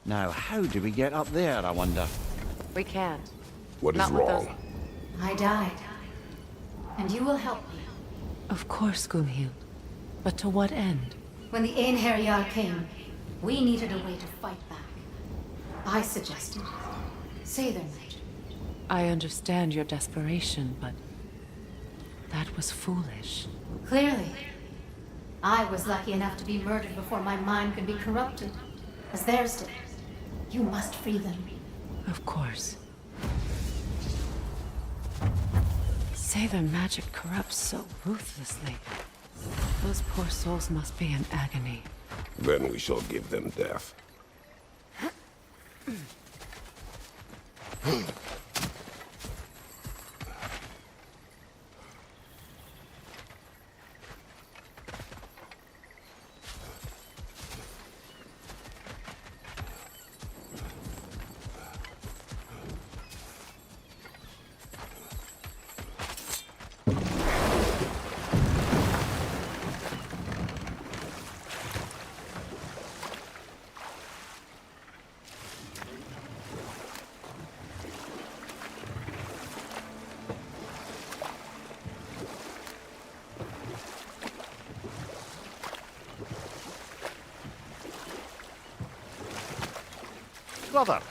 Now, how do we get up there, I wonder? We can't. What is Not with those- wrong? I died. And you will help me. Of course, Gunhild. But to what end? When the Einherjar came, we needed a way to fight back. I suggested say their magic. I understand your desperation, but that was foolish. Clearly. I was lucky enough to be murdered before my mind could be corrupted, as theirs did. You must free them. Of course. Say their magic corrupts so ruthlessly. Those poor souls must be in agony. Then we shall give them death. Brother,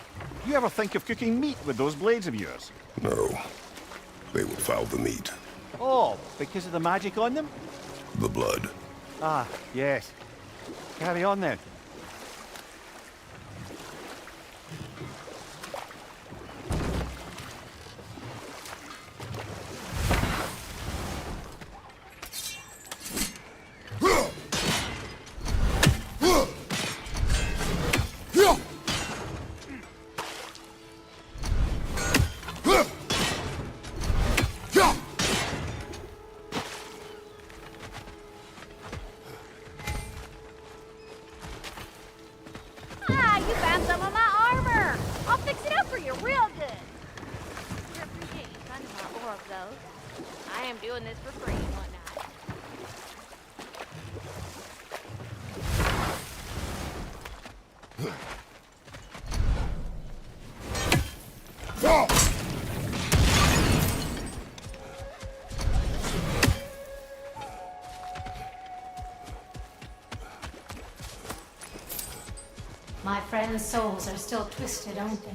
you ever think of cooking meat with those blades of yours? No. They will foul the meat. Oh, because of the magic on them? The blood. Ah, yes. Carry on then. Ah, you found some of my armor! I'll fix it up for you real good. Sure appreciate you finding my orb, though. I am doing this for free and whatnot. My friends' souls are still twisted, aren't they?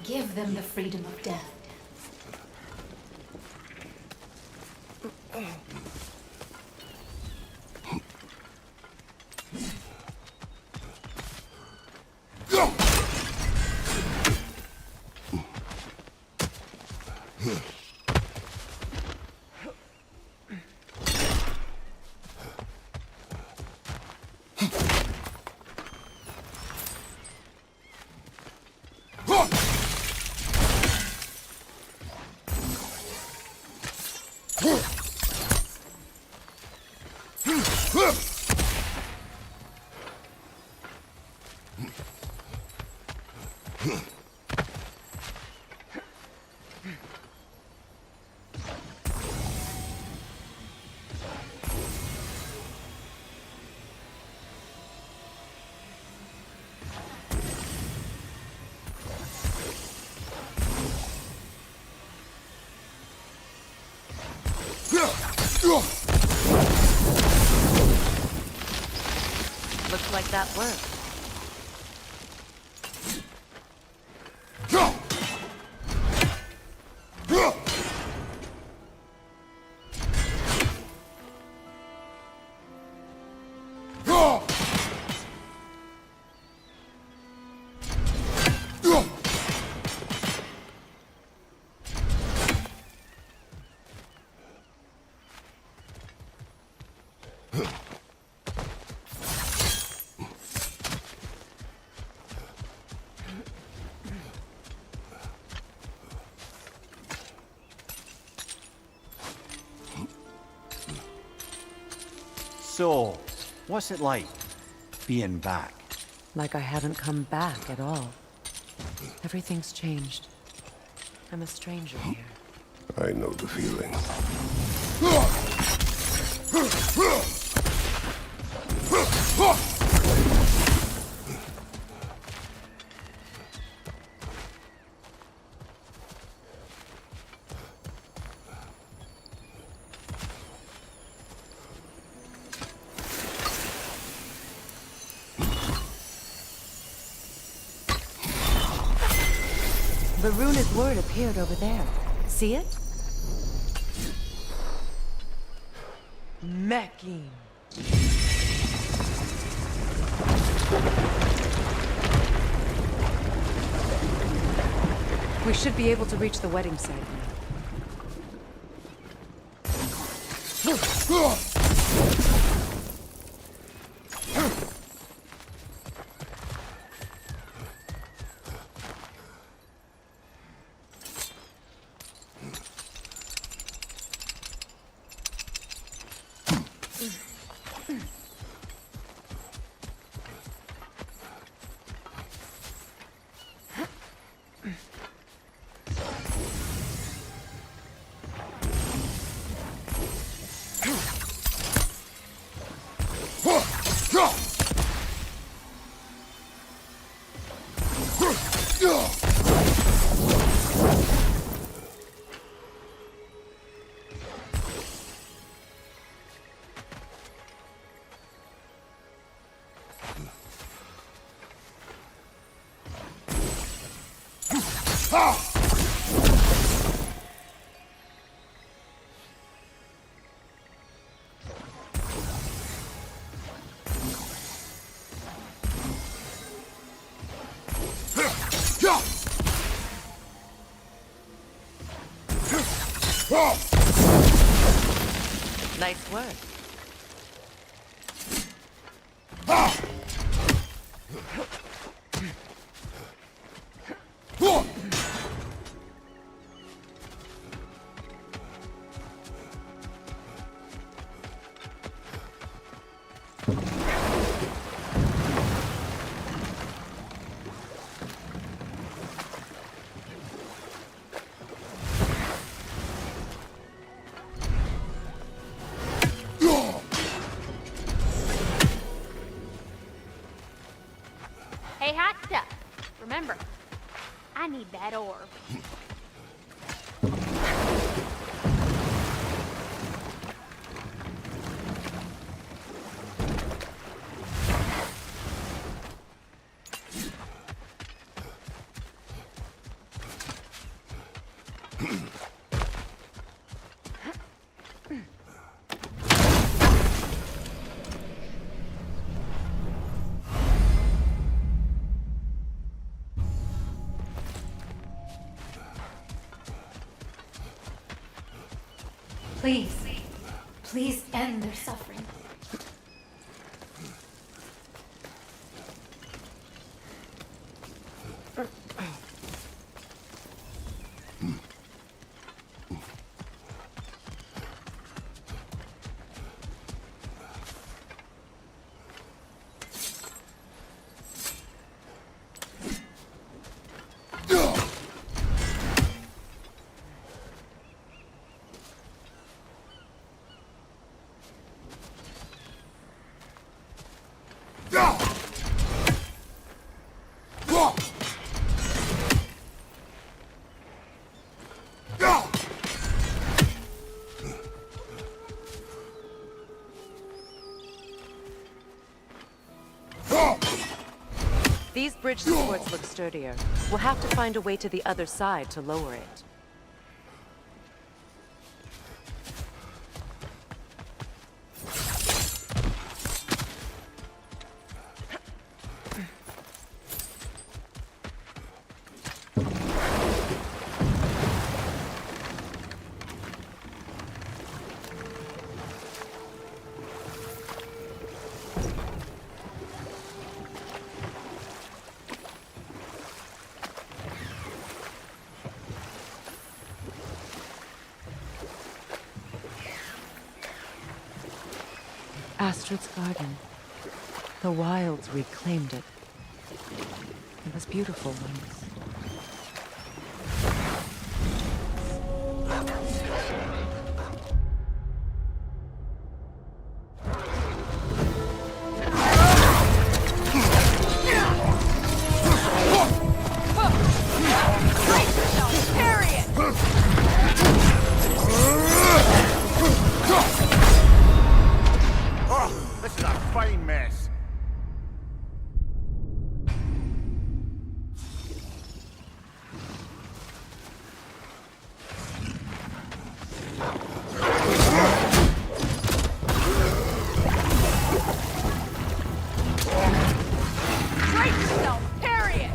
Give them the freedom of death. Looks like that worked. So, what's it like, being back? Like I haven't come back at all. Everything's changed. I'm a stranger here. I know the feeling. The runic word appeared over there. See it? Mekin. We should be able to reach the wedding site now. Nice work. Hey, hot stuff. Remember, I need that orb. Please, please end their suffering. These bridge supports look sturdier. We'll have to find a way to the other side to lower it. Astrid's garden. The wilds reclaimed it. It was beautiful once. Brace yourself! Parry it!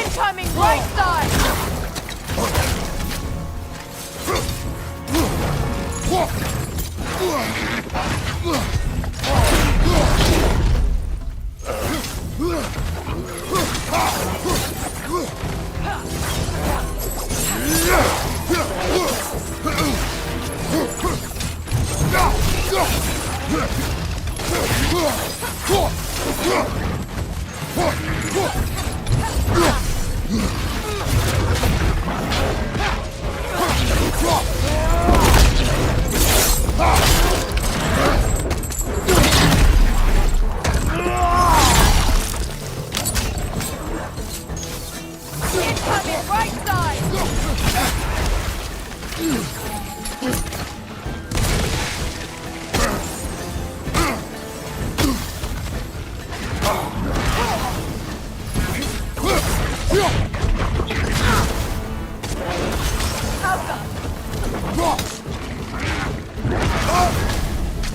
Incoming right side! Incoming right side!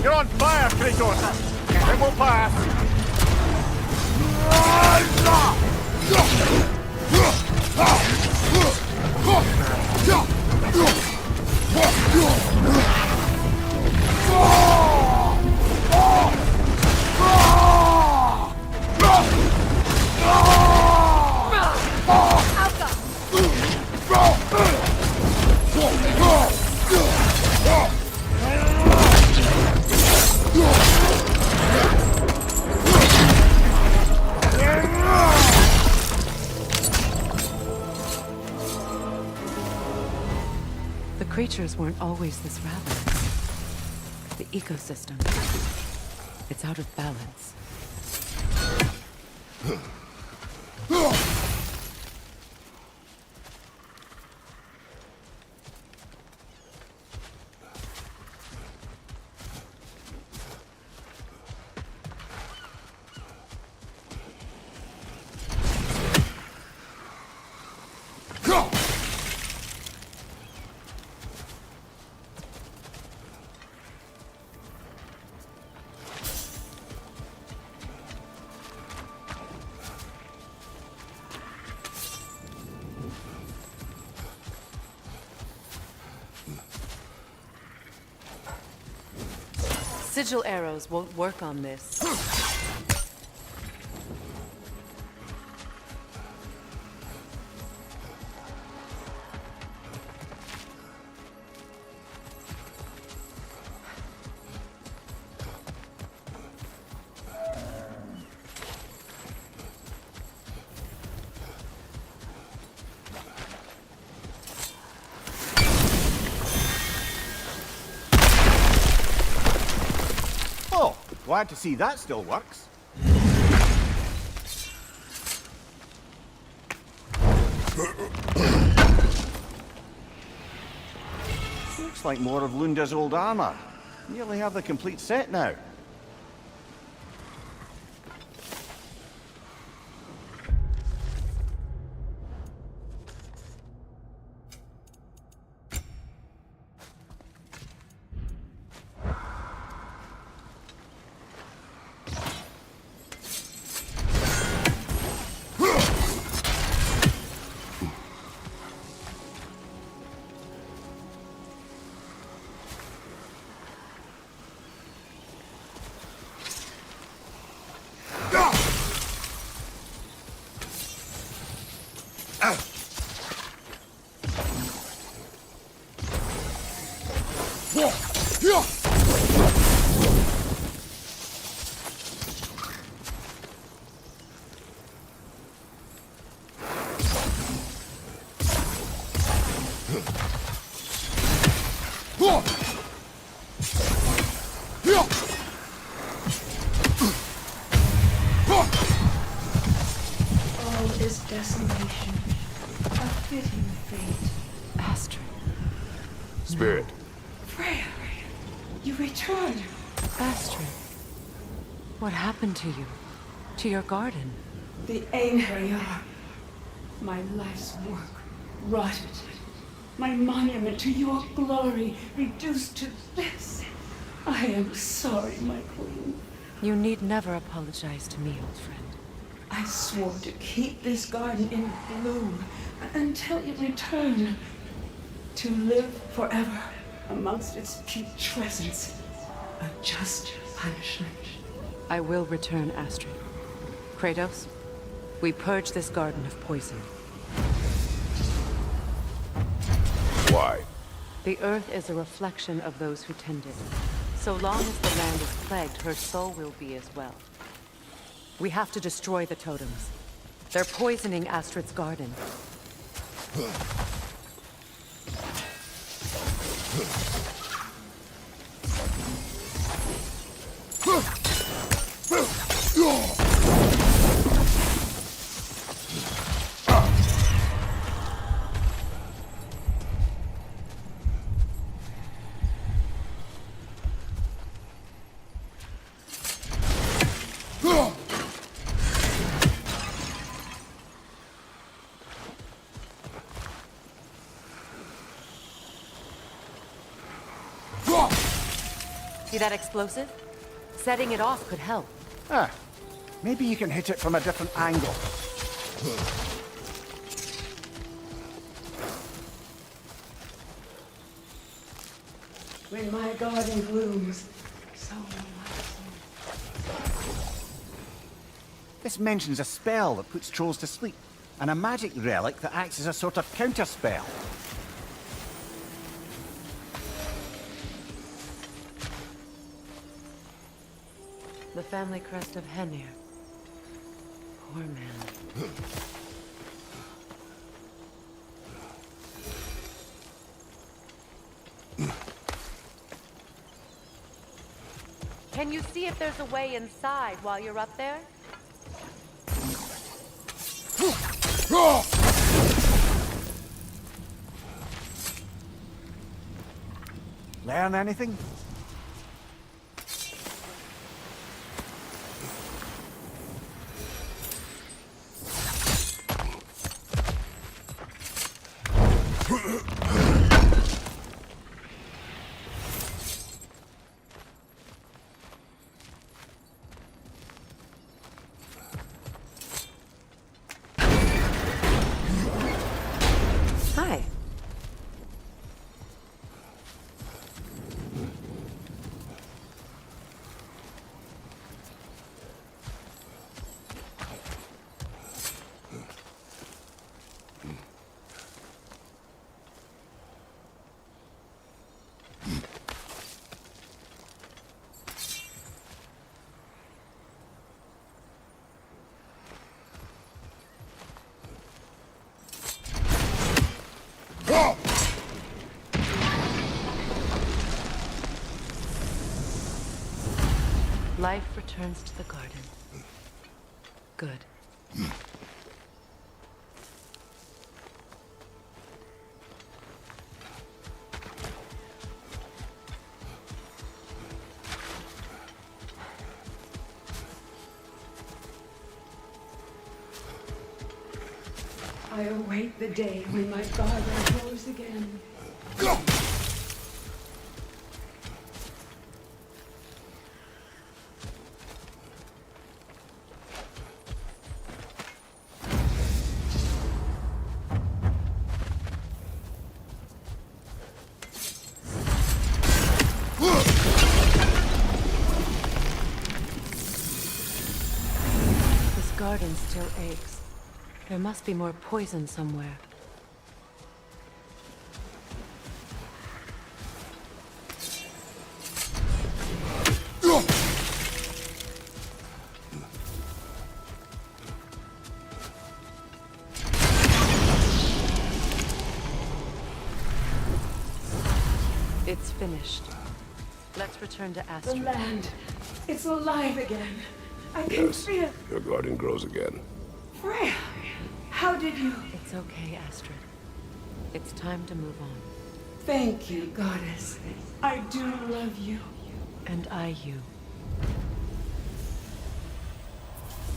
You're on fire, Kratos! It will pass! The creatures weren't always this ravenous. The ecosystem. It's out of balance. Sigil arrows won't work on this. Oh, glad to see that still works. Looks like more of Lunda's old armor. Nearly have the complete set now. All is desolation, a fitting fate. Astrid. Spirit. Freya, you returned. Astrid. What happened to you? To your garden? The Einherjar. My life's work rotted. My monument to your glory reduced to this. I am sorry, my queen. You need never apologize to me, old friend. I swore to keep this garden in bloom until you return. To live forever amongst its putrescence. A just punishment. I will return, Astrid. Kratos, we purge this garden of poison. Why? The earth is a reflection of those who tend it. So long as the land is plagued, her soul will be as well. We have to destroy the totems. They're poisoning Astrid's garden. See that explosive? Setting it off could help. Ah, maybe you can hit it from a different angle. When my garden blooms, so will my soul. This mentions a spell that puts trolls to sleep, and a magic relic that acts as a sort of counter-spell. The family crest of Henir. Poor man. Can you see if there's a way inside while you're up there? Learn anything? Hi. Life returns to the garden. Good. I await the day when my garden grows again. This garden still aches. There must be more poison somewhere. It's finished. Let's return to The Astrid. land, it's alive again. I can Yes, feel. your garden grows again. Freya, how did you? It's okay, Astrid. It's time to move on. Thank you, goddess. I do love you. And I you.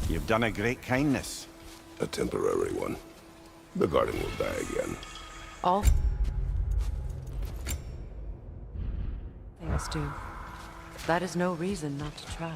You've done a great kindness. A temporary one. The garden will die again. All costume. That is no reason not to try.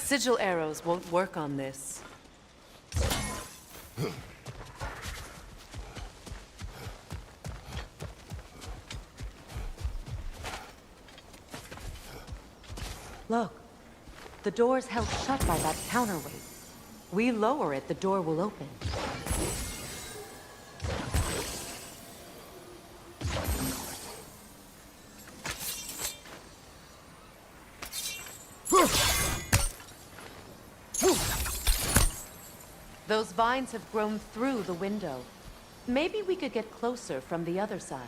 Sigil arrows won't work on this. Look, the door's held shut by that counterweight. We lower it, the door will open. Those vines have grown through the window. Maybe we could get closer from the other side.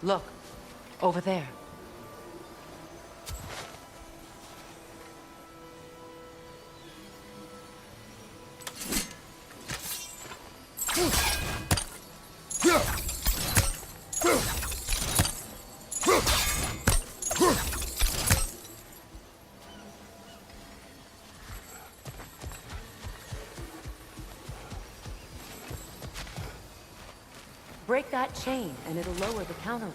Look, over there. Break that chain, and it'll lower the counterweight.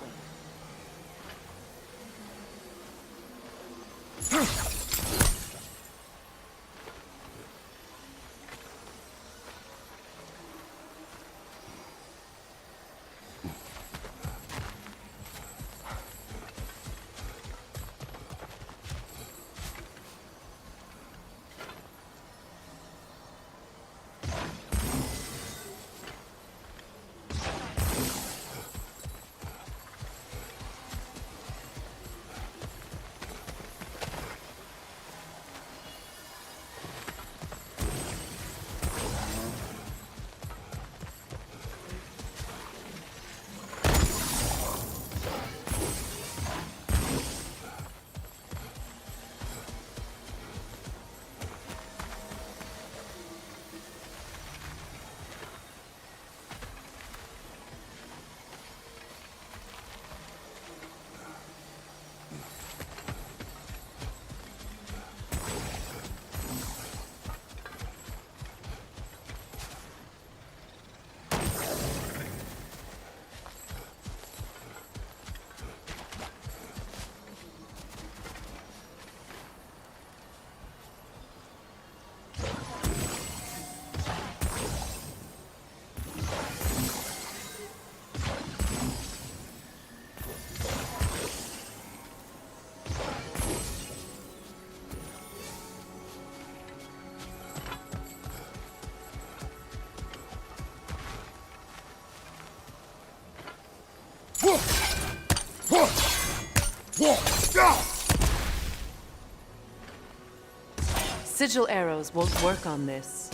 Sigil arrows won't work on this.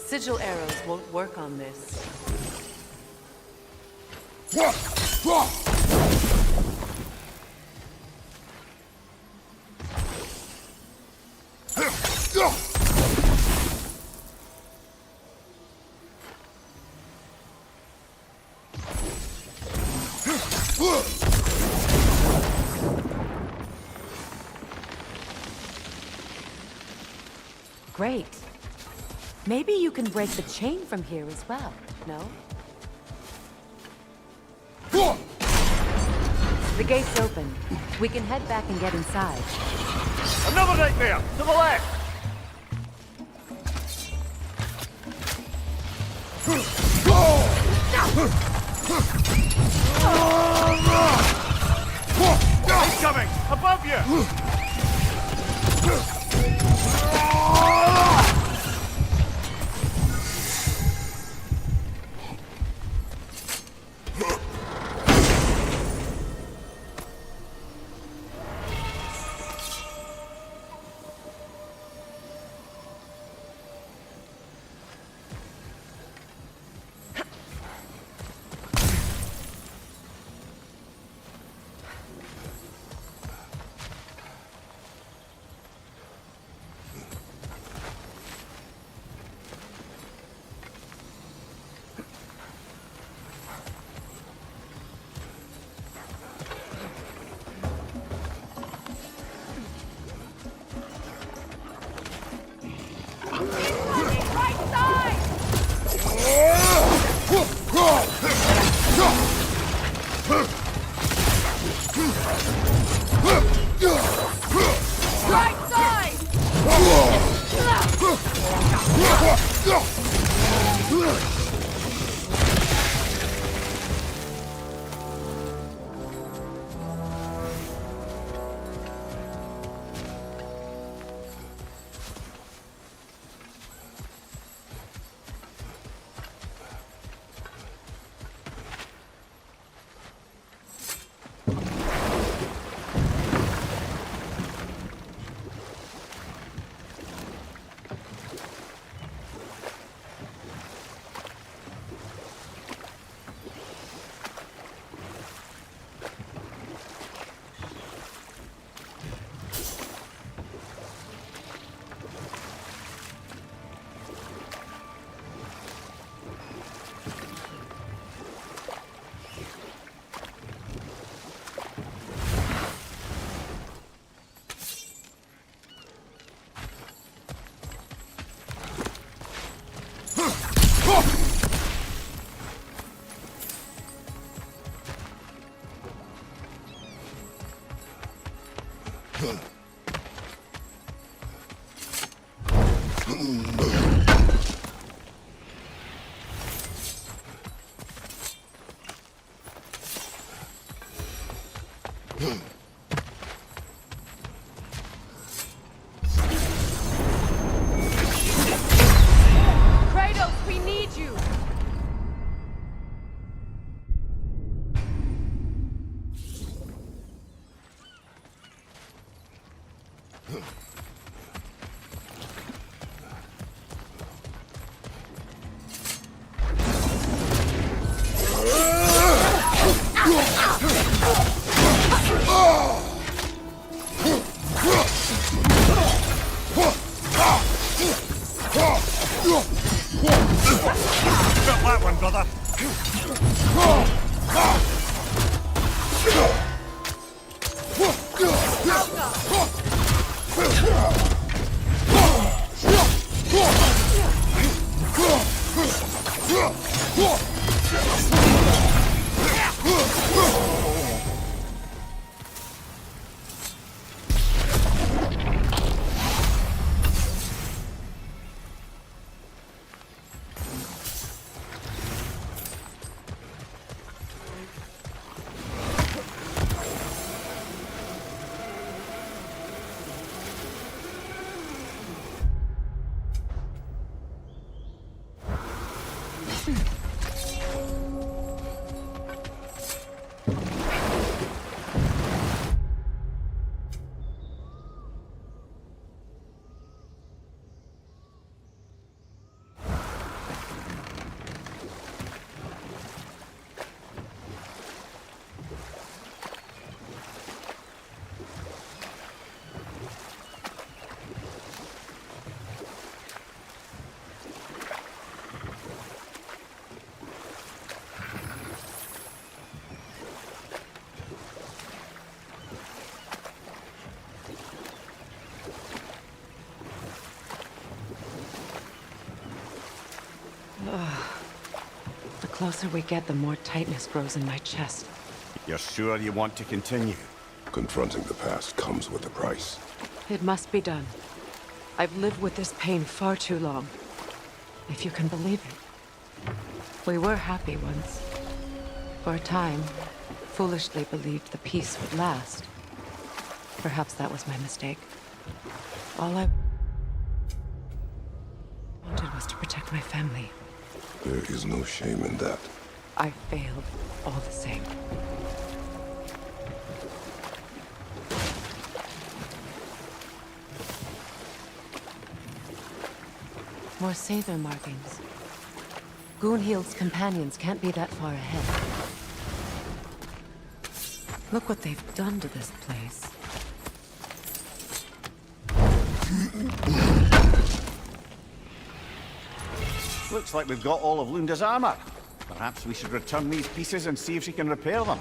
Sigil arrows won't work on this. Great. Maybe you can break the chain from here as well, no? The gate's open. We can head back and get inside. Another nightmare! To the left! He's coming! Above you! Kratos, we need you! Got that one, brother. The closer we get, the more tightness grows in my chest. You're sure you want to continue? Confronting the past comes with a price. It must be done. I've lived with this pain far too long. If you can believe it. We were happy once. For a time, foolishly believed the peace would last. Perhaps that was my mistake. All I wanted was to protect my family. There is no shame in that. I failed all the same. More Sather markings. Gunhild's companions can't be that far ahead. Look what they've done to this place. Looks like we've got all of Lunda's armor. Perhaps we should return these pieces and see if she can repair them.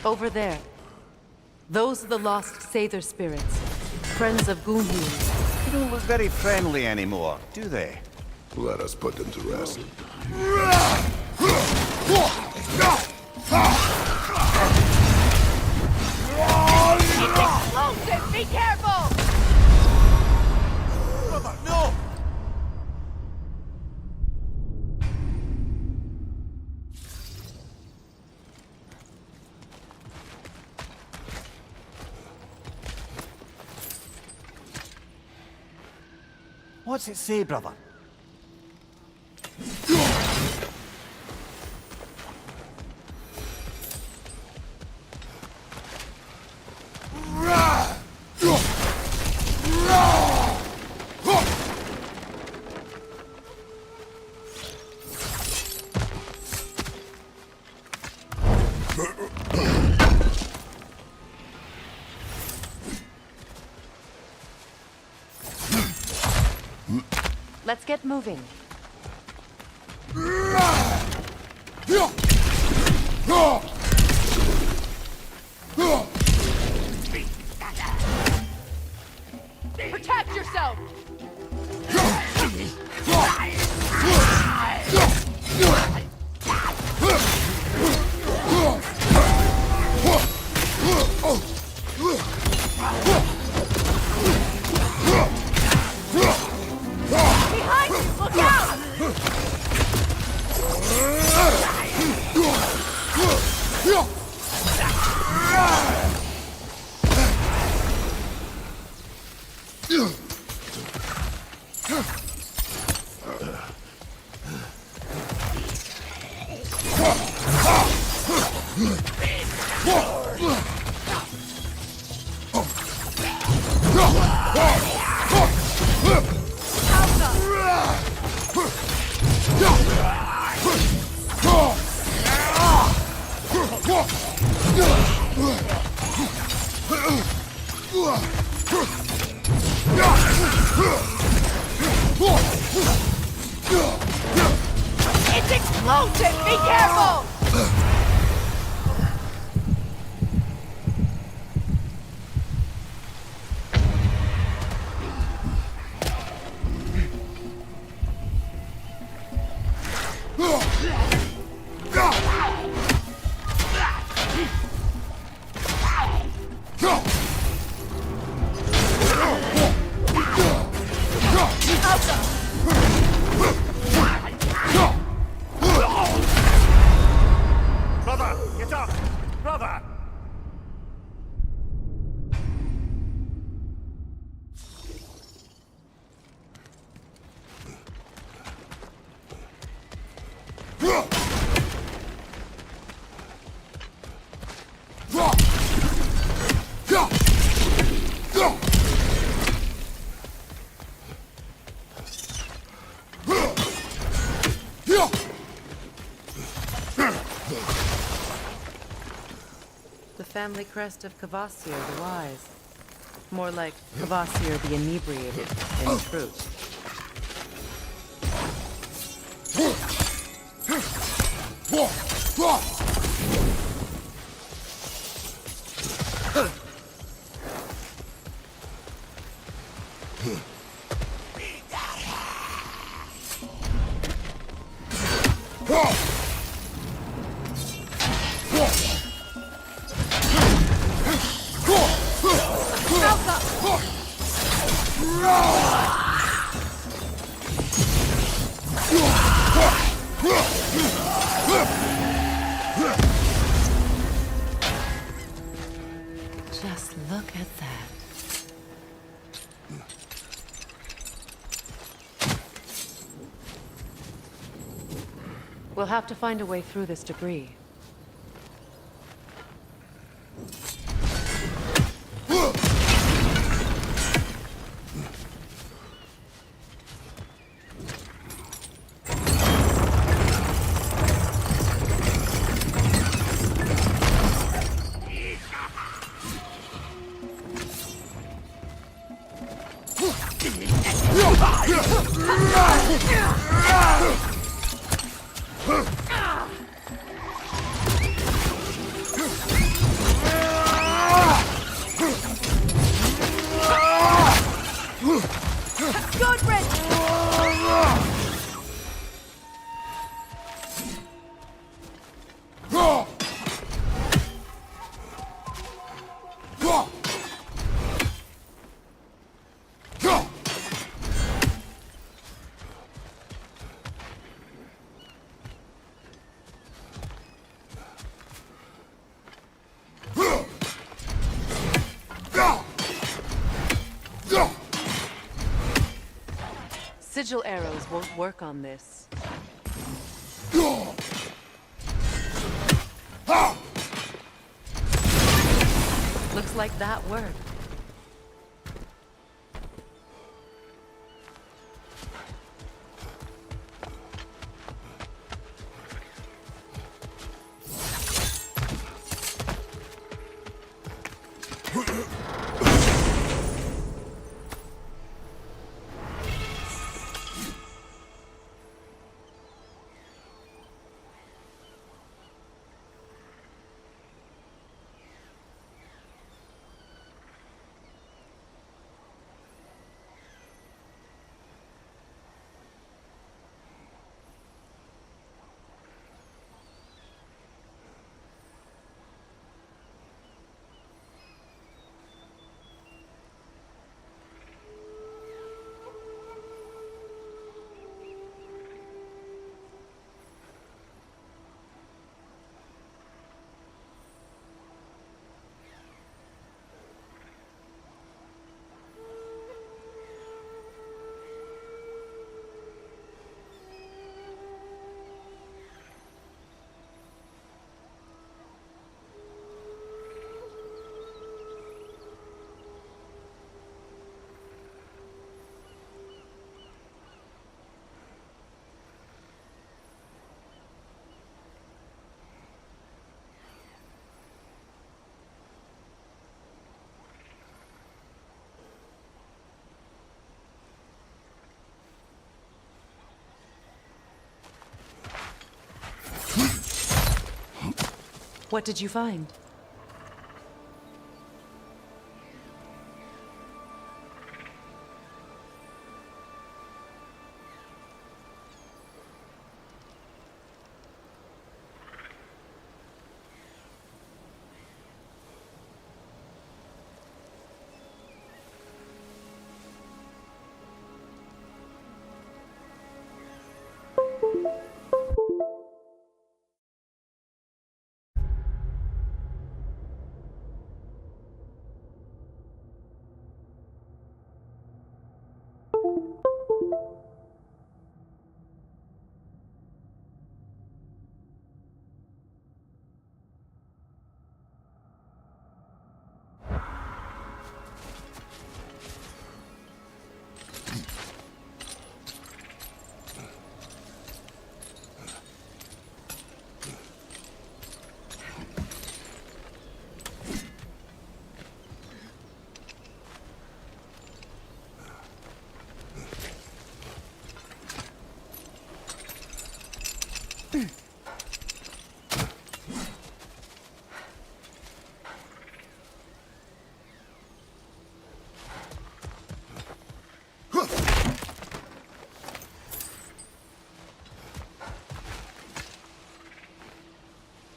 Over there. Those are the lost Sather spirits. Friends of Gunhild. They don't look very friendly anymore, do they? Let us put them to rest. Explosive! Be careful! Brother, no! What's it say, brother? Let's get moving. Protect yourself! Behind you! Look out! It's explosive! Be careful! Brother, get up! Brother! The family crest of Kvasir the Wise. More like Kvasir the Inebriated, in truth. Just look at that. We'll have to find a way through this debris. Good, Rich! Sigil arrows won't work on this. Looks like that worked. What did you find?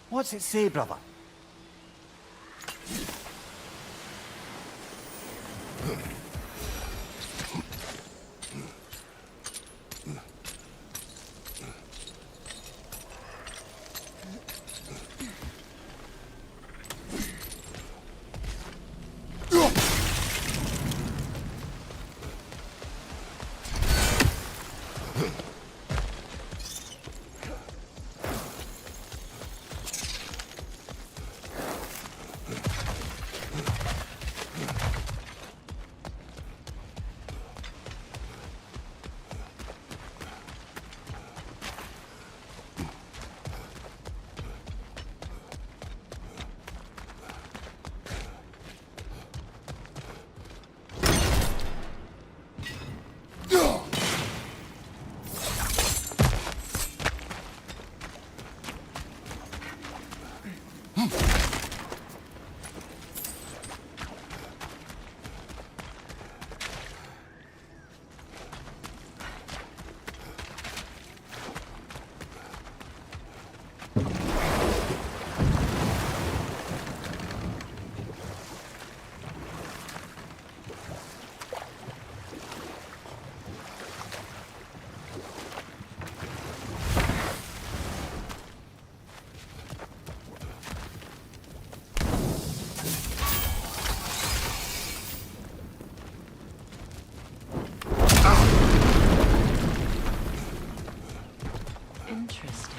What's it say, brother? Interesting.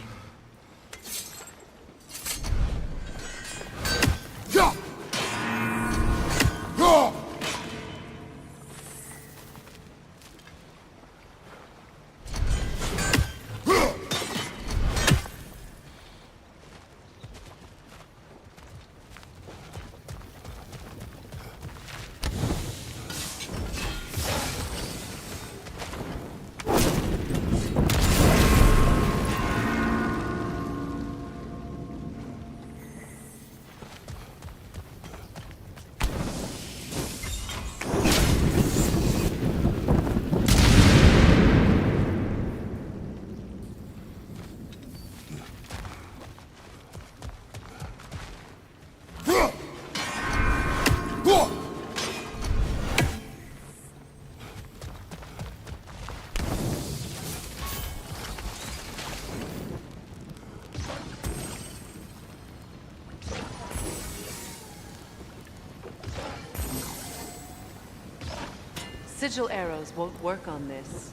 Sigil arrows won't work on this.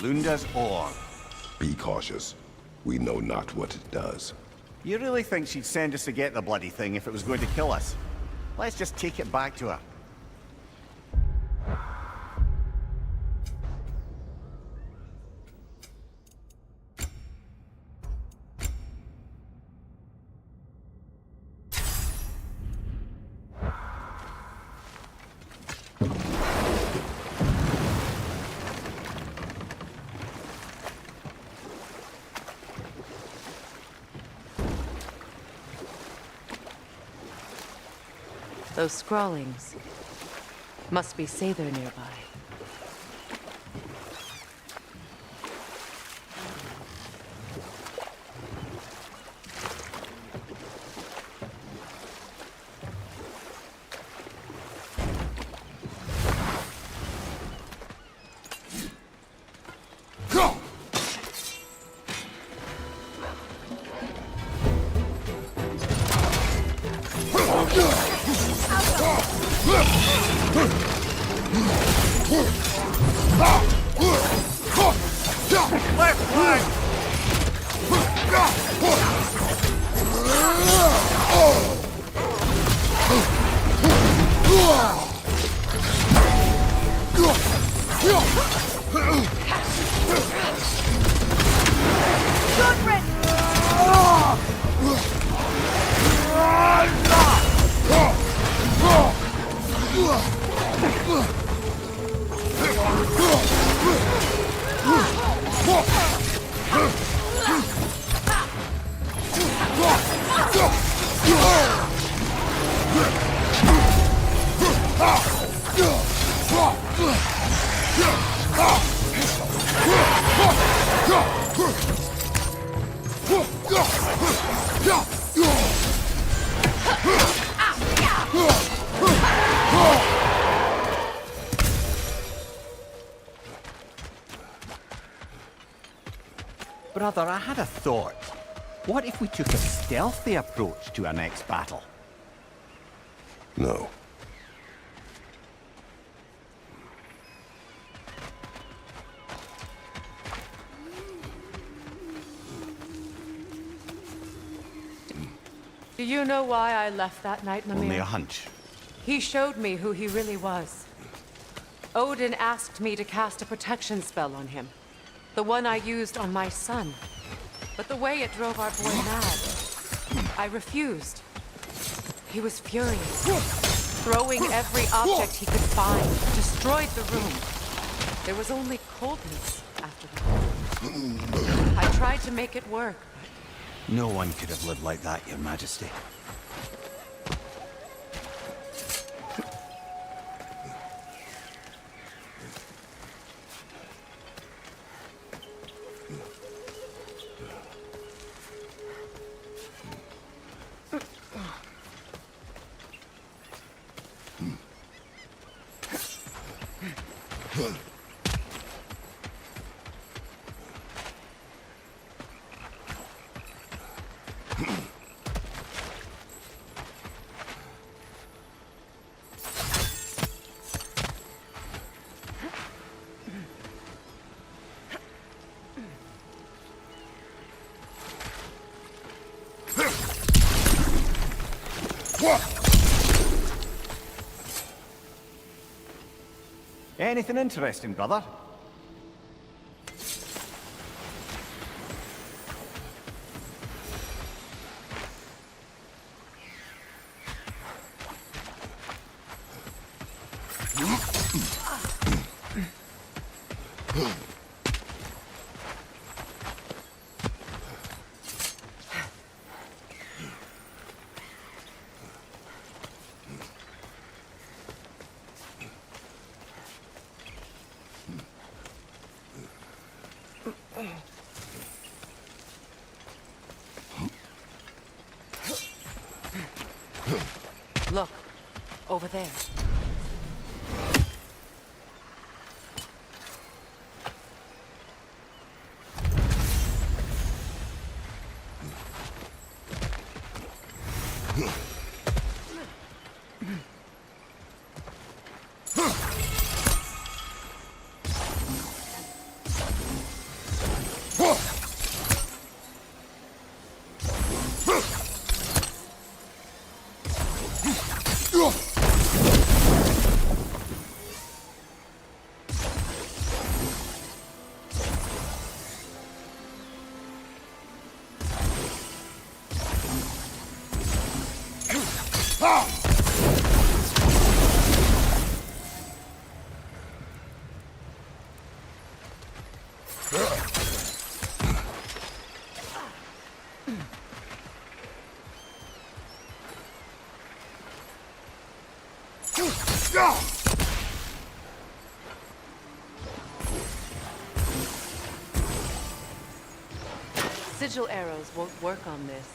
Lunda's ore. Be cautious. We know not what it does. You really think she'd send us to get the bloody thing if it was going to kill us? Let's just take it back to her. Those scrawlings must be Sather nearby. Brother, I had a thought. What if we took a stealthy approach to our next battle? No. Do you know why I left that night, Mimir? Only a hunch. He showed me who he really was. Odin asked me to cast a protection spell on him. The one I used on my son. But the way it drove our boy mad, I refused. He was furious, throwing every object he could find, destroyed the room. There was only coldness after that. I tried to make it work, but No one could have lived like that, Your Majesty. Anything interesting, brother? look, over there. Sigil arrows won't work on this.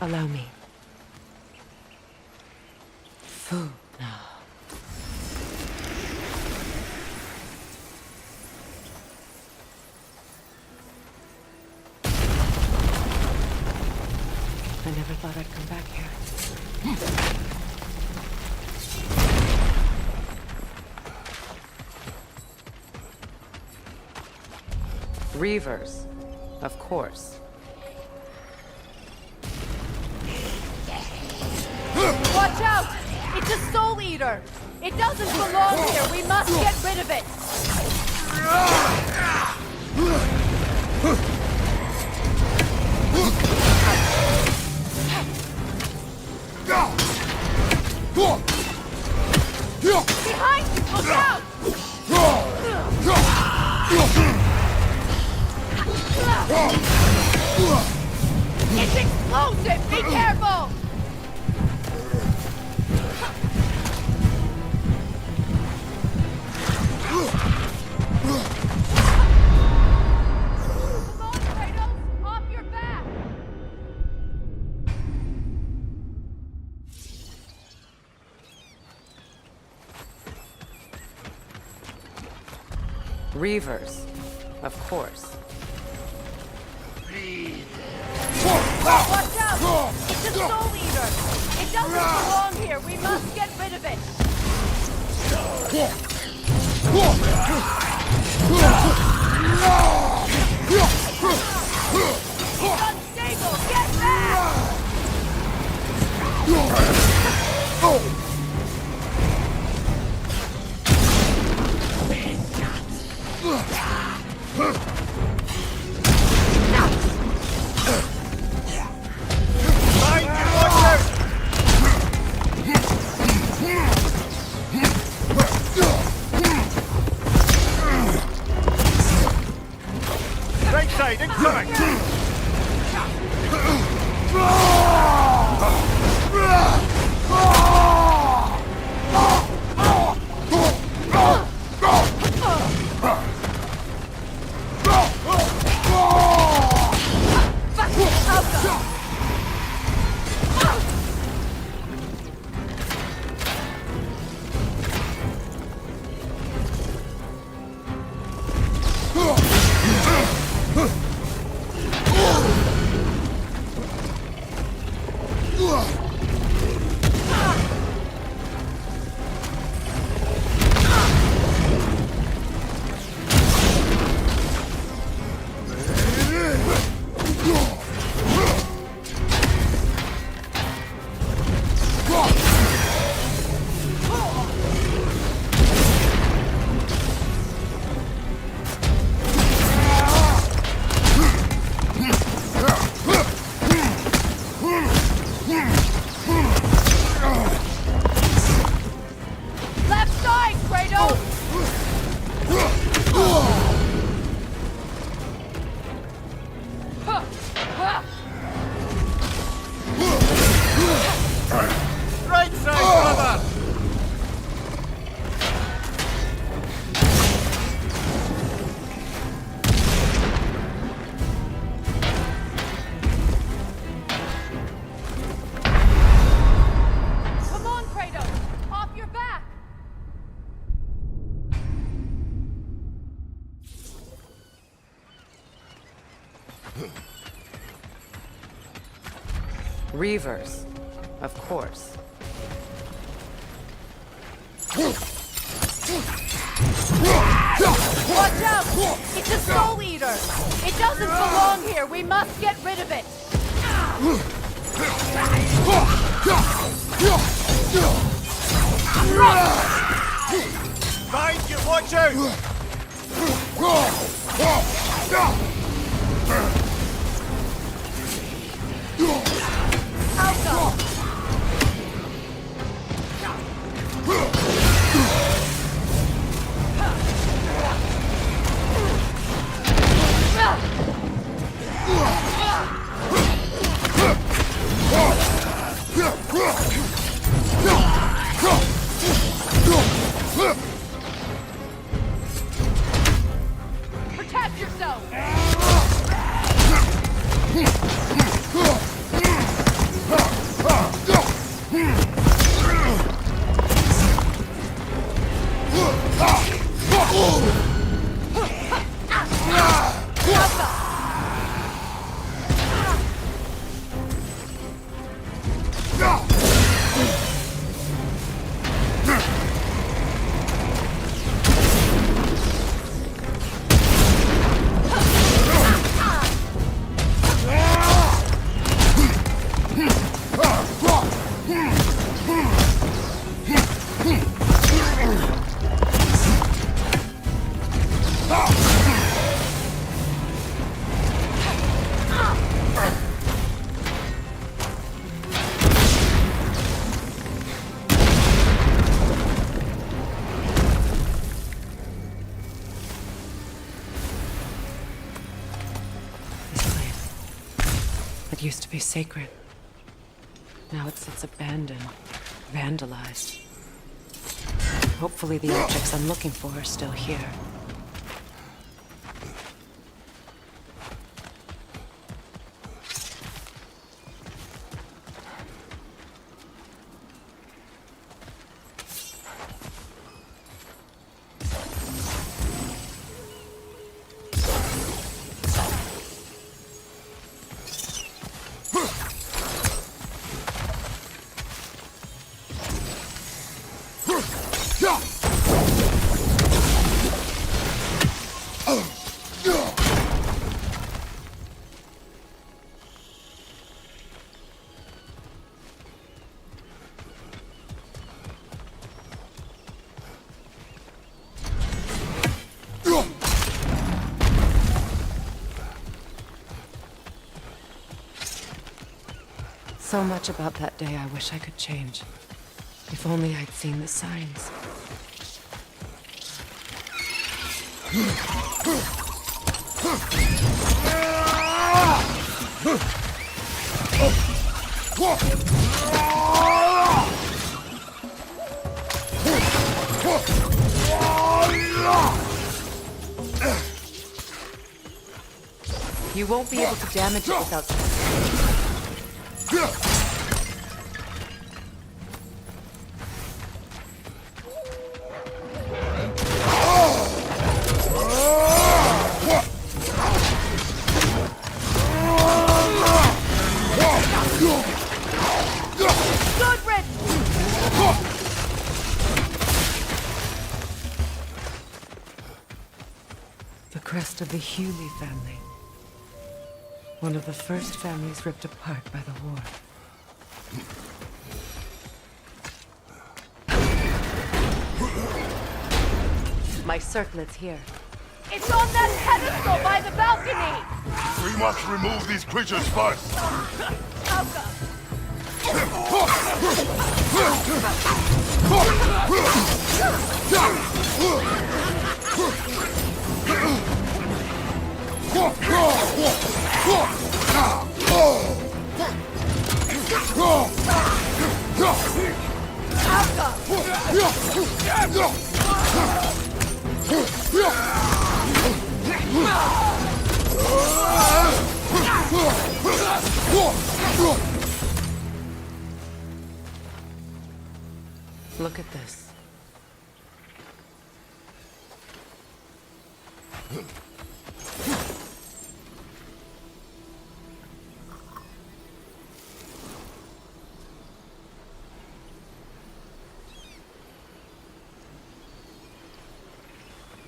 Allow me. Food now. I never thought I'd come back here. Reavers, of course. Watch out! It's a soul eater! It doesn't belong here! We must get rid of it! Behind you! Look out! It's explosive! Be careful! Come on, Kratos! Off your back! Reavers, of course. Watch out! It's a soul eater! It doesn't belong here! We must get rid of it! It's unstable! Get back! Right side, incoming! Left side, Kratos! Right side, brother! Come on, Kratos! Off your back! Reavers, of course. Watch out! It's a soul eater! It doesn't belong here! We must get rid of it! Mind you, watch out! Alka! Watch yourself! This place. It used to be sacred. Now it sits abandoned, vandalized. Hopefully the objects I'm looking for are still here. So much about that day I wish I could change. If only I'd seen the signs. You won't be able to damage it without... Good riddance! The crest of the Hewley family. One of the first families ripped apart by the war. My circlet's here. It's on that pedestal by the balcony! We must remove these creatures first. Look at this.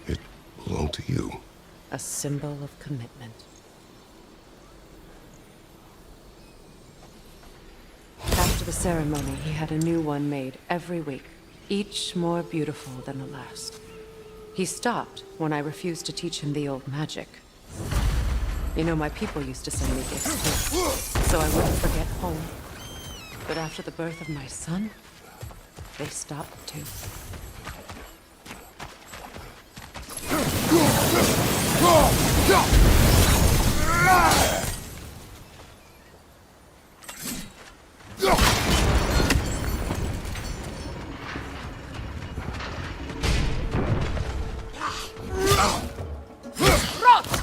It belonged to you. A symbol of commitment. After the ceremony, he had a new one made every week, each more beautiful than the last. He stopped when I refused to teach him the old magic. You know, my people used to send me gifts too, so I wouldn't forget home. But after the birth of my son, they stopped too. Rot!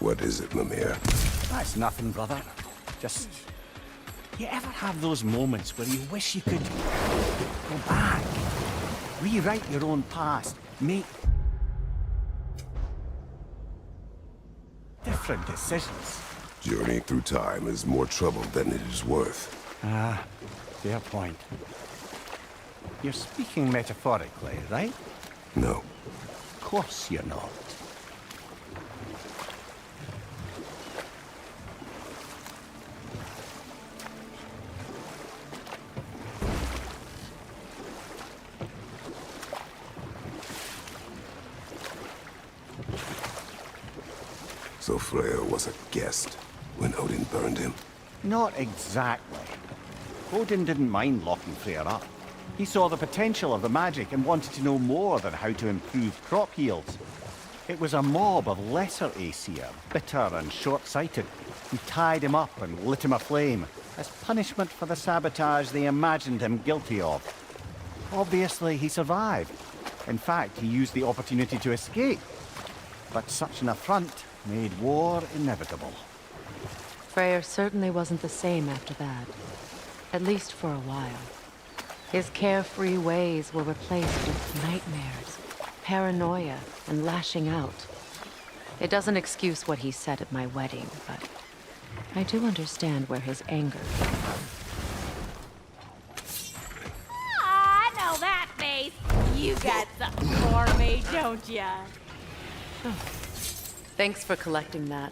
What is it, Mimir? That's nothing, brother. Just... You ever have those moments where you wish you could go back, rewrite your own past, make different decisions? Journeying through time is more trouble than it is worth. Ah, fair point. You're speaking metaphorically, right? No. Of course you're not. So Freya was a guest when Odin burned him? Not exactly. Odin didn't mind locking Freyr up. He saw the potential of the magic and wanted to know more than how to improve crop yields. It was a mob of lesser Aesir, bitter and short-sighted, who tied him up and lit him aflame, as punishment for the sabotage they imagined him guilty of. Obviously, he survived. In fact, he used the opportunity to escape. But such an affront made war inevitable. Freyr certainly wasn't the same after that. At least for a while. His carefree ways were replaced with nightmares, paranoia, and lashing out. It doesn't excuse what he said at my wedding, but I do understand where his anger came from. Ah, I know that face. You got something for me, don't ya? Thanks for collecting that.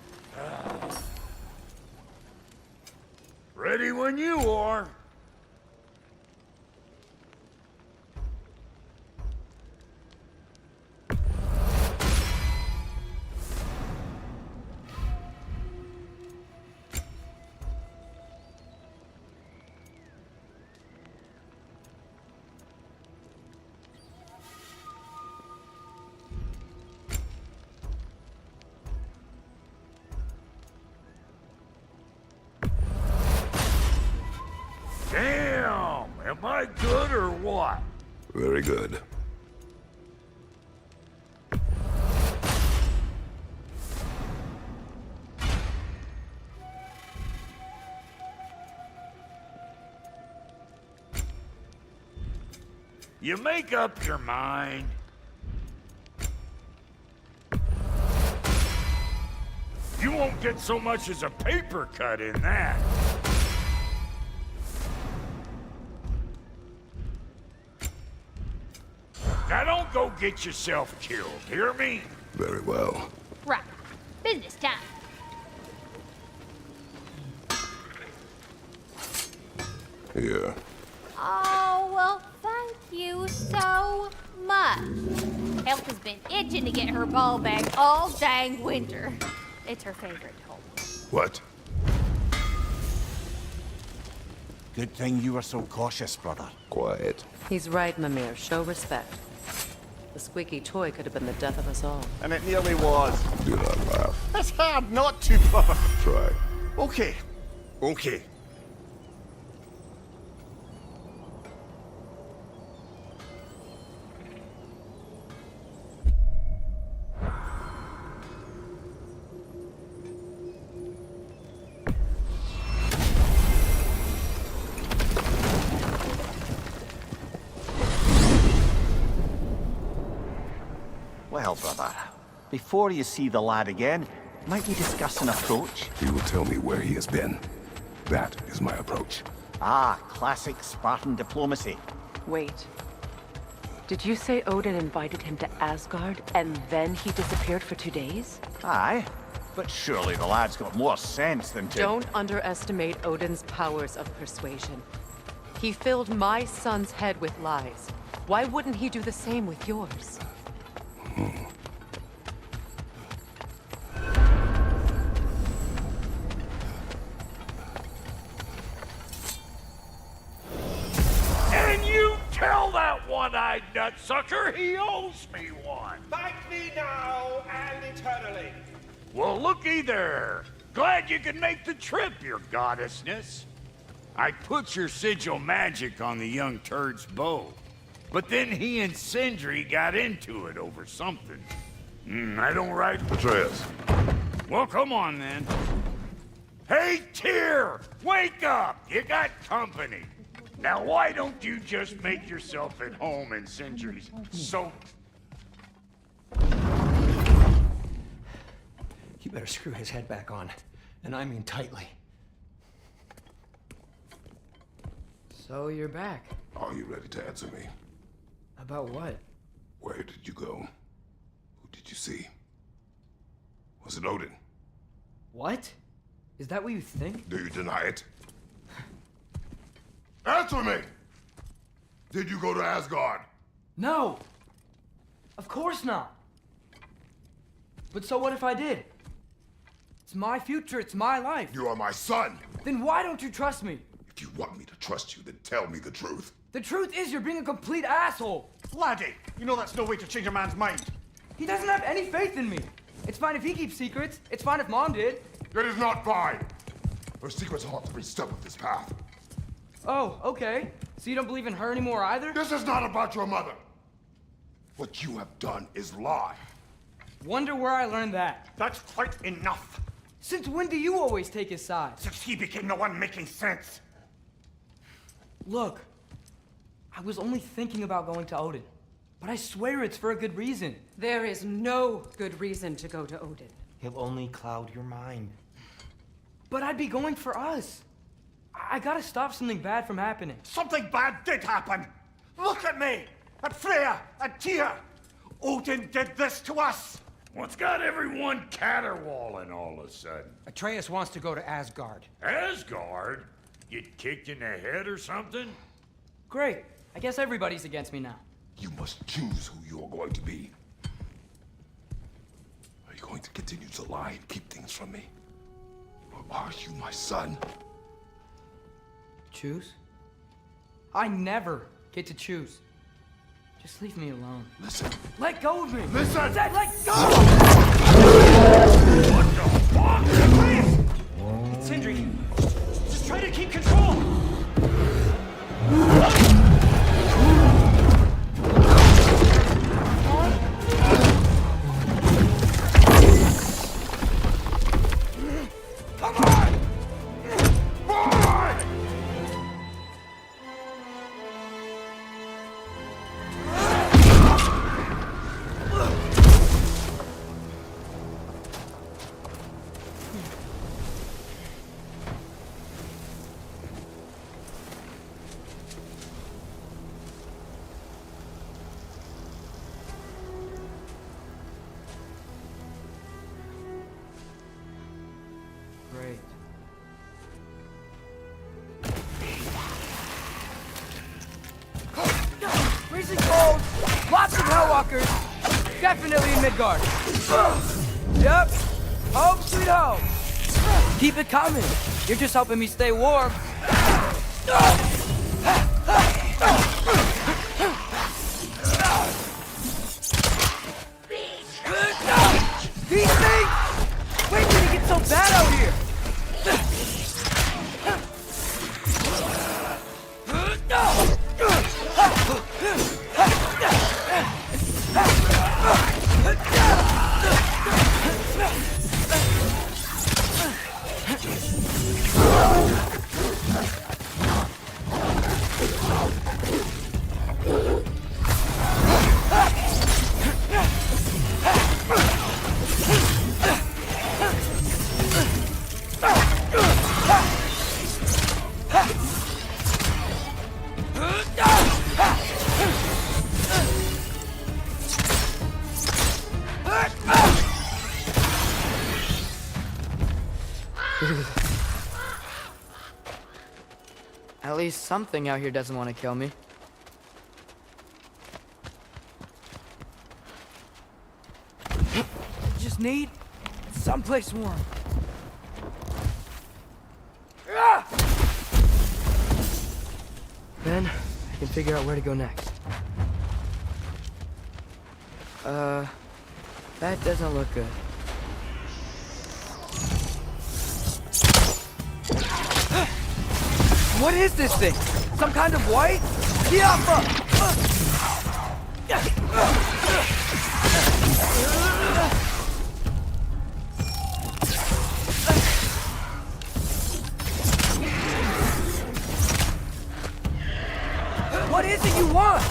Ready when you are. Damn! Am I good or what? Very good. You make up your mind. You won't get so much as a paper cut in that. Now don't go get yourself killed, hear me? Very well. Right. Business time. Here. Oh, well, thank you so much. Elf has been itching to get her ball back all dang winter. It's her favorite home. What? Good thing you were so cautious, brother. Quiet. He's right, Mimir. Show respect. The squeaky toy could have been the death of us all. And it nearly was. Do not laugh. It's hard not to, brother. Try. Okay. Okay. Well, brother, before you see the lad again, might we discuss an approach? He will tell me where he has been. That is my approach. Ah, classic Spartan diplomacy. Wait. Did you say Odin invited him to Asgard, and then he disappeared for 2 days? Aye, but surely the lad's got more sense than to... Don't underestimate Odin's powers of persuasion. He filled my son's head with lies. Why wouldn't he do the same with yours? And you tell that one-eyed nutsucker he owes me one. Thank me now and eternally. Well, looky there. Glad you could make the trip, your goddessness. I put your sigil magic on the young turd's bow. But then he and Sindri got into it over something. I don't write... Atreus. Well, come on, then. Hey, Tyr! Wake up! You got company. Now, why don't you just make yourself at home in Sindri's soap? You better screw his head back on. And I mean tightly. So you're back. Are you ready to answer me? About what? Where did you go? Who did you see? Was it Odin? What? Is that what you think? Do you deny it? Answer me! Did you go to Asgard? No! Of course not! But so what if I did? It's my future, it's my life. You are my son! Then why don't you trust me? If you want me to trust you, then tell me the truth. The truth is you're being a complete asshole. Laddie, you know that's no way to change a man's mind. He doesn't have any faith in me. It's fine if he keeps secrets. It's fine if Mom did. It is not fine. Her secrets haunt every step of this path. Oh, okay. So you don't believe in her anymore either? This is not about your mother. What you have done is lie. Wonder where I learned that. That's quite enough. Since when do you always take his side? Since he became the one making sense. Look, I was only thinking about going to Odin. But I swear it's for a good reason. There is no good reason to go to Odin. He'll only cloud your mind. But I'd be going for us. I gotta stop something bad from happening. Something bad did happen. Look at me, at Freya, at Tyr. Odin did this to us. What's got everyone caterwauling all of a sudden? Atreus wants to go to Asgard. Asgard? Get kicked in the head or something? Great. I guess everybody's against me now. You must choose who you are going to be. Are you going to continue to lie and keep things from me? Or are you my son? Choose? I never get to choose. Just leave me alone. Listen. Let go of me! Listen! I said let go! What the fuck? Sindri, just try to keep control. Come on! Boy! Great. Freezing cold, lots of Hellwalkers, definitely in Midgard. Yep, home sweet home. Keep it coming, you're just helping me stay warm. These things! When did it get so bad out here? At least something out here doesn't want to kill me. Just need someplace warm. Then I can figure out where to go next. That doesn't look good. What is this thing? Some kind of white? Kiafa! What is it you want?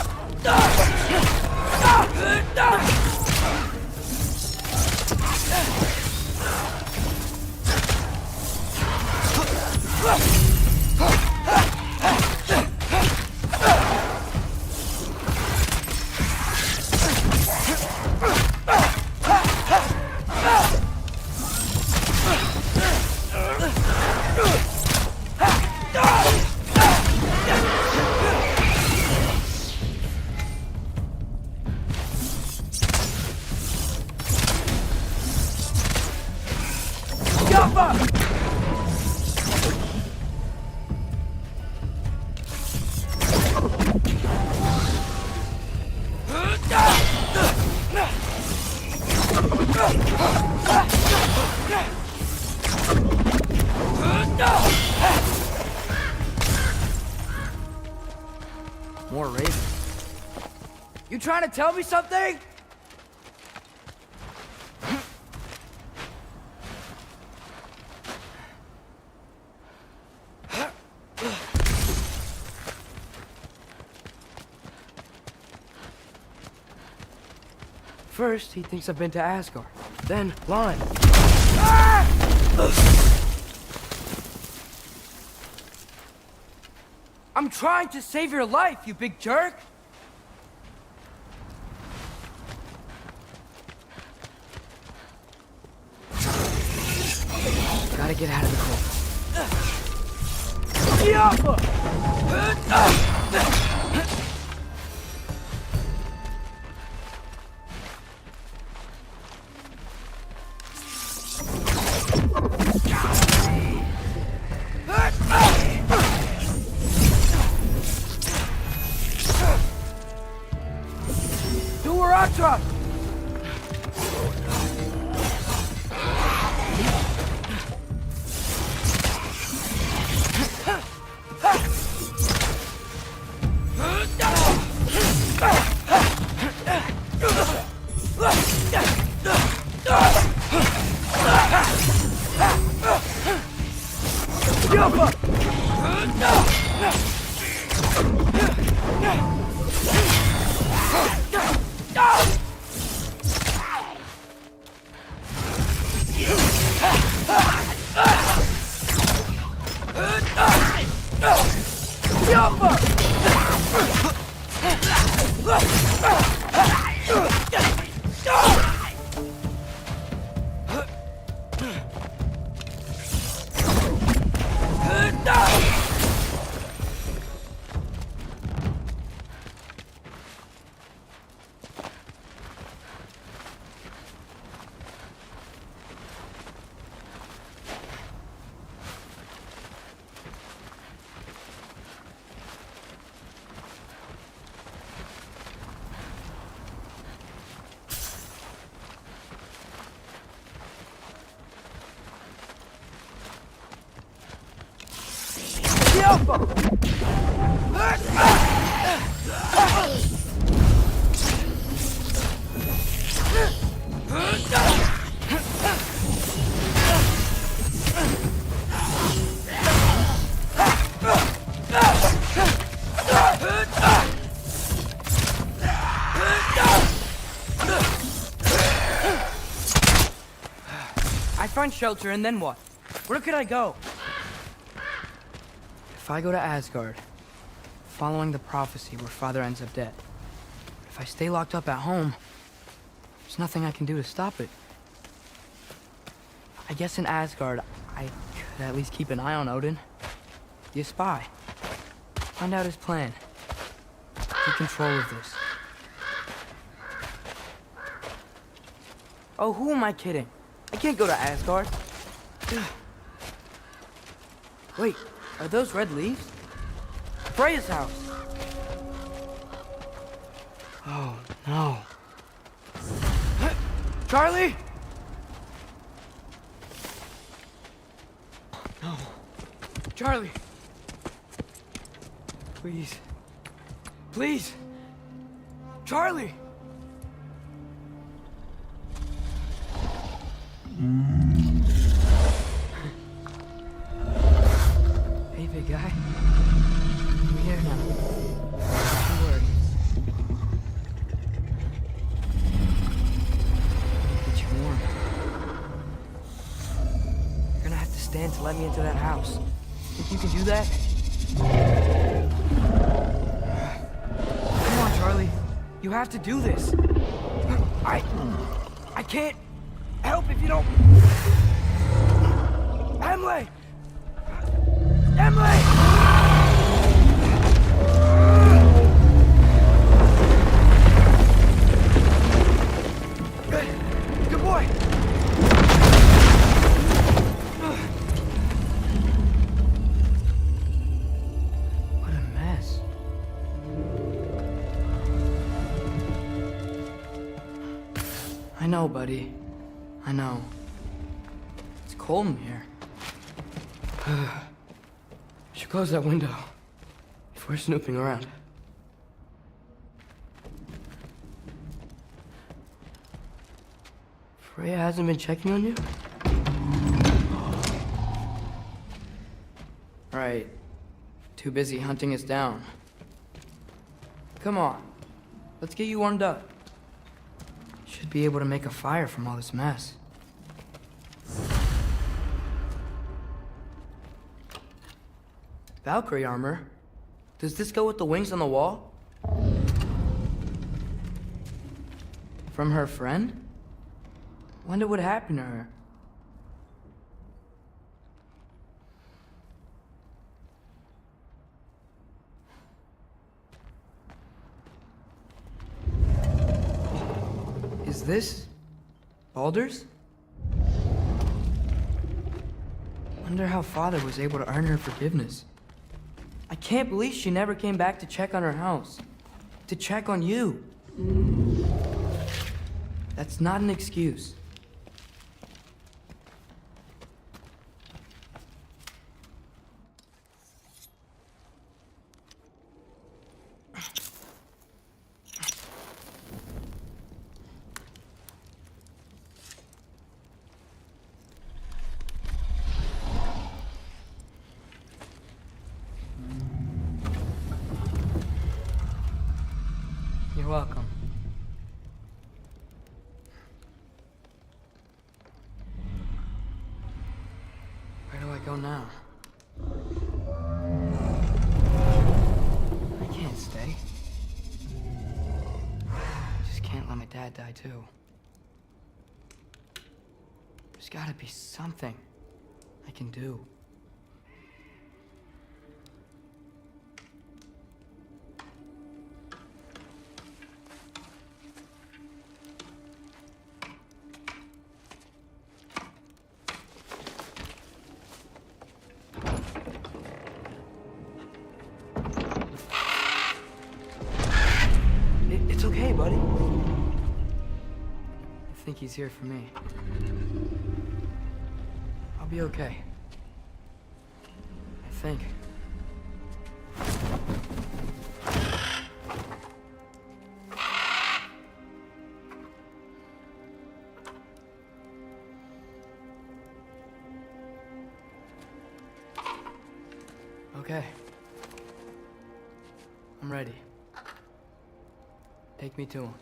You trying to tell me something? First, he thinks I've been to Asgard. Then, Lime. Ah! I'm trying to save your life, you big jerk! Gotta get out of the cold. Do a rock drop! I find shelter and then what? Where could I go? If I go to Asgard, following the prophecy where Father ends up dead. If I stay locked up at home, there's nothing I can do to stop it. I guess in Asgard, I could at least keep an eye on Odin. Be a spy. Find out his plan. Take control of this. Oh, who am I kidding? I can't go to Asgard. Wait, are those red leaves? Freya's house! Oh, no. Charlie? No. Charlie! Please. Please! Charlie! Hey, big guy. I'm here now. Don't worry. Get you warm. You're gonna have to stand to let me into that house. Think you can do that? Come on, Charlie. You have to do this. I can't help if you don't... Emily! Emily! Good boy! What a mess. I know, buddy. I know. It's cold in here. Should close that window if we're snooping around. Freya hasn't been checking on you? Right. Too busy hunting us down. Come on. Let's get you warmed up. Should be able to make a fire from all this mess. Valkyrie armor? Does this go with the wings on the wall? From her friend? Wonder what happened to her. Is this Baldur's? Wonder how Father was able to earn her forgiveness. I can't believe she never came back to check on her house. To check on you. That's not an excuse. You're welcome. Where do I go now? I can't stay. Just can't let my dad die too. There's gotta be something I can do. It's okay, buddy. I think he's here for me. I'll be okay. I think. Okay. I'm ready. Take me to him.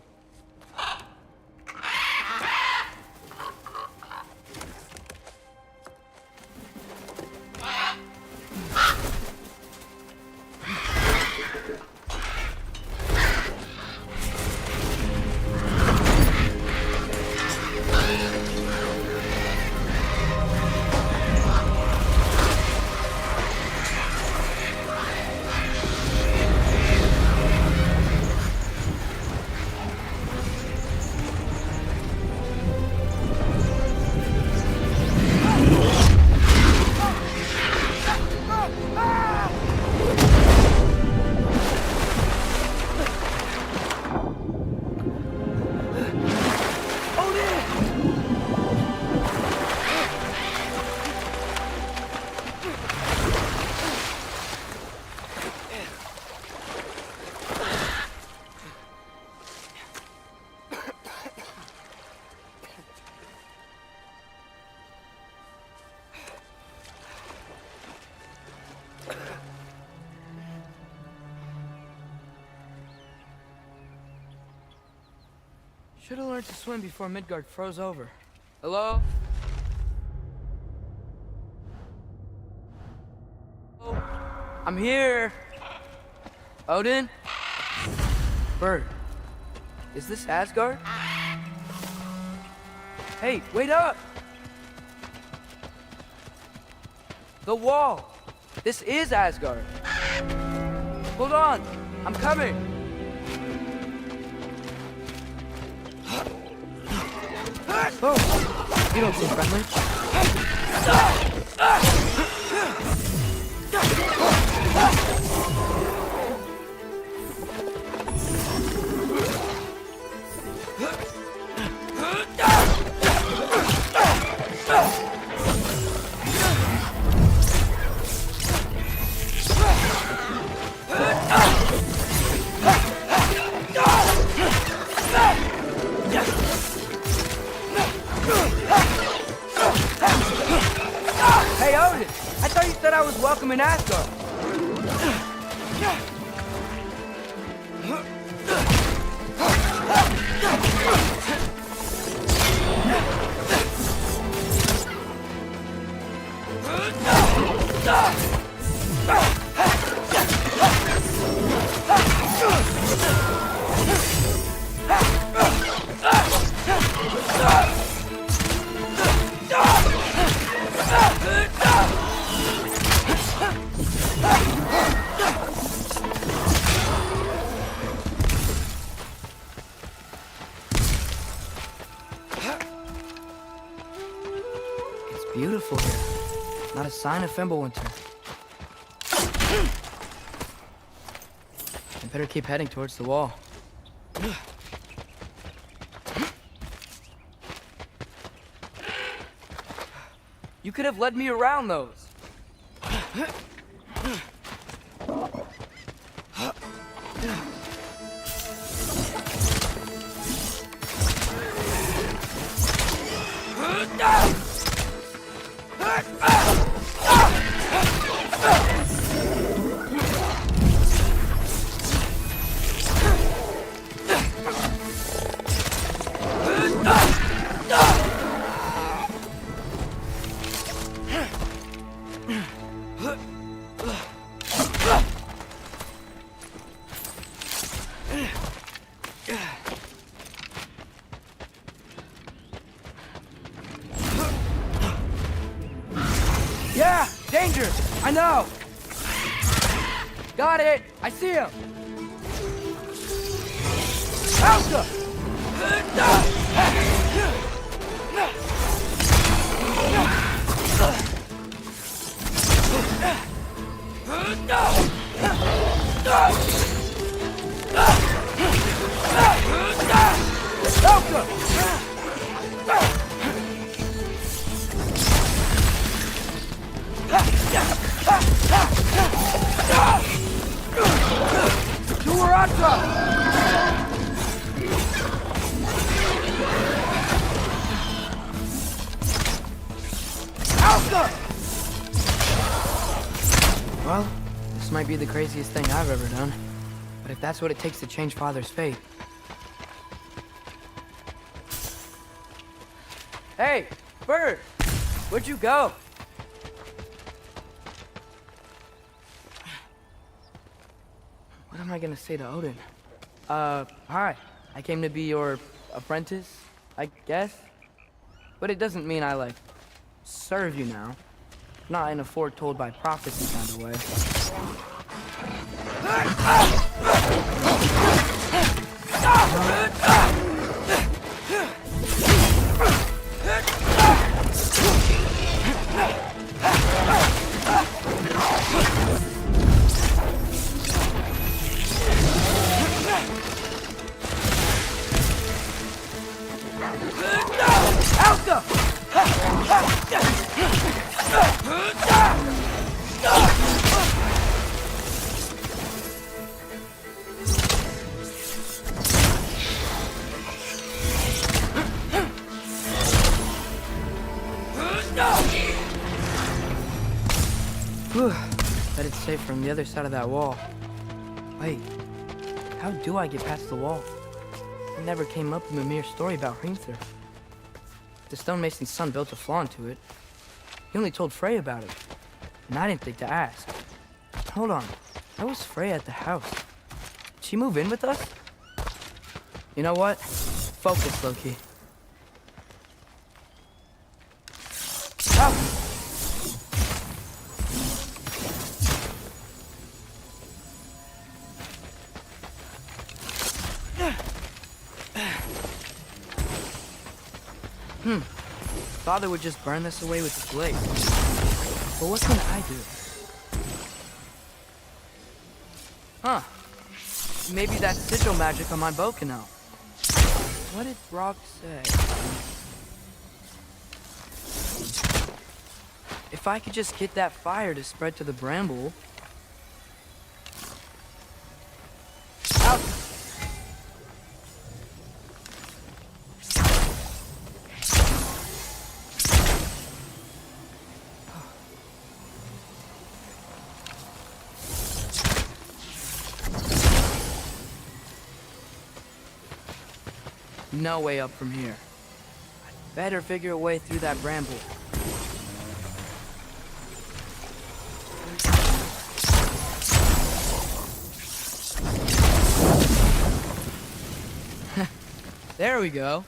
Should have learned to swim before Midgard froze over. Hello? I'm here. Odin? Bird. Is this Asgard? Hey, wait up! The wall! This is Asgard. Hold on, I'm coming. Oh, you don't seem friendly. It's beautiful here. Not a sign of Fimbulwinter. I better keep heading towards the wall. You could have led me around those. Yeah! Danger! I know! Got it! I see him! Alka! Well, this might be the craziest thing I've ever done. But if that's what it takes to change Father's fate... Hey, Bird! Where'd you go? What am I gonna say to Odin? Hi. I came to be your apprentice, I guess? But it doesn't mean I, like, serve you now. Not in a foretold by prophecy kind of way. Whew. Bet it's safe from the other side of that wall. Wait, how do I get past the wall? It never came up in Mimir's story about Hrimthur. The stonemason's son built a flaw into it. He only told Frey about it, and I didn't think to ask. Hold on, how was Frey at the house? Did she move in with us? You know what? Focus, Loki. Out! Father would just burn this away with his blade. But what can I do? Huh. Maybe that sigil magic on my bow can help. What did Brock say? If I could just get that fire to spread to the bramble... Out! no way up from here. I'd better figure a way through that bramble. There we go.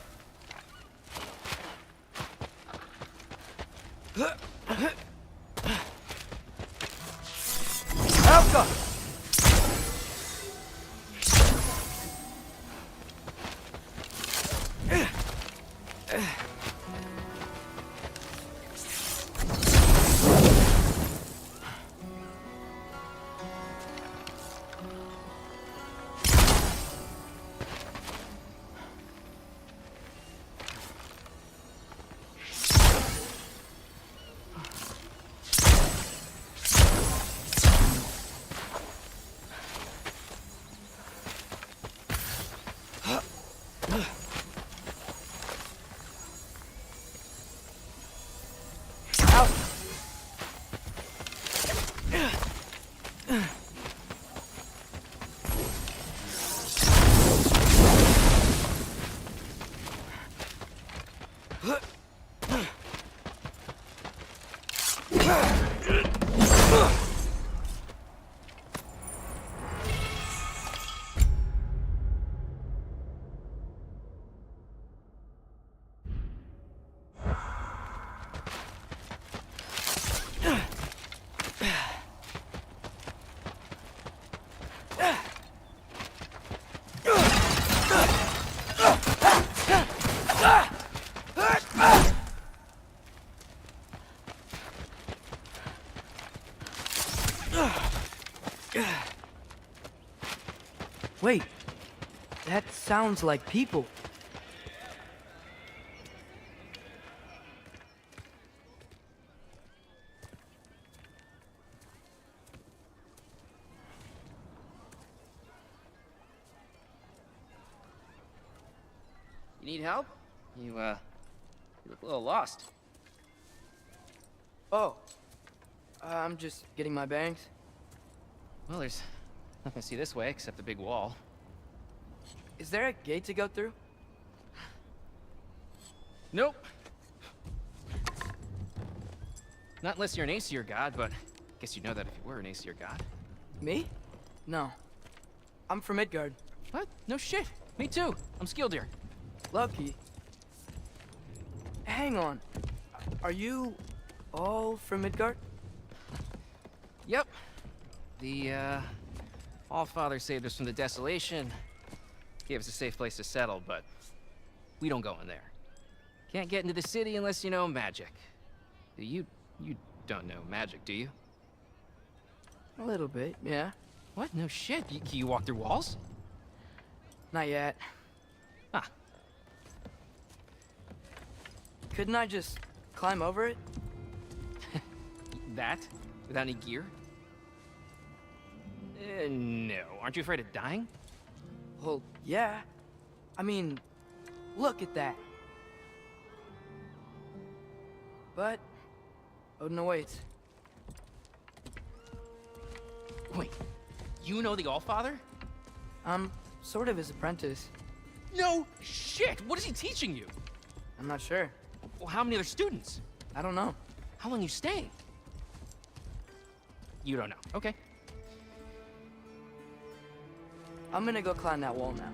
Alpha! Wait, that sounds like people. You need help? You look a little lost. Oh, I'm just getting my bearings. Well, there's nothing to see this way except the big wall. Is there a gate to go through? Nope. Not unless you're an Aesir god, but I guess you'd know that if you were an Aesir god. Me? No. I'm from Midgard. What? No shit. Me too. I'm Skildir. Lucky. Hang on. Are you all from Midgard? Yep. The, Allfather saved us from the desolation. Gave us a safe place to settle, but we don't go in there. Can't get into the city unless you know magic. You don't know magic, do you? A little bit, yeah. What? No shit. Can you walk through walls? Not yet. Ah. Couldn't I just climb over it? That? Without any gear? No. Aren't you afraid of dying? Well, yeah. I mean, look at that. But Odin awaits. Wait, you know the Allfather? I'm sort of his apprentice. No shit! What is he teaching you? I'm not sure. Well, how many other students? I don't know. How long you staying? You don't know. Okay. I'm gonna go climb that wall now.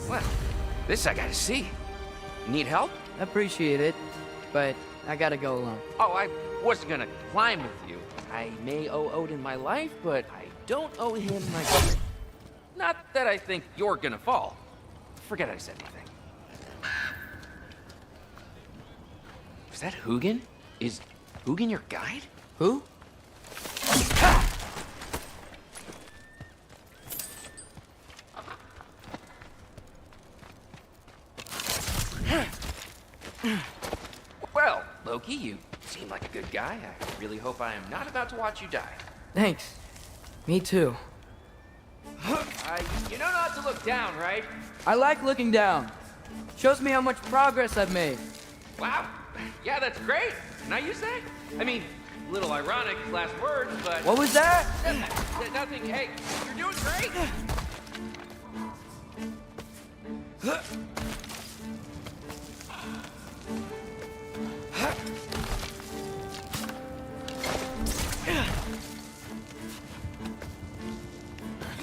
Well, this I gotta see. You need help? Appreciate it, but I gotta go alone. Oh, I wasn't gonna climb with you. I may owe Odin my life, but I don't owe him my life. Not that I think you're gonna fall. Forget I said anything. Is that Hugin? Is Hugin your guide? Who? Well, Loki, you seem like a good guy. I really hope I am not about to watch you die. Thanks. Me too. You know not to look down, right? I like looking down. Shows me how much progress I've made. Wow. Yeah, that's great. Can I use that? I mean, a little ironic last words, but... What was that? Nothing. Hey, you're doing great. You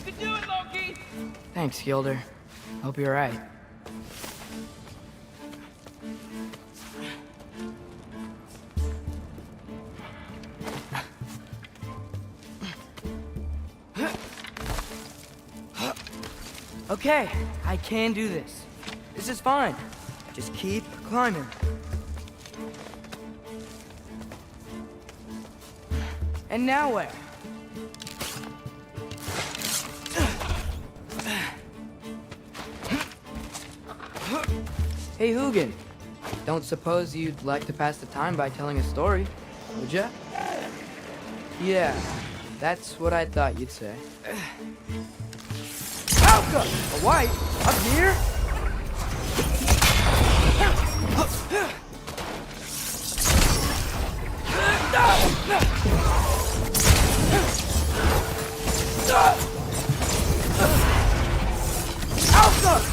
can do it, Loki! Thanks, Gilder. Hope you're right. Okay, I can do this. This is fine. Just keep climbing. And now where? Hey, Hugin. Don't suppose you'd like to pass the time by telling a story, would ya? Yeah, that's what I thought you'd say. Alka! A white? Up here? Alka!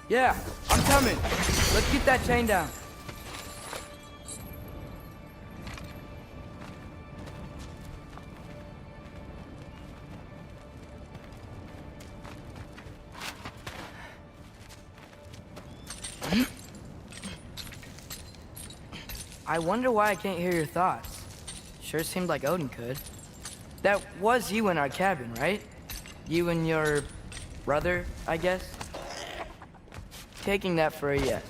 Yeah, I'm coming. Let's get that chain down. I wonder why I can't hear your thoughts. Sure seemed like Odin could. That was you in our cabin, right? You and your brother, I guess? Taking that for a yes.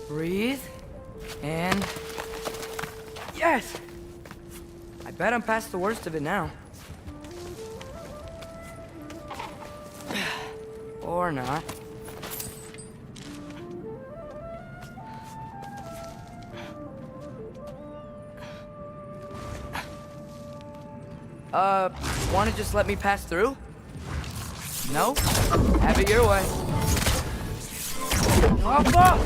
Breathe. And... yes! I bet I'm past the worst of it now. Or not. Wanna just let me pass through? No? Have it your way. Papa!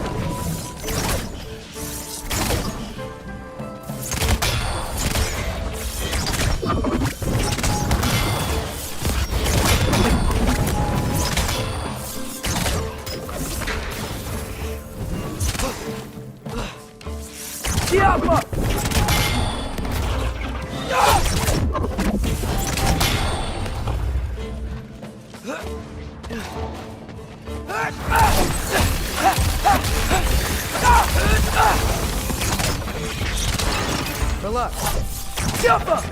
Diablo! Good luck. Jump up!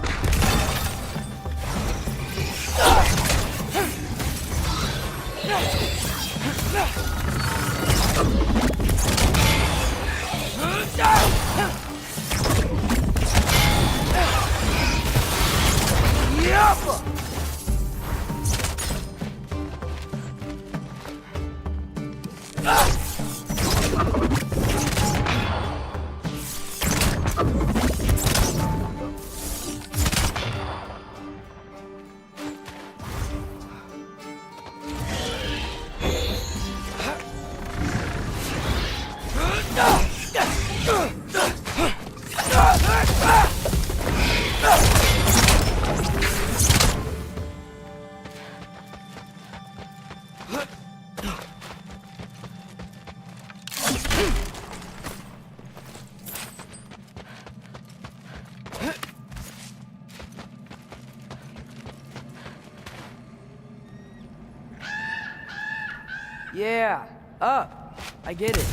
Yeah, up. I get it.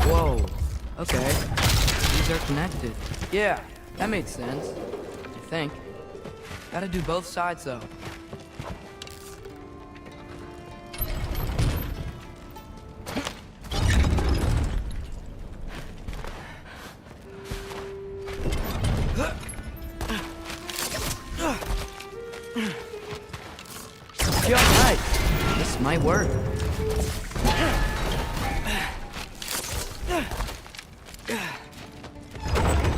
Whoa. Okay. These are connected. Yeah, That made sense, I think. Gotta do both sides, though. You're right. This might work.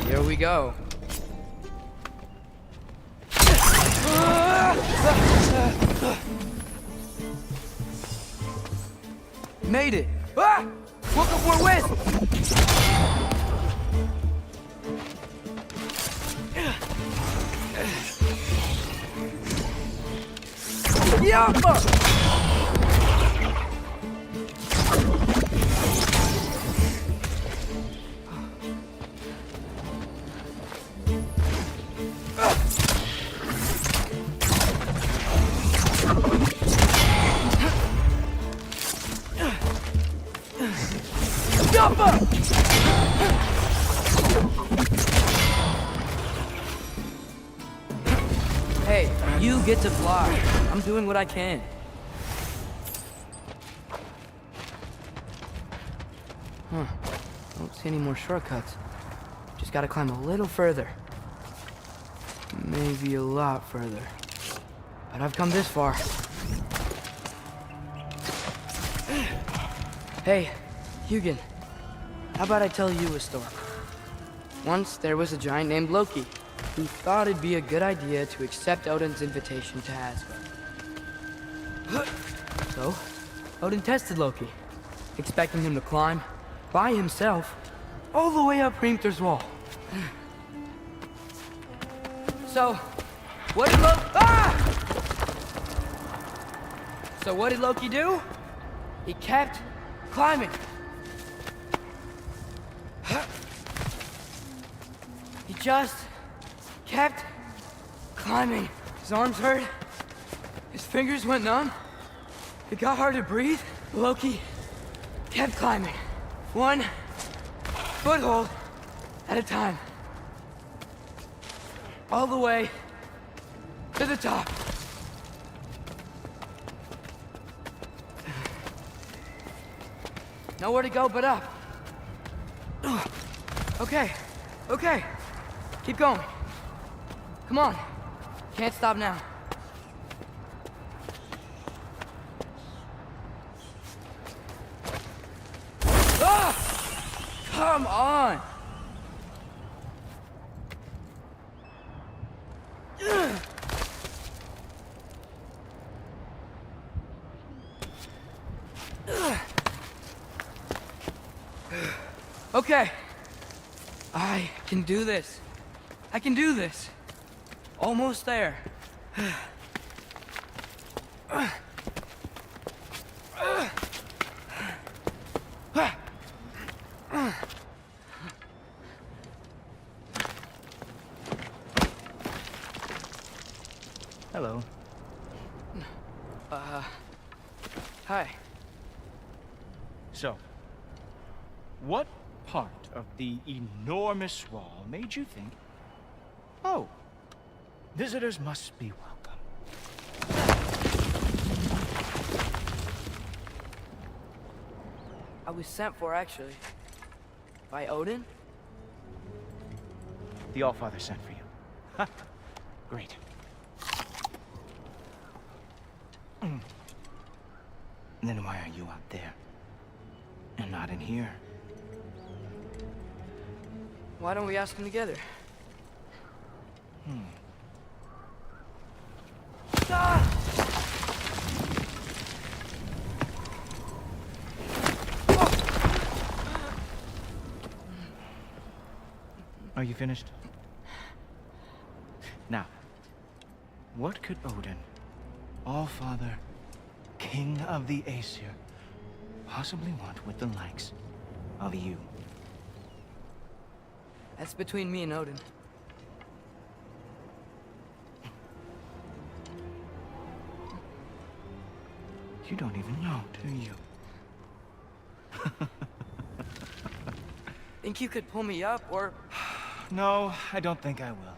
Here we go. Made it! Ah! Woke up for a whiz! Yappa! Hey, you get to fly. I'm doing what I can. Huh. Don't see any more shortcuts. Just gotta climb a little further. Maybe a lot further. But I've come this far. Hey, Hugin. How about I tell you a story? Once there was a giant named Loki who thought it'd be a good idea to accept Odin's invitation to Asgard. So, Odin tested Loki, expecting him to climb by himself all the way up Hrimthur's wall. So, what did Loki do? He kept climbing. He just kept climbing. His arms hurt. His fingers went numb. It got hard to breathe. Loki kept climbing. One foothold at a time. All the way to the top. Nowhere to go but up. Okay, okay. Keep going. Come on. Can't stop now. Ah! Come on! Okay. I can do this. I can do this. Almost there. Hello. Hi. So, what part of the enormous wall made you think, oh, visitors must be welcome? I was sent for, actually. By Odin? The Allfather sent for you. Huh. Great. Then why are you out there? And not in here? Why don't we ask him together? Ah! Are you finished? Now, what could Odin, Allfather, King of the Aesir, possibly want with the likes of you? That's between me and Odin. You don't even know, do you? Think you could pull me up, or No, I don't think I will.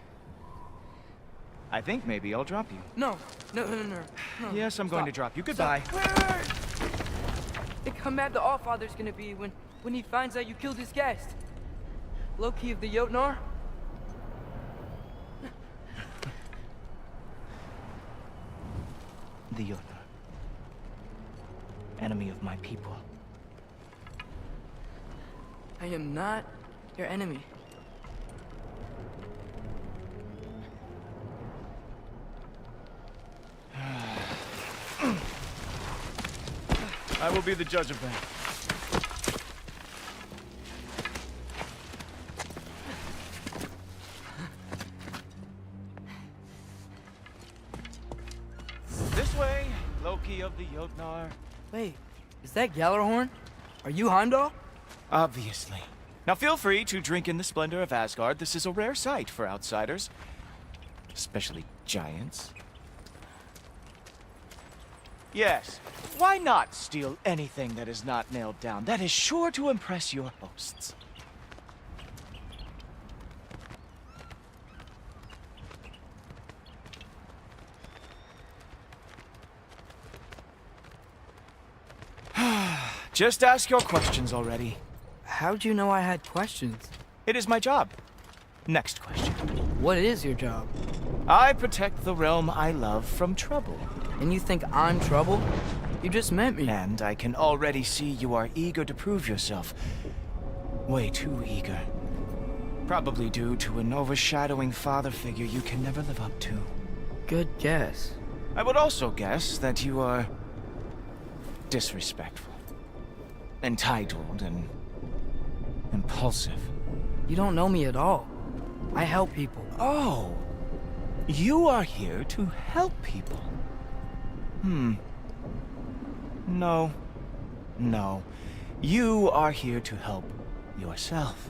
I think maybe I'll drop you. No. Yes, I'm going to drop you. Goodbye. Wait. Think how mad the Allfather's gonna be when he finds out you killed his guest. Loki of the Jotnar? The Jotnar. Enemy of my people. I am not your enemy. I will be the judge of that. This way, Loki of the Jotnar. Wait, is that Gjallarhorn? Are you Heimdall? Obviously. Now feel free to drink in the splendor of Asgard. This is a rare sight for outsiders. Especially giants. Yes, why not steal anything that is not nailed down? That is sure to impress your hosts. Just ask your questions already. How'd you know I had questions? It is my job. Next question. What is your job? I protect the realm I love from trouble. And you think I'm trouble? You just met me. And I can already see you are eager to prove yourself. Way too eager. Probably due to an overshadowing father figure you can never live up to. Good guess. I would also guess that you are disrespectful, entitled, and impulsive. You don't know me at all. I help people. Oh, you are here to help people. No. You are here to help yourself.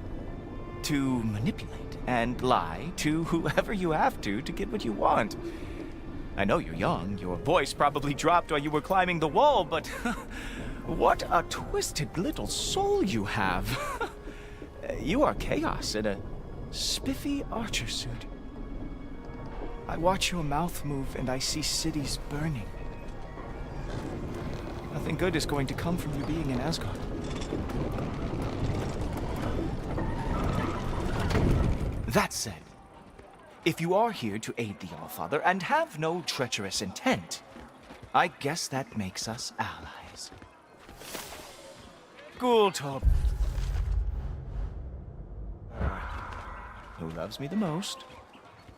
To manipulate and lie to whoever you have to get what you want. I know you're young. Your voice probably dropped while you were climbing the wall, but what a twisted little soul you have. You are chaos in a spiffy archer suit. I watch your mouth move and I see cities burning. Nothing good is going to come from you being in Asgard. That said, if you are here to aid the Allfather and have no treacherous intent, I guess that makes us allies. Gultorp. Who loves me the most?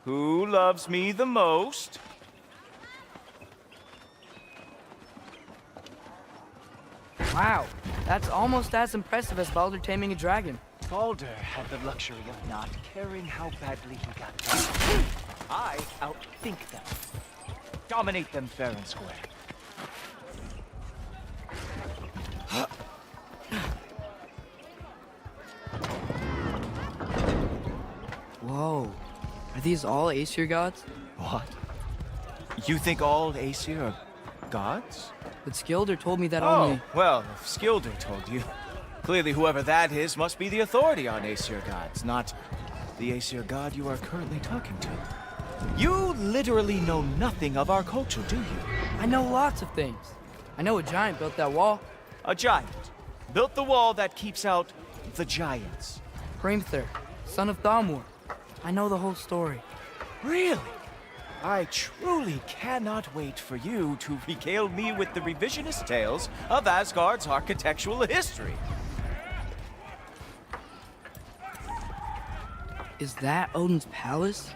Who loves me the most? Wow, that's almost as impressive as Baldur taming a dragon. Baldur had the luxury of not caring how badly he got done. I outthink them. Dominate them fair and square. Whoa, are these all Aesir gods? What? You think all Aesir are gods? But Skilder told me that Oh, only... well, if Skilder told you, clearly whoever that is must be the authority on Aesir gods, not the Aesir god you are currently talking to. You literally know nothing of our culture, do you? I know lots of things. I know a giant built that wall. A giant built the wall that keeps out the giants. Hrimthur, son of Thamur. I know the whole story. Really? I truly cannot wait for you to regale me with the revisionist tales of Asgard's architectural history. Is that Odin's palace?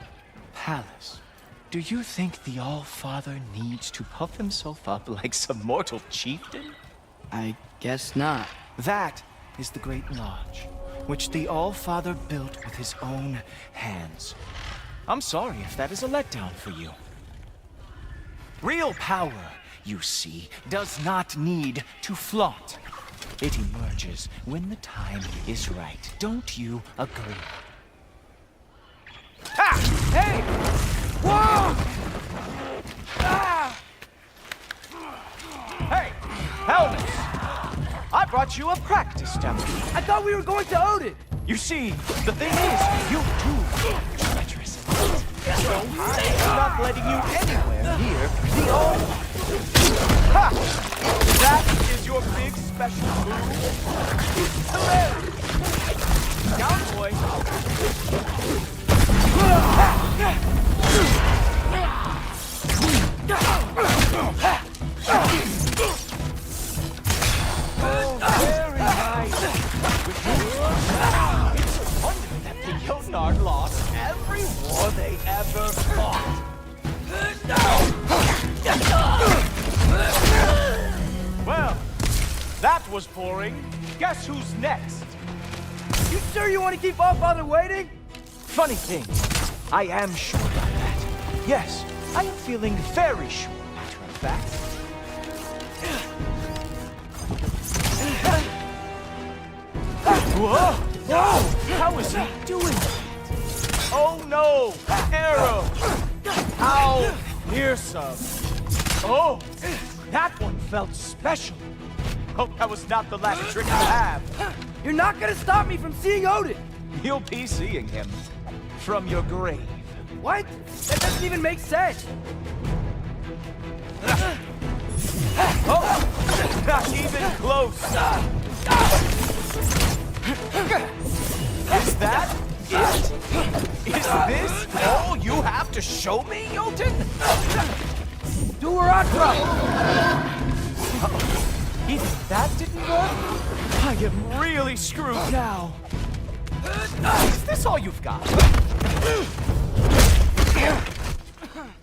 Palace? Do you think the All-Father needs to puff himself up like some mortal chieftain? I guess not. That is the Great Lodge, which the All-Father built with his own hands. I'm sorry if that is a letdown for you. Real power, you see, does not need to flaunt. It emerges when the time is right. Don't you agree? Ha! Hey! Whoa! Ah! Hey, Helmets! I brought you a practice demo. I thought we were going to Odin! You see, the thing is, you too are treacherous. So I'm not letting you anywhere near the old. Ha! That is your big special move? Hilarious! Down, boy! Oh, very nice! It's a wonder that the Jotnar lost every war they ever fought. Well, that was boring. Guess who's next? You sure you want to keep all father waiting? Funny thing, I am sure about that. Yes, I am feeling very sure, matter of fact. Whoa! Whoa! How is he doing that? Oh no! Arrow! How fearsome! Oh! That one felt special! Hope that was not the last trick you have. You're not gonna stop me from seeing Odin! You'll be seeing him from your grave. What? That doesn't even make sense! Oh! Not even close! Is that it? Is this all you have to show me, Jotun? Do her outro! Even that didn't work? I am really screwed now. Is this all you've got?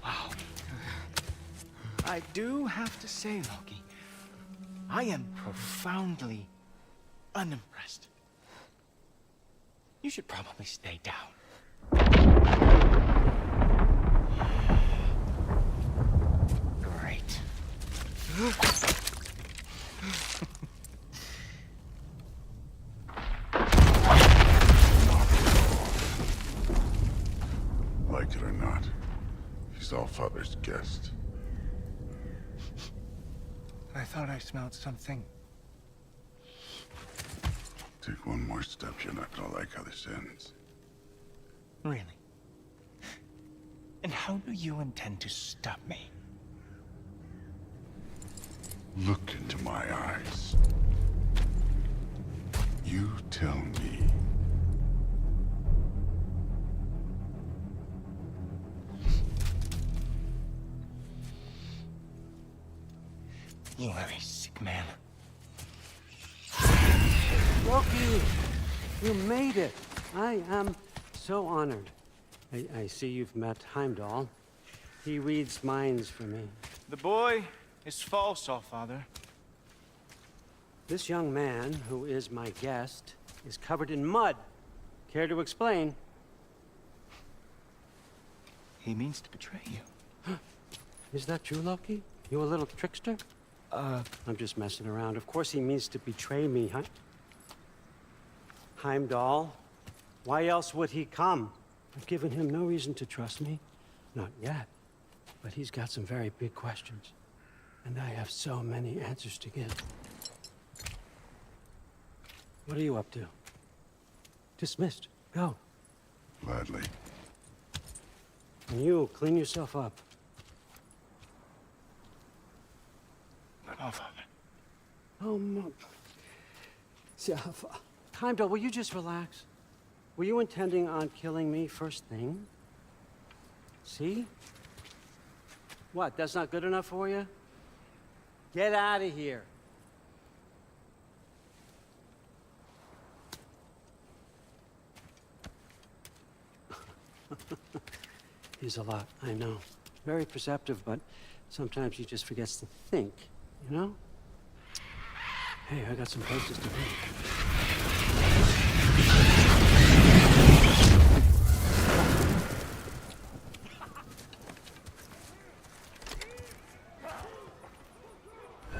Wow. I do have to say, Loki, I am profoundly unimpressed. You should probably stay down. Great. Like it or not, he's Allfather's guest. I thought I smelled something. Take one more step, you're not gonna like how this ends. Really? And how do you intend to stop me? Look into my eyes. You tell me. You are a sick man. Loki, you made it. I am so honored. I see you've met Heimdall. He reads minds for me. The boy is false, Allfather. This young man, who is my guest, is covered in mud. Care to explain? He means to betray you. Is that true, Loki? You a little trickster? I'm just messing around. Of course he means to betray me, huh? Heimdall, why else would he come? I've given him no reason to trust me. Not yet. But he's got some very big questions. And I have so many answers to give. What are you up to? Dismissed. Go. Gladly. And you, clean yourself up. But Allfather. Oh, Heimdall, will you just relax? Were you intending on killing me first thing? See? What, that's not good enough for you? Get out of here. He's a lot, I know. Very perceptive, but sometimes he just forgets to think, you know? Hey, I got some places to be.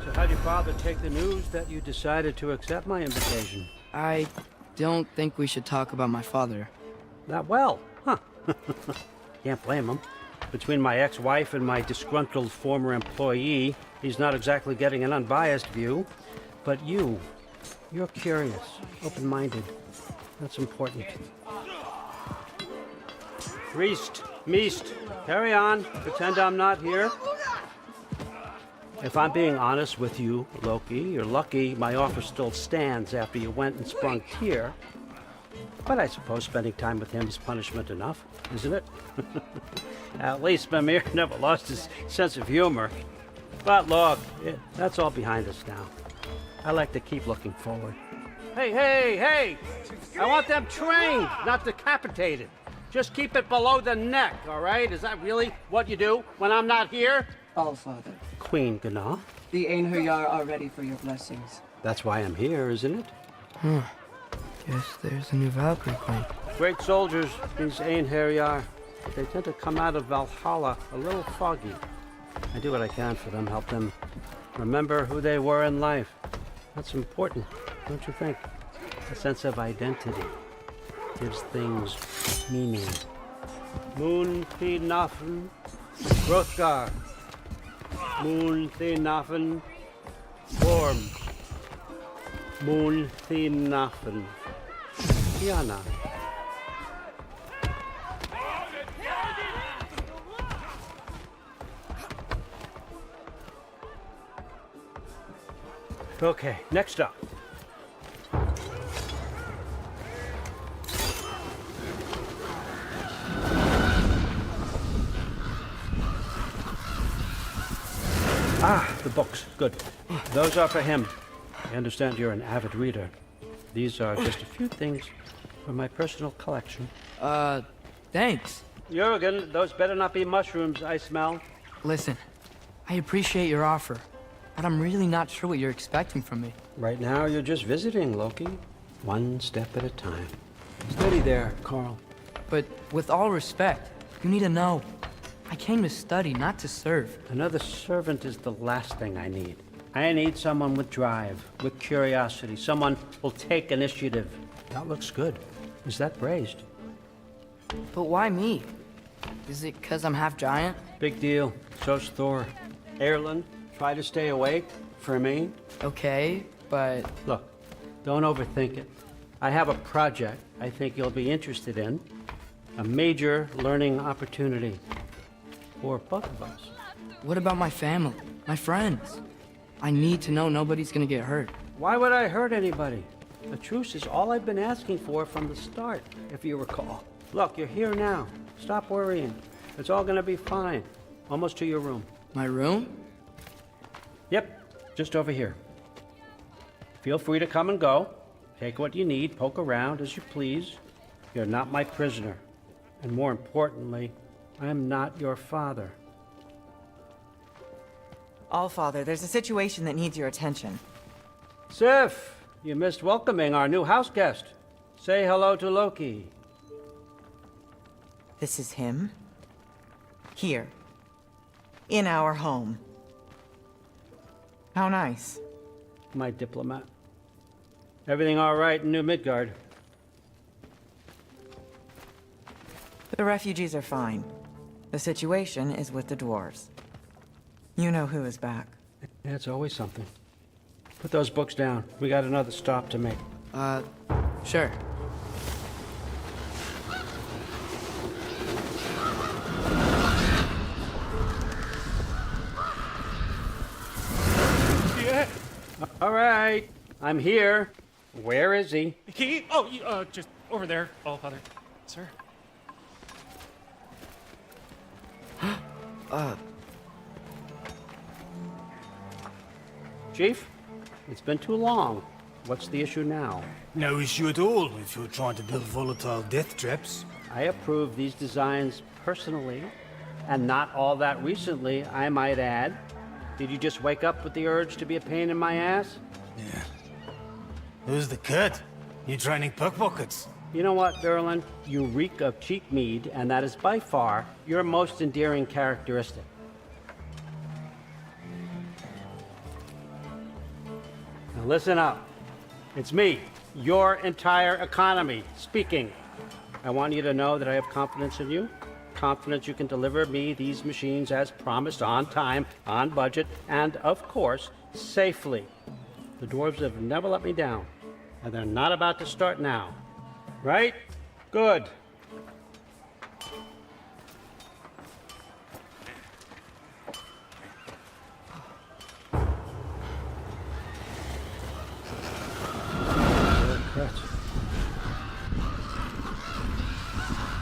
So how'd your father take the news that you decided to accept my invitation? I don't think we should talk about my father. Not well, huh? Can't blame him. Between my ex-wife and my disgruntled former employee, he's not exactly getting an unbiased view. But you're curious, open-minded. That's important. Priest, Meest, carry on. Pretend I'm not here. If I'm being honest with you, Loki, you're lucky my offer still stands after you went and sprung Tyr. But I suppose spending time with him is punishment enough, isn't it? At least Mimir never lost his sense of humor. But look, that's all behind us now. I like to keep looking forward. Hey! I want them trained, not decapitated. Just keep it below the neck, all right? Is that really what you do when I'm not here? All Father. Queen Gná. The Einherjar are ready for your blessings. That's why I'm here, isn't it? Guess there's a new Valkyrie queen. Great soldiers, these Einherjar. But they tend to come out of Valhalla a little foggy. I do what I can for them, help them remember who they were in life. That's important, don't you think? A sense of identity gives things meaning. Moon Thinafen, Hrothgar. Moon Thinafen, Gorm. Moon Thinafen, Tiana. Okay, next up. The books. Good. Those are for him. I understand you're an avid reader. These are just a few things from my personal collection. Thanks. Jurgen, those better not be mushrooms I smell. Listen, I appreciate your offer, but I'm really not sure what you're expecting from me. Right now, you're just visiting, Loki. One step at a time. Steady there, Carl. But with all respect, you need to know. I came to study, not to serve. Another servant is the last thing I need. I need someone with drive, with curiosity, someone who'll take initiative. That looks good. Is that braised? But why me? Is it 'cause I'm half giant? Big deal. So's Thor. Erlen, try to stay awake for me. Okay, but... Look, don't overthink it. I have a project I think you'll be interested in. A major learning opportunity. For both of us. What about my family? My friends? I need to know nobody's gonna get hurt. Why would I hurt anybody? A truce is all I've been asking for from the start, if you recall. Look, you're here now. Stop worrying. It's all gonna be fine. Almost to your room. My room? Yep, just over here. Feel free to come and go. Take what you need, poke around as you please. You're not my prisoner. And more importantly, I'm not your father. Allfather, there's a situation that needs your attention. Sif, you missed welcoming our new house guest. Say hello to Loki. This is him? Here. In our home. How nice. My diplomat. Everything all right in New Midgard? The refugees are fine. The situation is with the dwarves. You know who is back. Yeah, it's always something. Put those books down. We got another stop to make. Sure. Yeah. All right. I'm here. Where is he? Key? Oh, just over there, Allfather. Sir? Chief, it's been too long. What's the issue now? No issue at all if you're trying to build volatile death traps. I approve these designs personally, and not all that recently, I might add. Did you just wake up with the urge to be a pain in my ass? Yeah. Who's the cut? You training pickpockets? You know what, Durlin? You reek of cheap mead, and that is by far your most endearing characteristic. Now listen up. It's me, your entire economy, speaking. I want you to know that I have confidence in you. Confidence you can deliver me these machines as promised, on time, on budget, and, of course, safely. The dwarves have never let me down, and they're not about to start now. Right? Good.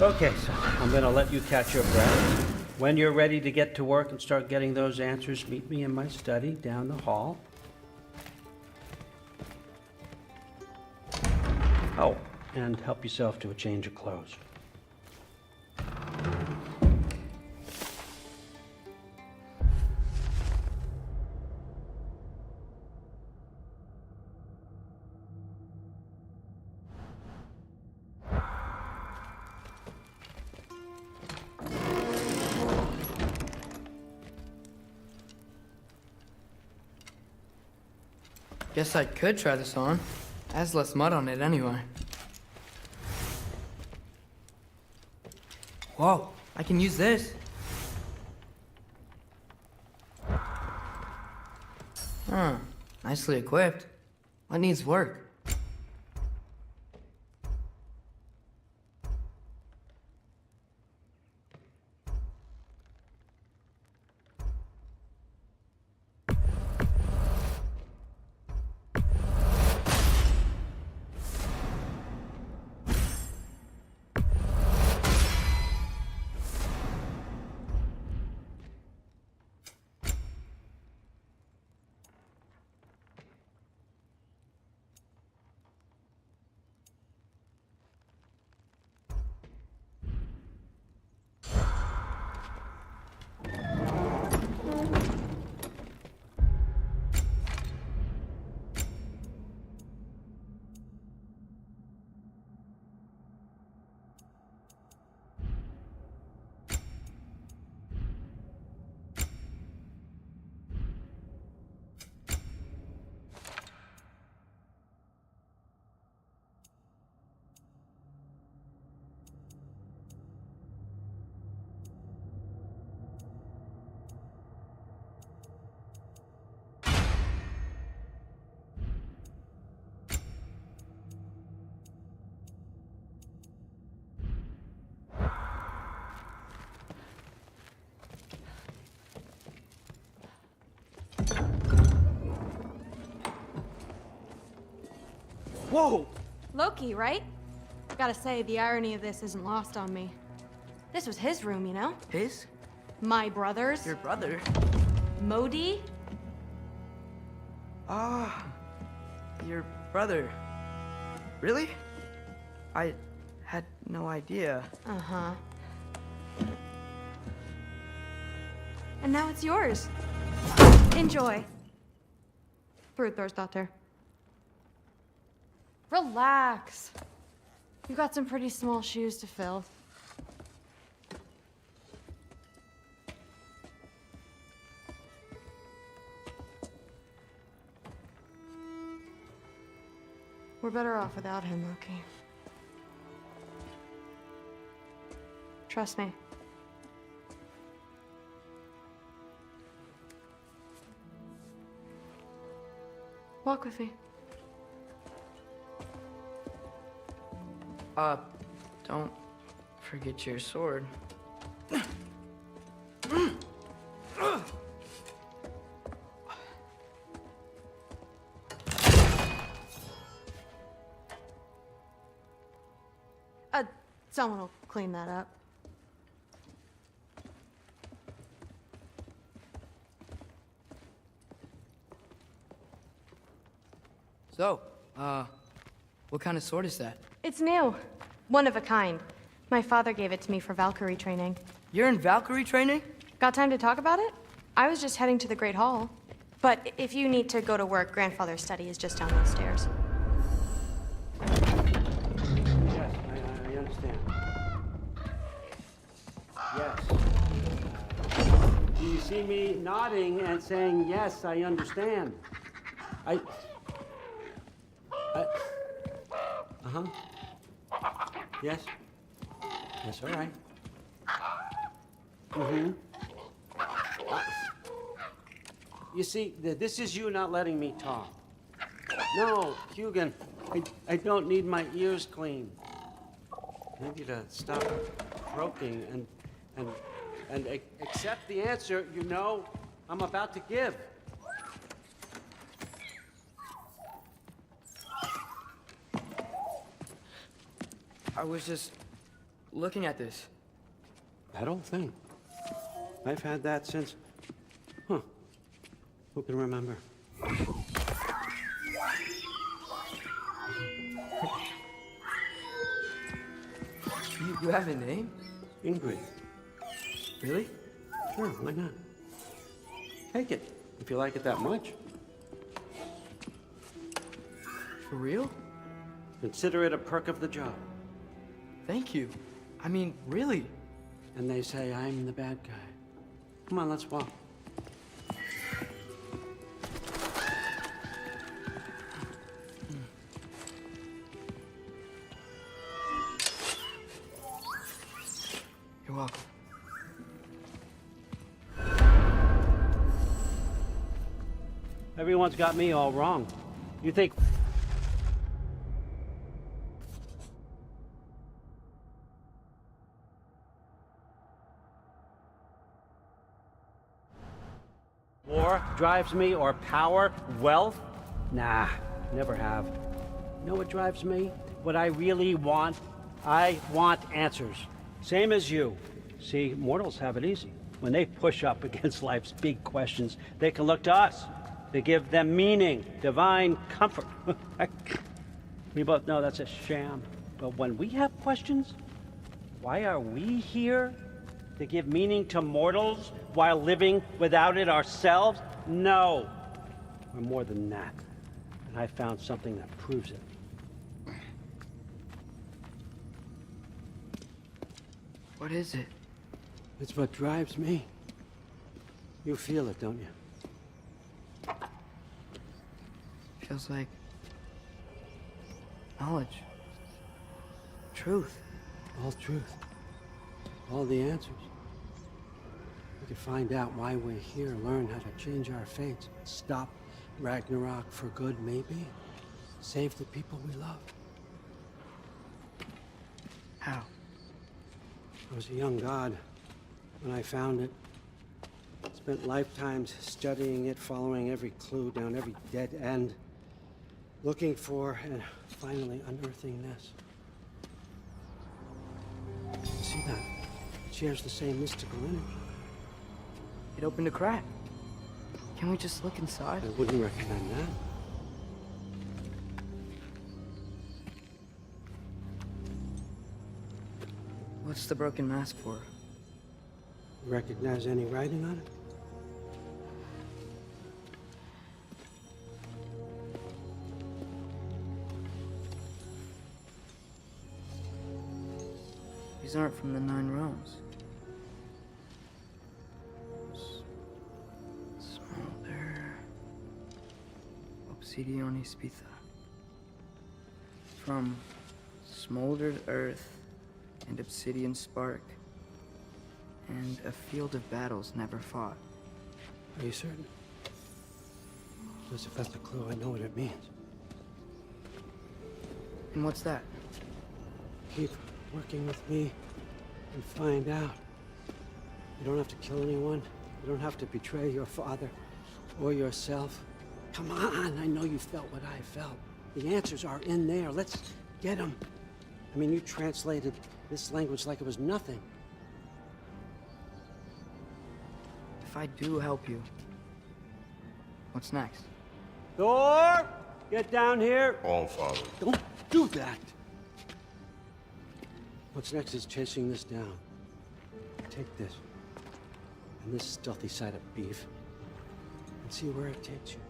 Okay, so I'm gonna let you catch your breath. When you're ready to get to work and start getting those answers, meet me in my study down the hall. Oh, and help yourself to a change of clothes. Guess I could try this on. Has less mud on it anyway. Whoa, I can use this. Huh, nicely equipped. What needs work? Whoa! Loki, right? Gotta say, the irony of this isn't lost on me. This was his room, you know? His? My brother's. Your brother? Modi? Ah, your brother. Really? I had no idea. Uh-huh. And now it's yours. Enjoy. Brudthor's Relax. You got some pretty small shoes to fill. We're better off without him, Loki. Trust me. Walk with me. Don't forget your sword. Someone will clean that up. So, what kind of sword is that? It's new. One of a kind. My father gave it to me for Valkyrie training. You're in Valkyrie training? Got time to talk about it? I was just heading to the Great Hall. But if you need to go to work, Grandfather's study is just down those stairs. Yes, I understand. Yes. Do you see me nodding and saying, yes, I understand? Uh-huh. Yes? Yes, all right. Mm-hmm. You see, this is you not letting me talk. No, Hugin, I don't need my ears cleaned. need you to stop croaking and accept the answer you know I'm about to give. I was just looking at this. That old thing. I've had that since... Huh. Who can remember? You have a name? Ingrid. Really? Sure, why not? Take it, if you like it that much. For real? Consider it a perk of the job. Thank you. I mean, really. And they say I'm the bad guy. Come on, let's walk. You're welcome. Everyone's got me all wrong. You think... war drives me, or power, wealth? Nah, never have. You know what drives me? What I really want? I want answers. Same as you. See, mortals have it easy. When they push up against life's big questions, they can look to us. They give them meaning, divine comfort. We both know that's a sham. But when we have questions, why are we here? To give meaning to mortals while living without it ourselves? No. We're more than that. And I found something that proves it. What is it? It's what drives me. You feel it, don't you? Feels like knowledge. Truth. All truth. All the answers. We could find out why we're here, learn how to change our fates, stop Ragnarok for good, maybe. Save the people we love. How? I was a young god when I found it. Spent lifetimes studying it, following every clue down every dead end, looking for and finally unearthing this. See that? It shares the same mystical energy. It opened a crack. Can we just look inside? I wouldn't recommend that. What's the broken mask for? Recognize any writing on it? These aren't from the Nine Realms. Smolder. Obsidione Spitha. From smoldered earth and obsidian spark. And a field of battles never fought. Are you certain? Because if that's a clue, I know what it means. And what's that? Keep working with me and find out. You don't have to kill anyone. You don't have to betray your father or yourself. Come on, I know you felt what I felt. The answers are in there. Let's get them. I mean, you translated this language like it was nothing. If I do help you, what's next? Thor! Get down here! All Father. Don't do that! What's next is chasing this down. Take this, and this stealthy side of beef, and see where it takes you.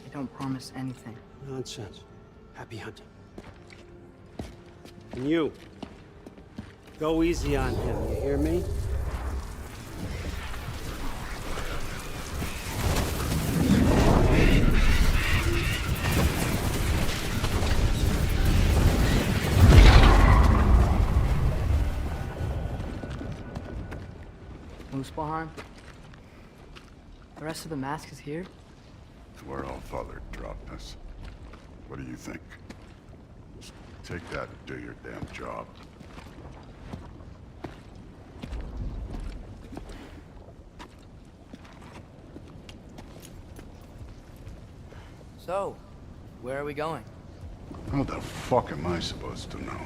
I don't promise anything. Nonsense. Happy hunting. And you, go easy on him, you hear me? Muspelheim? The rest of the mask is here? It's where All Father dropped us. What do you think? Take that and do your damn job. So, where are we going? How the fuck am I supposed to know?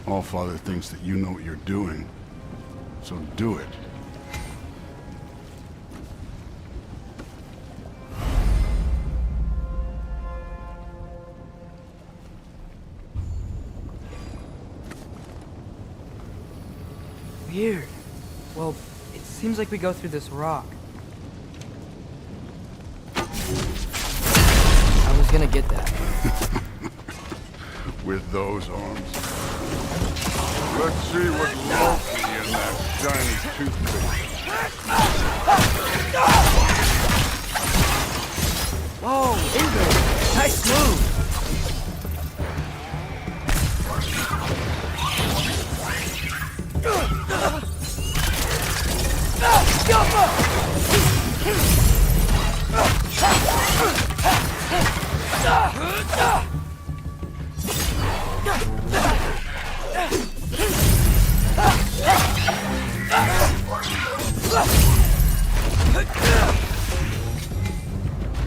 Allfather thinks that you know what you're doing, so do it. Weird. Well, it seems like we go through this rock. I was gonna get that. With those arms. Let's see what Loki in that shiny toothpick. Whoa, Ingrid! Nice move!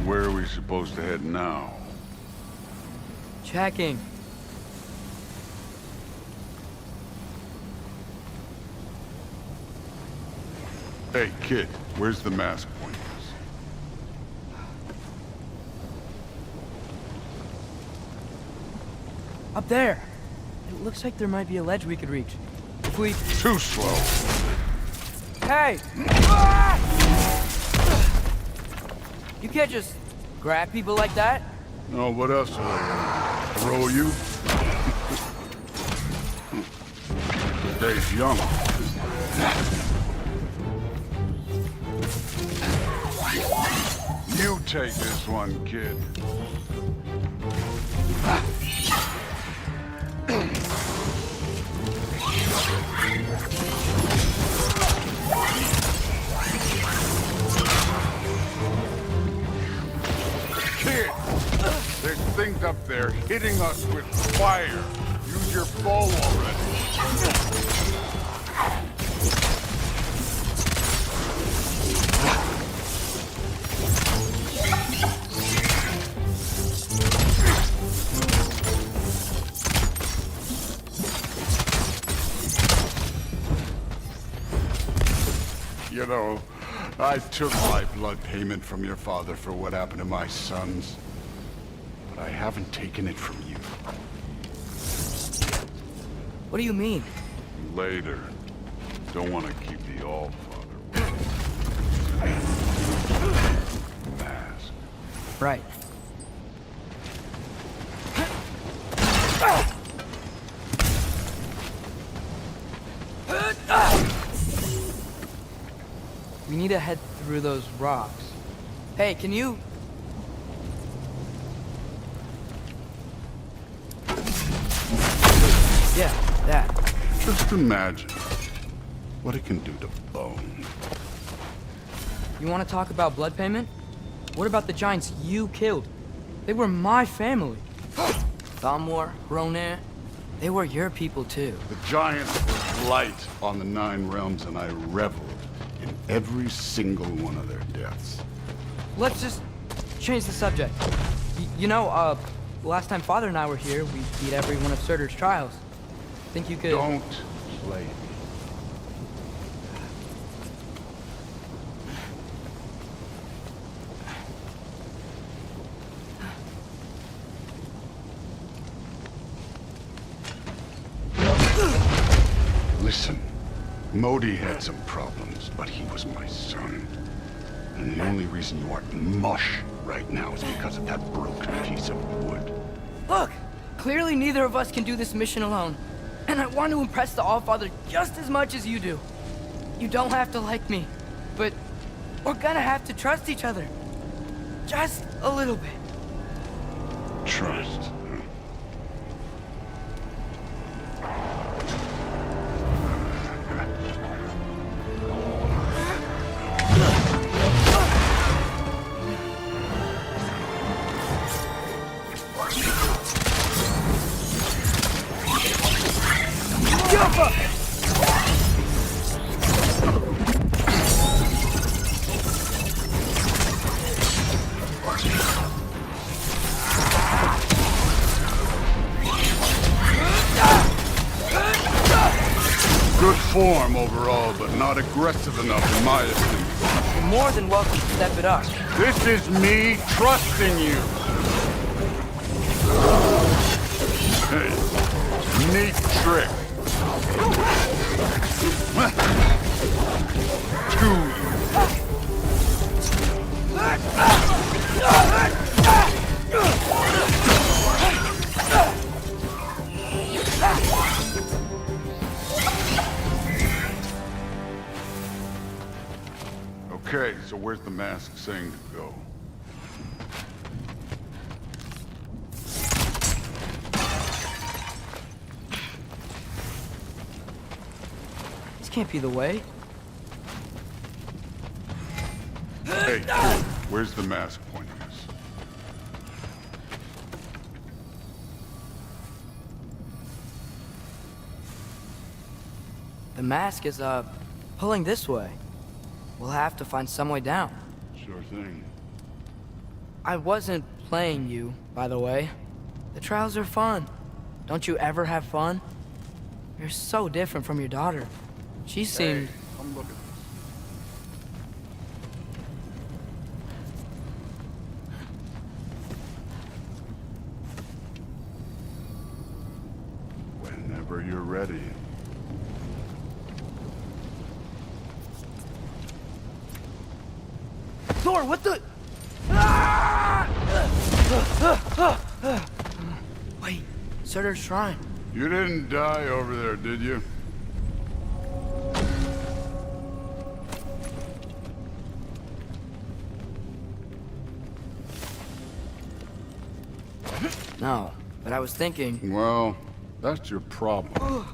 Where are we supposed to head now? Checking. Hey, kid, where's the mask pointers? Up there. It looks like there might be a ledge we could reach. If we... Too slow. Hey! You can't just grab people like that. No, what else are they gonna throw you? Dave's young. You take this one, kid. Kid! There's things up there hitting us with fire. Use your bow already. You know, I took my blood payment from your father for what happened to my sons. But I haven't taken it from you. What do you mean? Later. Don't want to keep the Allfather with us. Mask. Right. We need to head through those rocks. Hey, can you... Yeah, that. Just imagine what it can do to bone. You want to talk about blood payment? What about the giants you killed? They were my family. Thamor, Ronan, they were your people too. The giants were light on the Nine Realms, and I reveled in every single one of their deaths. Let's just change the subject. You know, last time Father and I were here, we beat every one of Surtur's trials. Think you could... Don't play me. Listen, Modi had some problems, but he was my son. And the only reason you aren't mush right now is because of that broken piece of wood. Look! Clearly neither of us can do this mission alone. And I want to impress the Allfather just as much as you do. You don't have to like me, but we're gonna have to trust each other. Just a little bit. Trust. form overall, but not aggressive enough in my opinion. You're more than welcome to step it up. This is me trusting you. Hey, neat trick. Okay, so where's the mask saying to go? This can't be the way. Hey, kid, where's the mask pointing us? The mask is, pulling this way. We'll have to find some way down. Sure thing. I wasn't playing you, by the way. The trials are fun. Don't you ever have fun? You're so different from your daughter. She seemed... Hey, come look at this. Whenever you're ready. Thor, what the... Wait, Surtur's shrine. You didn't die over there, did you? No, but I was thinking... Well, that's your problem.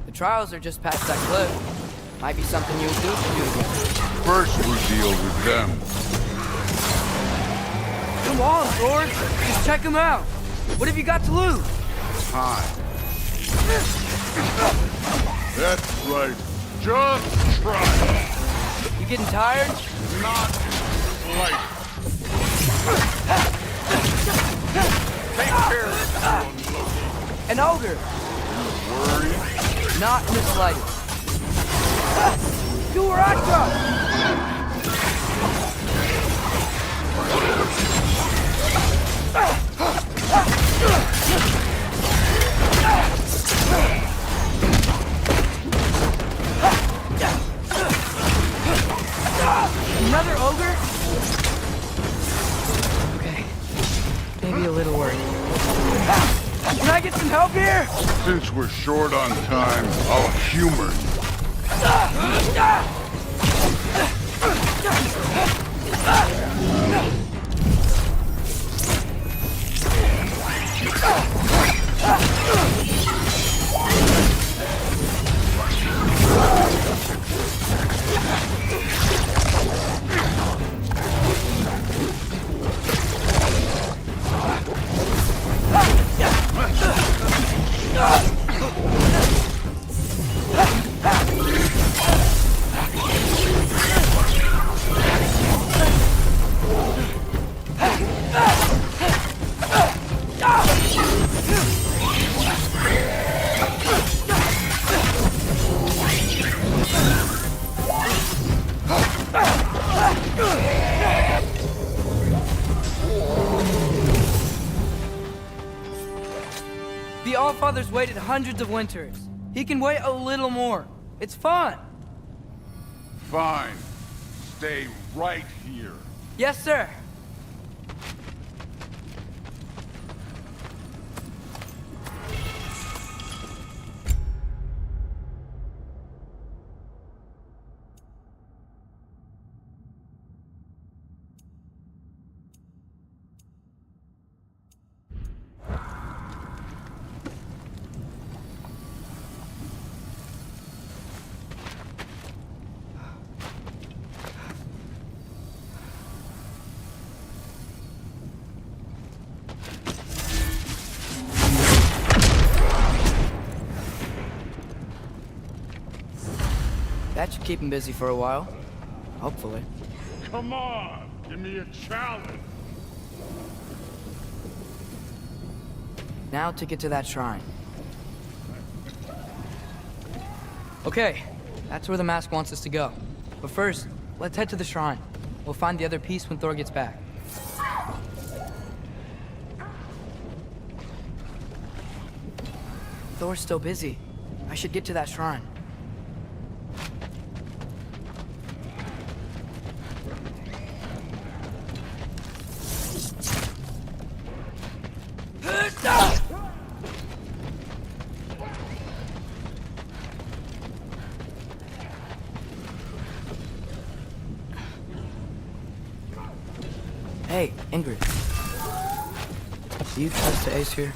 The trials are just past that cliff. Might be something you would do to do again. First we deal with them. Come on, Thor! Just check them out! What have you got to lose? Time. That's right. Just try. You getting tired? Not like. Take care of everyone. An ogre! Worry? Not in the slightest. Do where I come! Another ogre? Okay. Maybe a little worried. Can I get some help here? Since we're short on time, I'll humor you. The Allfather's waited hundreds of winters. He can wait a little more. It's fun. Fine. Stay right here. Yes, sir. That should keep him busy for a while. Hopefully. Come on, give me a challenge. Now to get to that shrine. Okay, that's where the mask wants us to go. But first, let's head to the shrine. We'll find the other piece when Thor gets back. Thor's still busy. I should get to that shrine. Hey, Ingrid. Do you trust the Ace here?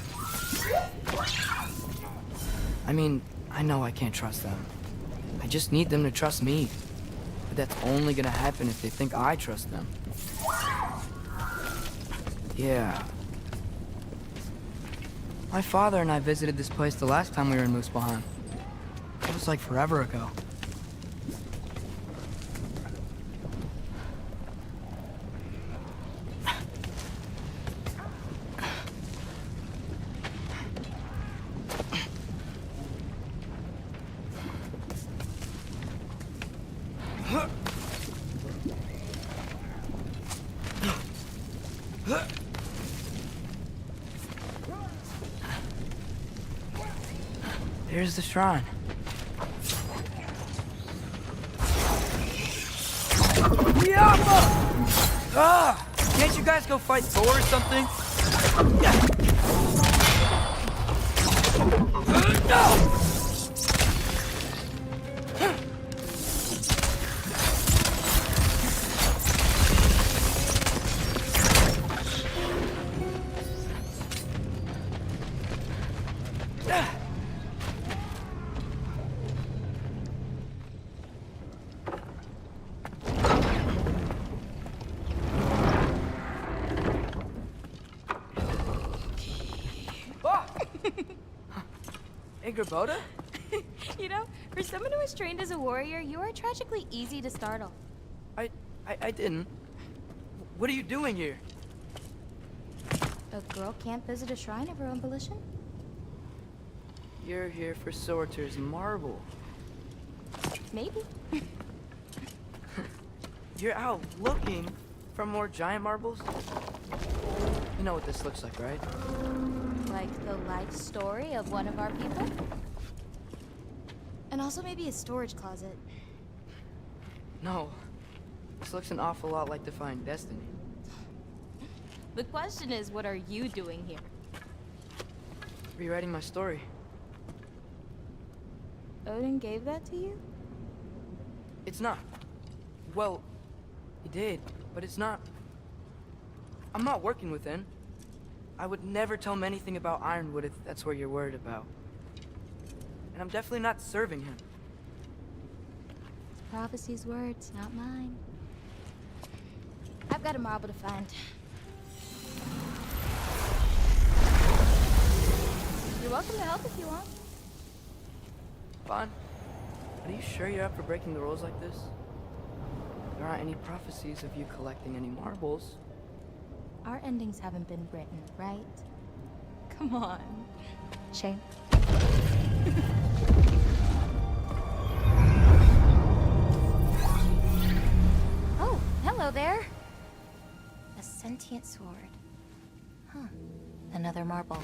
I mean, I know I can't trust them. I just need them to trust me. But that's only gonna happen if they think I trust them. Yeah. My father and I visited this place the last time we were in Muspelheim. It was like forever ago. Here's the shrine. Ah! Can't you guys go fight Thor or something? Boda? You know, for someone who was trained as a warrior, you are tragically easy to startle. I didn't. What are you doing here? A girl can't visit a shrine of her own volition? You're here for Sorter's marble. Maybe. You're out looking for more giant marbles? You know what this looks like, right? Like the life story of one of our people? And also maybe a storage closet. No. This looks an awful lot like Defying Destiny. The question is, what are you doing here? Rewriting my story. Odin gave that to you? It's not. Well, he did, but it's not. I'm not working with him. I would never tell him anything about Ironwood if that's what you're worried about. And I'm definitely not serving him. It's prophecy's words, not mine. I've got a marble to find. You're welcome to help if you want. Fine. Are you sure you're up for breaking the rules like this? There aren't any prophecies of you collecting any marbles. Our endings haven't been written, right? Come on. Shame. Oh, hello there. A sentient sword. Huh. Another marble.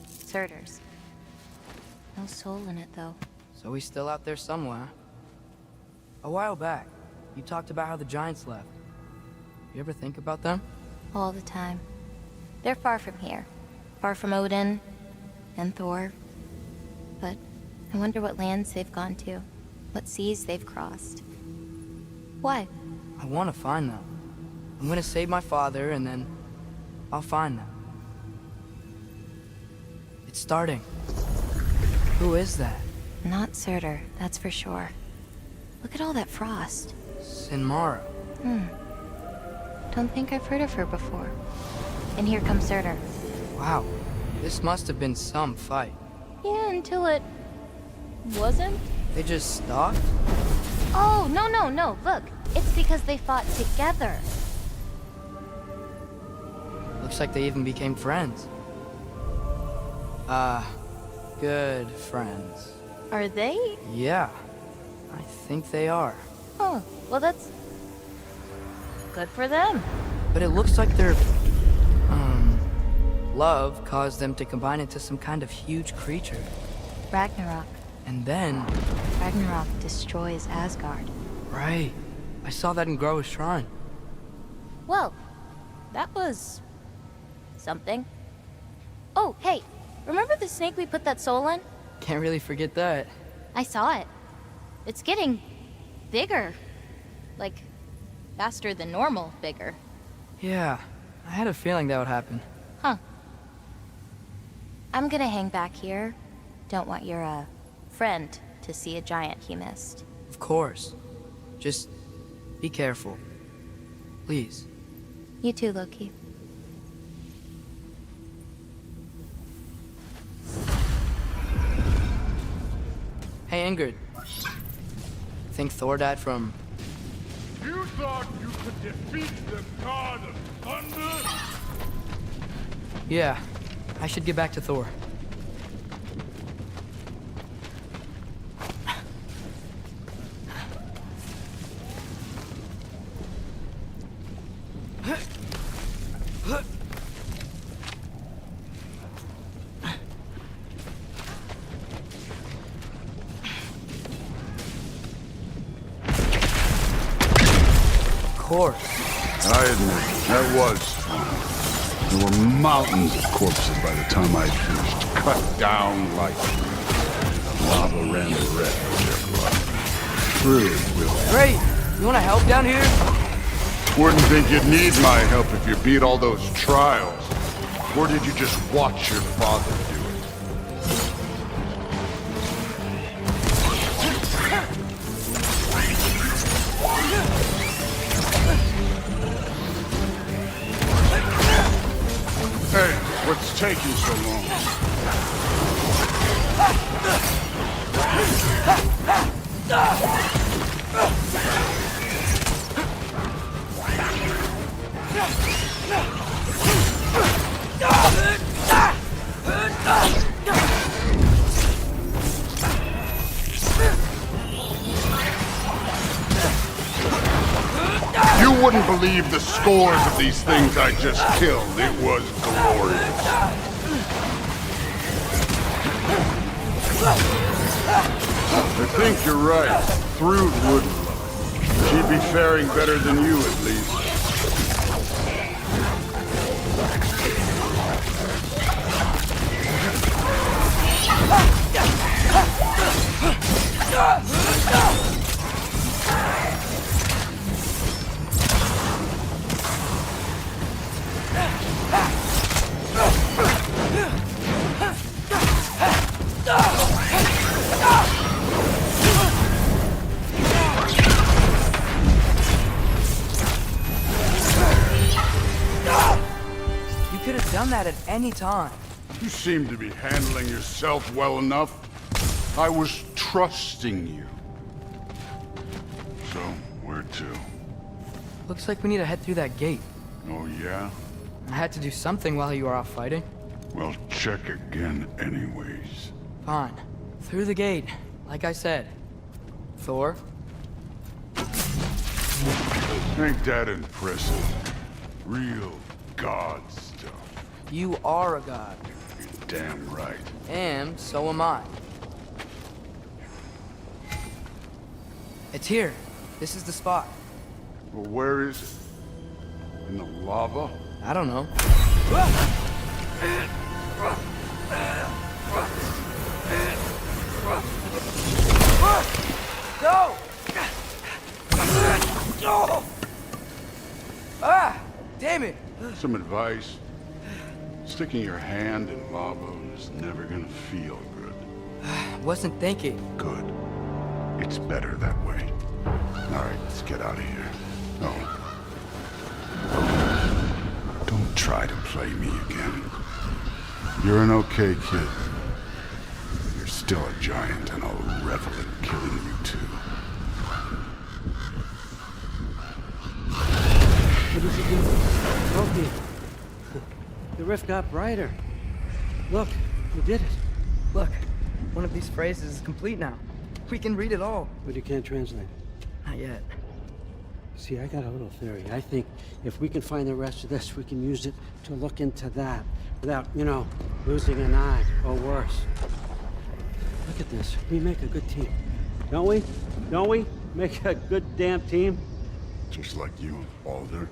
Surtur's. No soul in it, though. So he's still out there somewhere. A while back, you talked about how the giants left. You ever think about them? All the time. They're far from here. Far from Odin and Thor. But I wonder what lands they've gone to. What seas they've crossed. Why? I want to find them. I'm gonna save my father, and then I'll find them. It's starting. Who is that? Not Surtur, that's for sure. Look at all that frost. Sinmara. Don't think I've heard of her before. And here comes Surtur. Wow. This must have been some fight. Yeah, until it... wasn't? They just stopped? Oh, no. Look, it's because they fought together. Looks like they even became friends. Good friends. Are they? Yeah, I think they are. Oh, well that's good for them. But it looks like their, love caused them to combine into some kind of huge creature. Ragnarok. And then... Ragnarok destroys Asgard. Right. I saw that in Groa's shrine. Well, that was... something. Oh, hey, remember the snake we put that soul in? Can't really forget that. I saw it. It's getting... bigger. Like, faster than normal bigger. Yeah, I had a feeling that would happen. Huh. I'm gonna hang back here. Don't want your, friend to see a giant he missed. Of course. Just be careful. Please. You too, Loki. Hey, Ingrid. Think Thor died from... You thought you could defeat the god of thunder? Yeah, I should get back to Thor. Of course. I admit, that was fun. There were mountains of corpses by the time I'd finished. Cut down like lava ran the red of their blood. Really, Will. Great! You wanna help down here? Wouldn't think you'd need my help if you beat all those trials. Or did you just watch your father do it? Hey, what's taking so long? You wouldn't believe the scores of these things I just killed. It was glorious. I think you're right. Thrud would love it. She'd be faring better than you, at least. You could have done that at any time. You seem to be handling yourself well enough. I was trusting you. So, where to? Looks like we need to head through that gate. Oh, yeah? I had to do something while you were off fighting. Well, check again anyways. Fine. Through the gate, like I said. Thor? Ain't that impressive? Real god stuff. You are a god. You're damn right. And so am I. It's here. This is the spot. Well, where is it? In the lava? I don't know. Go! Ah! Damn it! Some advice. Sticking your hand in lava is never gonna feel good. Wasn't thinking. Good. It's better that way. Alright, let's get out of here. Oh. Don't try to play me again. You're an okay kid. You're still a giant, and I'll revel in killing you too. What did you do? Loki. The rift got brighter. Look, You did it. Look, one of these phrases is complete now. We can read it all. But you can't translate it. Not yet. See, I got a little theory. I think if we can find the rest of this, we can use it to look into that without, you know, losing an eye or worse. Look at this. We make a good team. Don't we? Don't we? Make a good damn team? Just like you and Balder.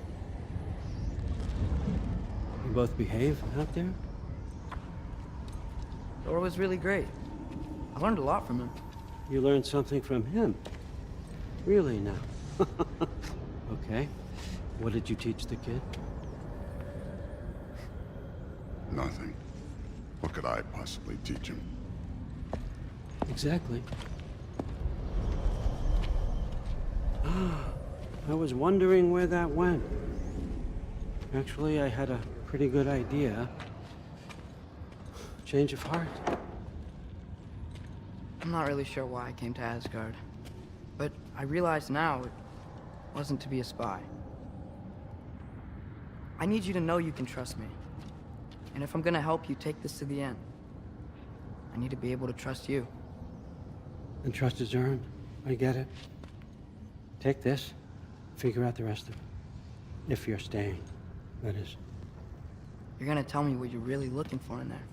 You both behave out there? Thor was really great. I learned a lot from him. You learned something from him? Really now? Okay. What did you teach the kid? Nothing. What could I possibly teach him? Exactly. I was wondering where that went. Actually, I had a pretty good idea. Change of heart. I'm not really sure why I came to Asgard, but I realize now it wasn't to be a spy. I need you to know you can trust me. And if I'm gonna help you take this to the end, I need to be able to trust you. And trust is earned. I get it. Take this, figure out the rest of it. If you're staying, that is. You're gonna tell me what you're really looking for in there.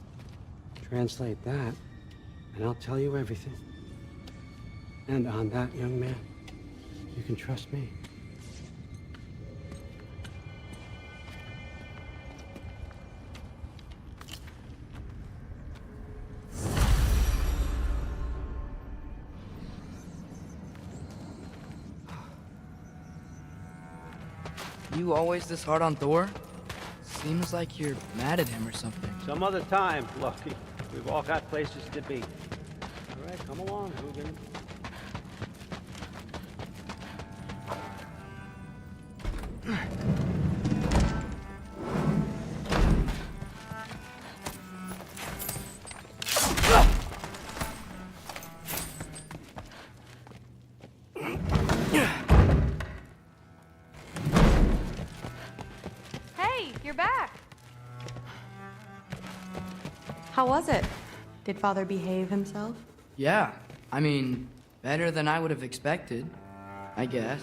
Translate that, and I'll tell you everything. And on that, young man, you can trust me. You always this hard on Thor? Seems like you're mad at him or something. Some other time, Lucky. We've all got places to be. All right, come along, Hogan. Hey, you're back. How was it? Did Father behave himself? Yeah, I mean, better than I would have expected, I guess.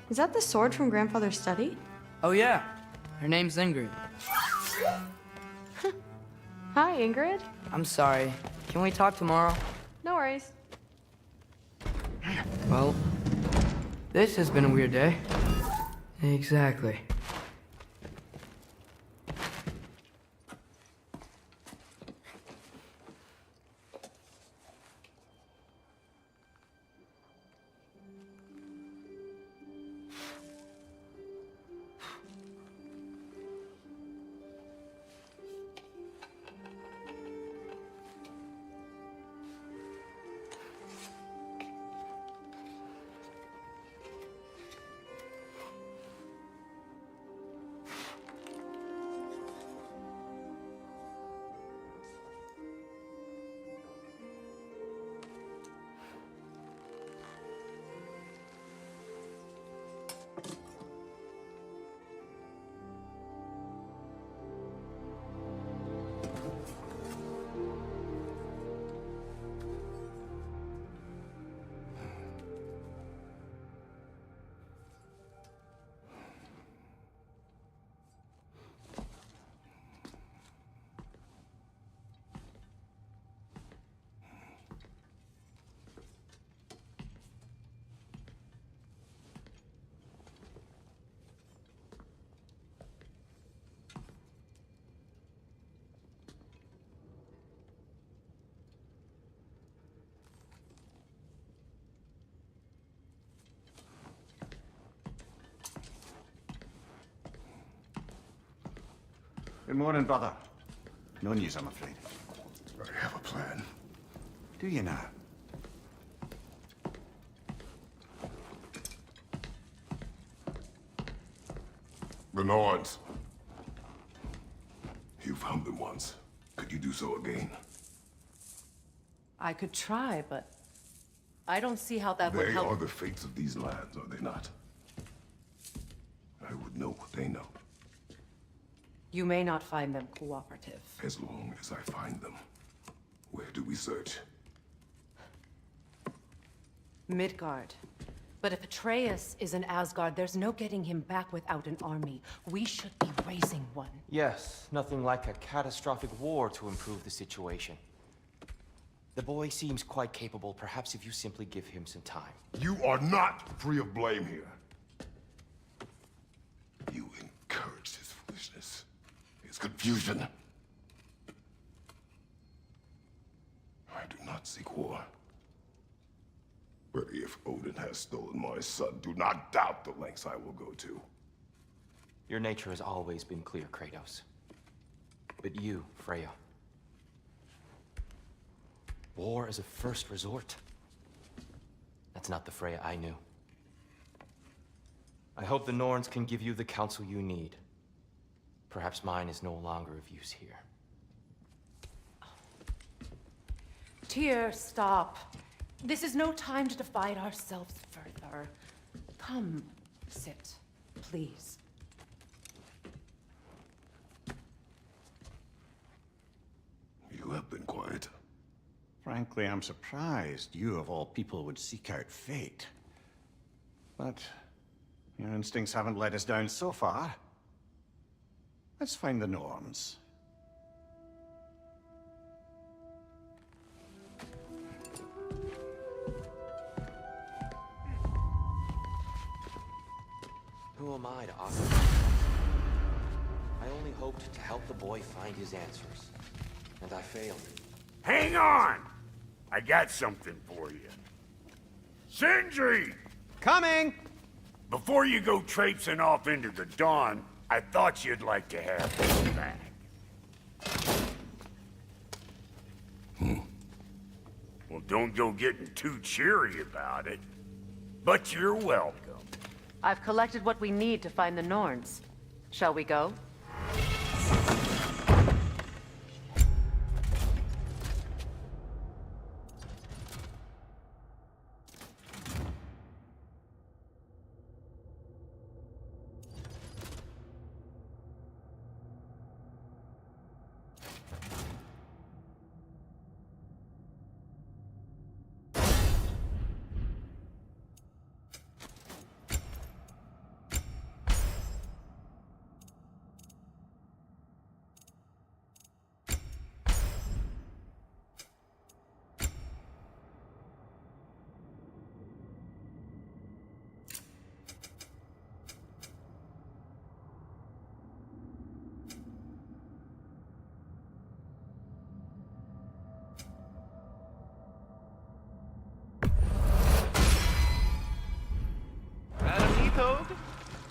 Is that the sword from Grandfather's study? Oh yeah, her name's Ingrid. Hi, Ingrid. I'm sorry, can we talk tomorrow? No worries. Well, this has been a weird day. Exactly. Good morning, brother. No news, I'm afraid. I have a plan. Do you now? The Nords. You found them once. Could you do so again? I could try, but I don't see how that would They help. are the fates of these lands, are they not? I would know what they know, You may not find them cooperative. as long as I find them. Where do we search? Midgard. But if Atreus is in Asgard, there's no getting him back without an army. We should be raising one. Yes, nothing like a catastrophic war to improve the situation. The boy seems quite capable. Perhaps if you simply give him some time. You are not free of blame here. You encouraged his foolishness, his confusion. I do not seek war. But if Odin has stolen my son, do not doubt the lengths I will go to. Your nature has always been clear, Kratos. But you, Freya. War is a first resort. That's not the Freya I knew. I hope the Norns can give you the counsel you need. Perhaps mine is no longer of use here. Tyr, stop. This is no time to divide ourselves further. Come, sit, please. You have been quiet. Frankly, I'm surprised you of all people would seek out fate. But your instincts haven't let us down so far. Let's find the Norns. Who am I to offer? I only hoped to help the boy find his answers. And I failed. Hang on! I got something for you. Sindri! Coming! Before you go traipsing off into the dawn, I thought you'd like to have this back. Well, don't go getting too cheery about it. But you're welcome. I've collected what we need to find the Norns. Shall we go?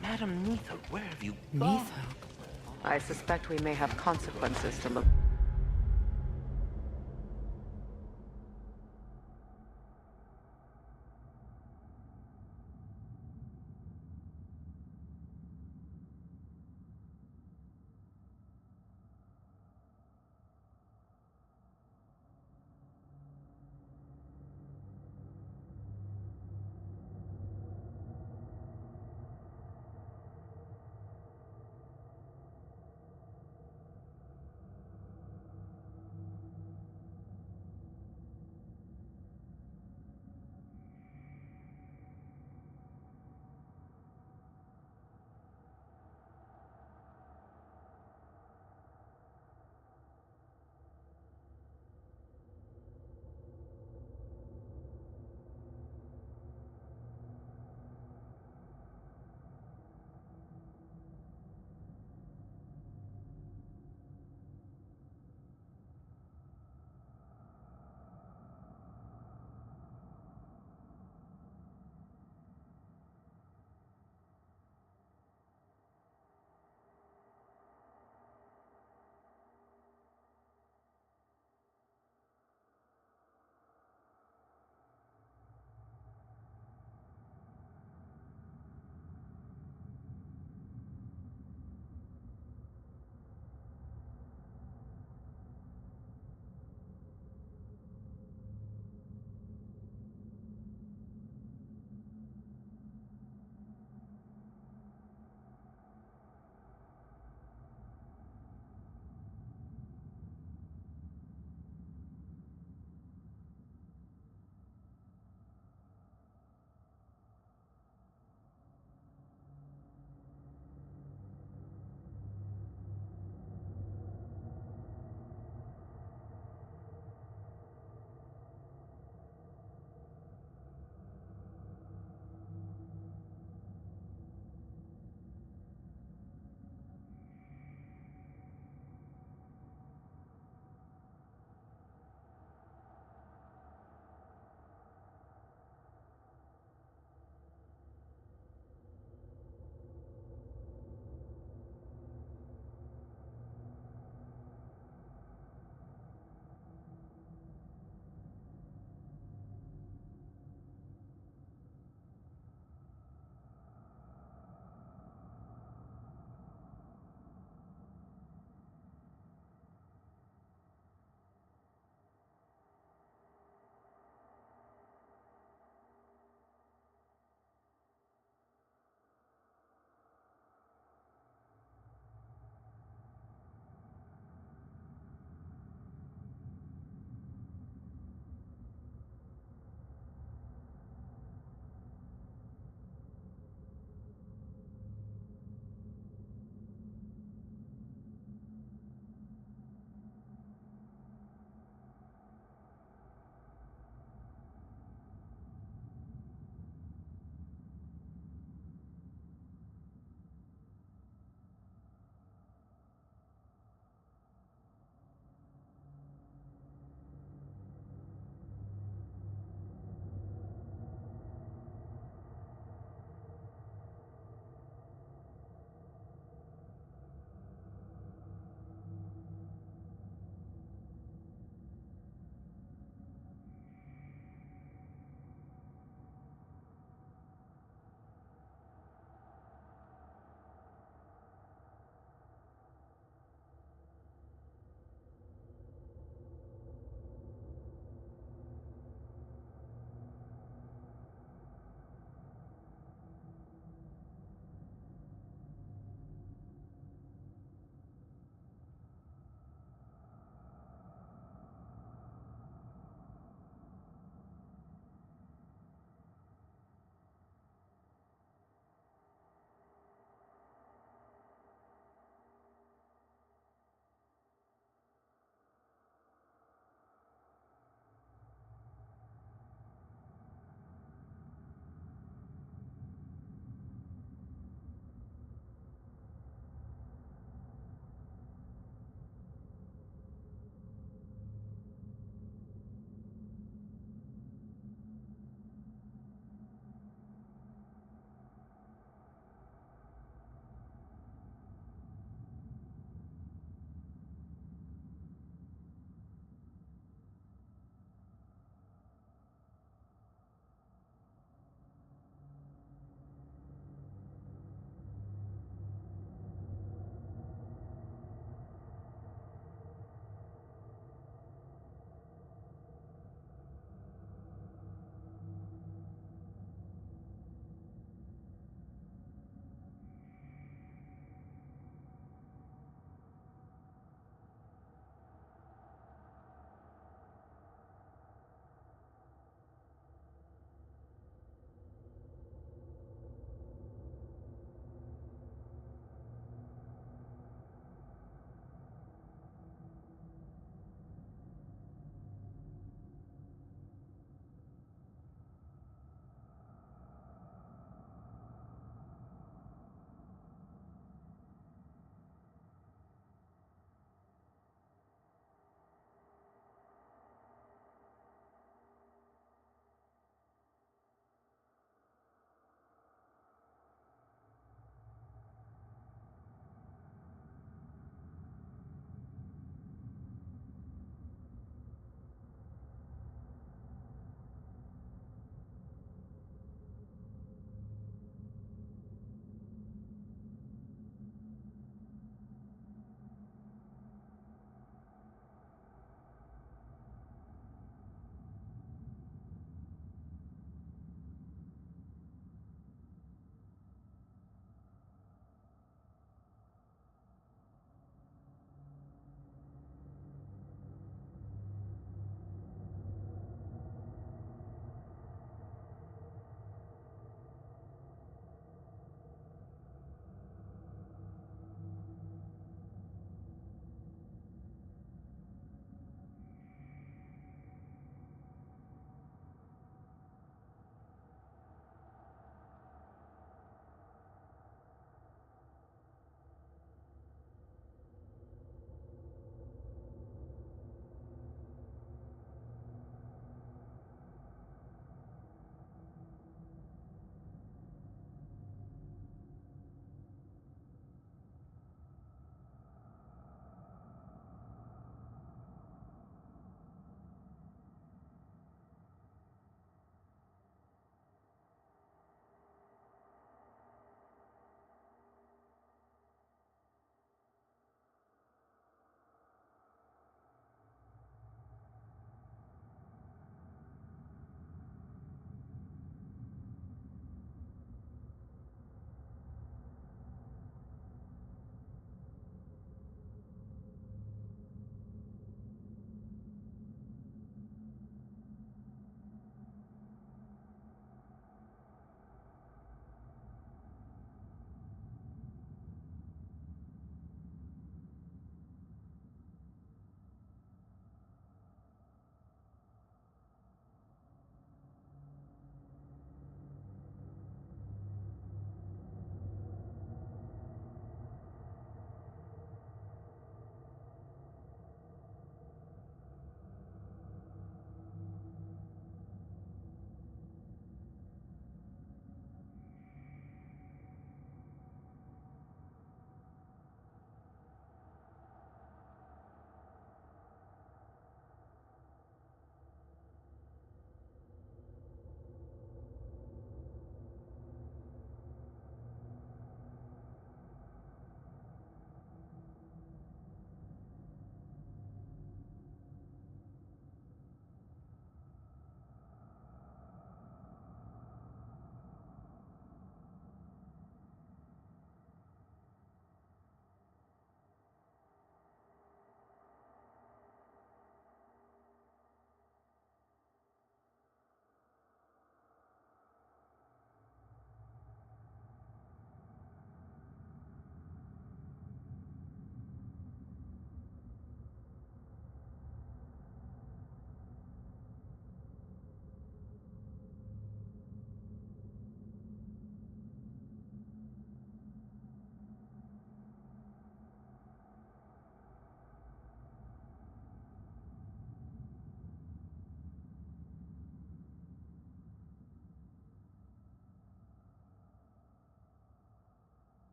Madam Neathog, where have you gone? Neathog? I suspect we may have consequences to look.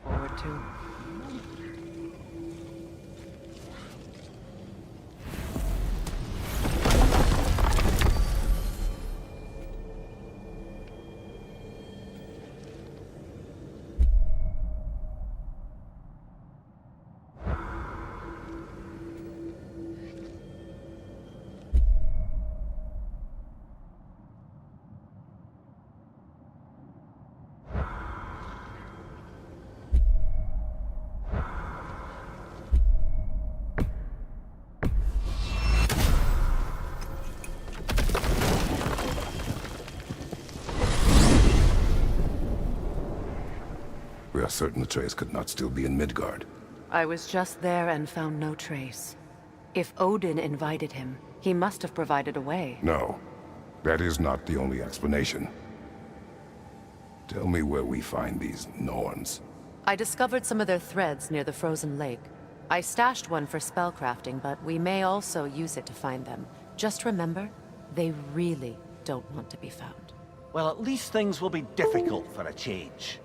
forward to. We are certain Atreus could not still be in Midgard. I was just there and found no trace. If Odin invited him, he must have provided a way. No, that is not the only explanation. Tell me where we find these Norns. I discovered some of their threads near the frozen lake. I stashed one for spellcrafting, but we may also use it to find them. Just remember, they really don't want to be found. Well, at least things will be difficult for a change.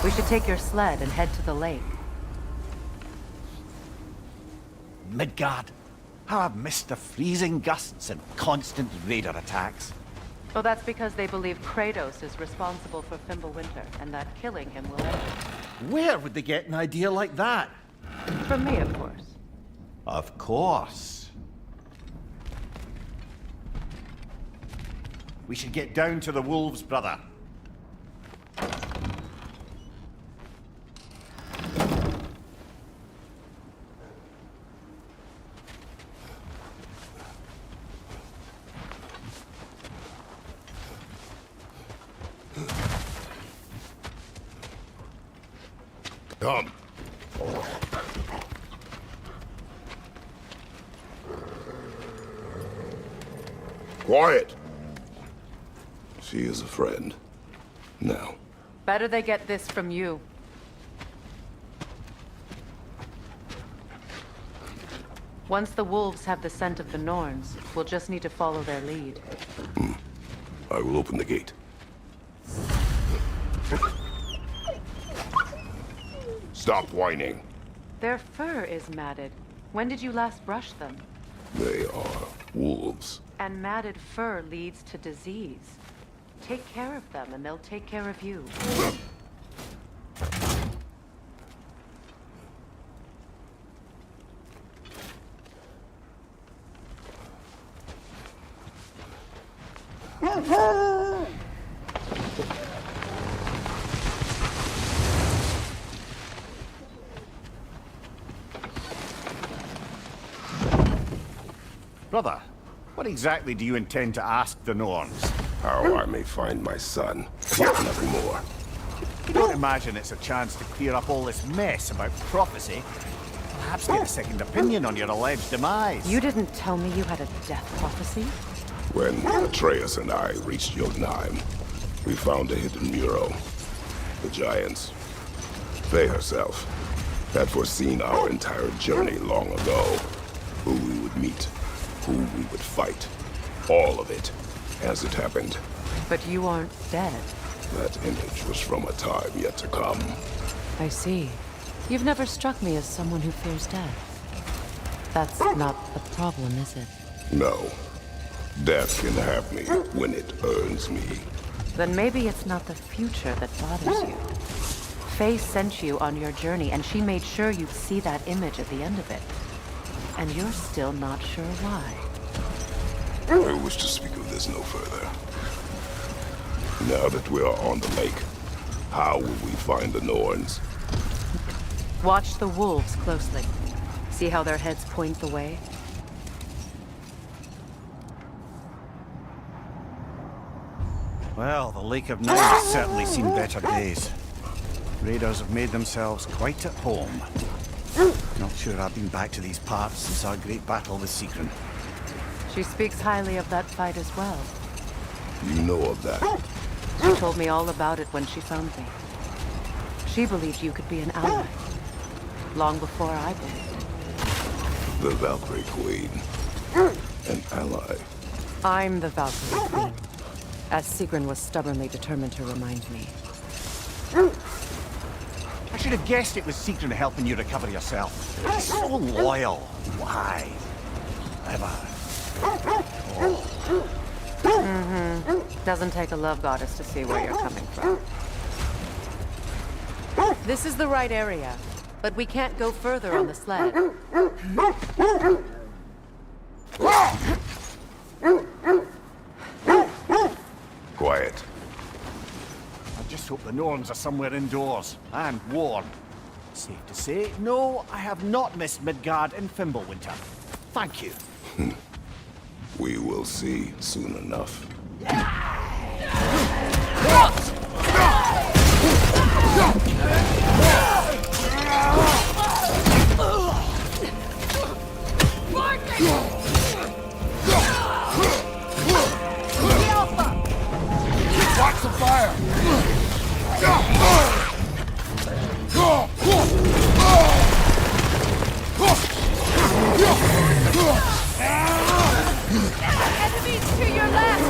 We should take your sled and head to the lake. Midgard. How I've missed the freezing gusts and constant raider attacks. Oh, that's because they believe Kratos is responsible for Fimbulwinter, and that killing him will end it. Where would they get an idea like that? From me, of course. Of course. We should get down to the wolves, brother. Come. Quiet. She is a friend. Now. Better they get this from you. Once the wolves have the scent of the Norns, we'll just need to follow their lead. I will open the gate. Stop whining. Their fur is matted. When did you last brush them? They are wolves. And matted fur leads to disease. Take care of them, and they'll take care of you. Brother, what exactly do you intend to ask the Norns? How I may find my son. Nothing more. You don't imagine it's a chance to clear up all this mess about prophecy? Perhaps get a second opinion on your alleged demise. You didn't tell me you had a death prophecy? When Atreus and I reached Jotunheim, we found a hidden mural. The Giants, Faye herself, had foreseen our entire journey long ago. Who we would meet, who we would fight. All of it, as it happened. But you aren't dead. That image was from a time yet to come. I see. You've never struck me as someone who fears death. That's not a problem, is it? No. Death can have me when it earns me. Then maybe it's not the future that bothers you. Faye sent you on your journey, and she made sure you'd see that image at the end of it. And you're still not sure why. I wish to speak of this no further. Now that we are on the lake, how will we find the Norns? Watch the wolves closely. See how their heads point the way? Well, the Lake of Nine has certainly seen better days. Raiders have made themselves quite at home. Not sure I've been back to these parts since our great battle with She speaks highly of that fight as well. You know of that? She told me all about it when she found me. She believed you could be an ally. Long before I believed it. The Valkyrie Queen. An ally. I'm the Valkyrie Queen, as Sigrun was stubbornly determined to remind me. I should have guessed it was Sigrun helping you recover yourself. So loyal. Why? Ever. Doesn't take a love goddess to see where you're coming from. This is the right area, but we can't go further on the sled. Quiet. I just hope the Norns are somewhere indoors, and warm. Safe to say, no, I have not missed Midgard in Fimbulwinter. Thank you. We will see soon enough. Watch the fire! Enemies to your left!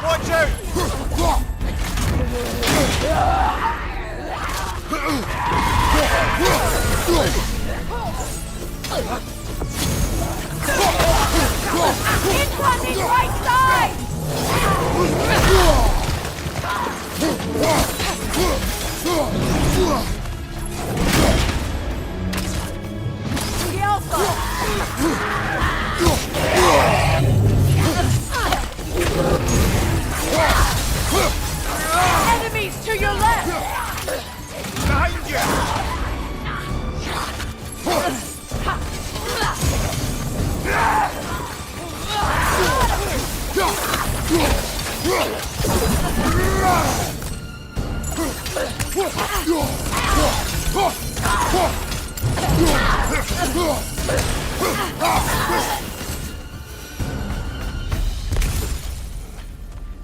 Watch out! Incoming right side! Enemies to your left! Behind you!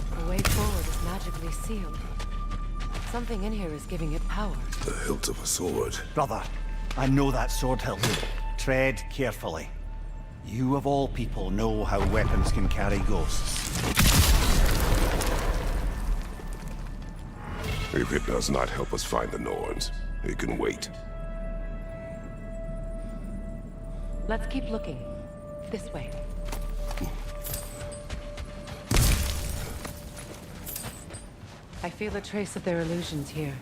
The way forward is magically sealed. Something in here is giving it power. The hilt of a sword. Brother, I know that sword hilt. Tread carefully. You of all people know how weapons can carry ghosts. If it does not help us find the Norns, it can wait. Let's keep looking. This way. I feel a trace of their illusions here.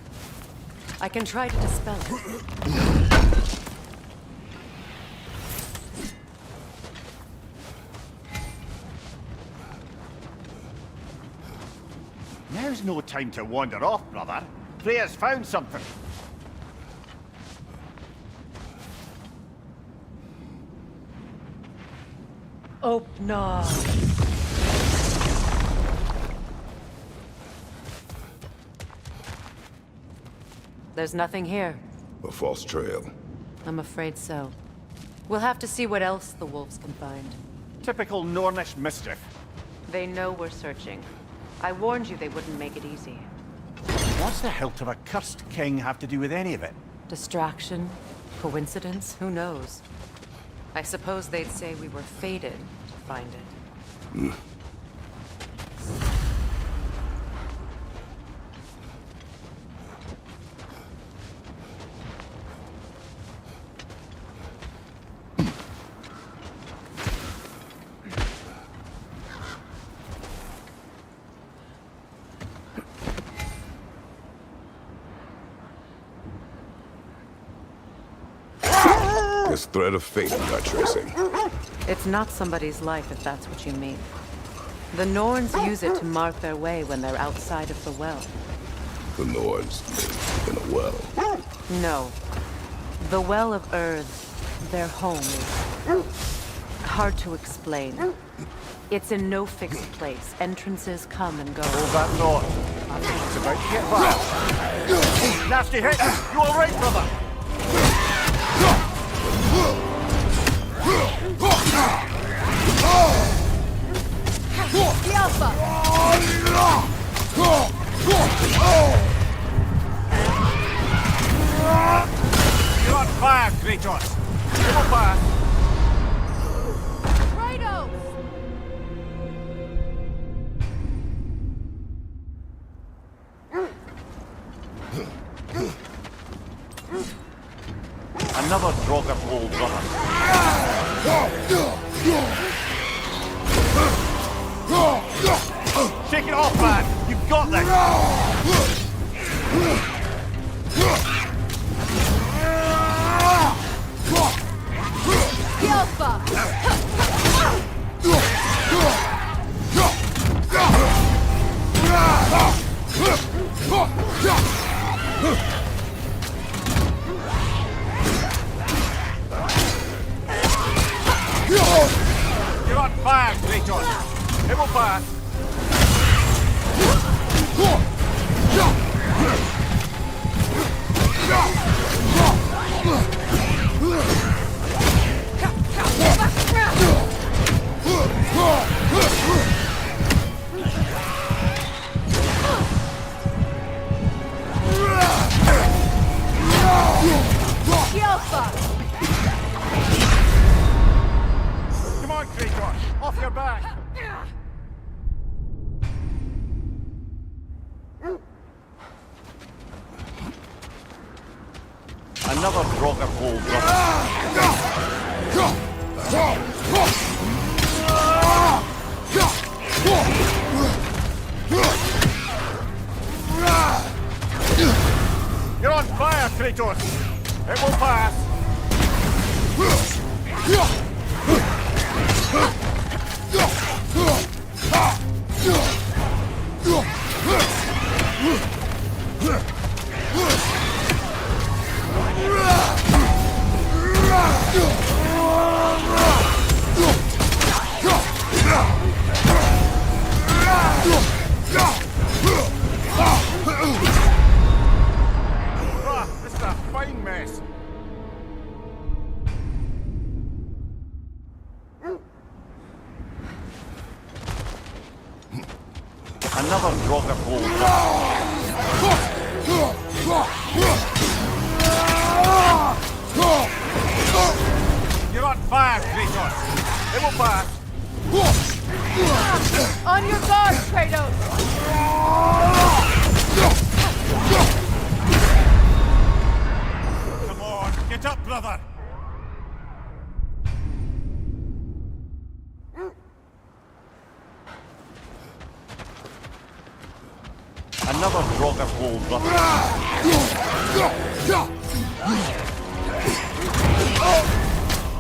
I can try to dispel it. Now's no time to wander off, brother. Freya's found something. Opnar. There's nothing here. A false trail. I'm afraid so. We'll have to see what else the wolves can find. Typical Nornish mischief. They know we're searching. I warned you they wouldn't make it easy. What's the hilt of a cursed king have to do with any of it? Distraction? Coincidence? Who knows? I suppose they'd say we were fated to find it. This thread of fate we are tracing. It's not somebody's life, if that's what you mean. The Norns use it to mark their way when they're outside of the well. The Norns live in a well. No. The Well of Earth, their home, is hard to explain. It's in no fixed place. Entrances come and go. Hold that thought. I think it's about to get back. Nasty hit! You all right, brother? The Alpha! You're on fire, Kratos! Come on, fire! Kratos! Another Draugr hole, brother. Shake it off, man! You've got this! The Alpha! You're on fire, Kratos! It will pass! The Alpha! Come on, Kratos! Off your back! Another Draugr hole, You're on fire, Kratos! It will pass! This is a fine mess. Another Draugr hole. You're on fire, Kratos. It will pass. On your guard, Kratos! Come on, get up, brother. Another Draugr hole, brother.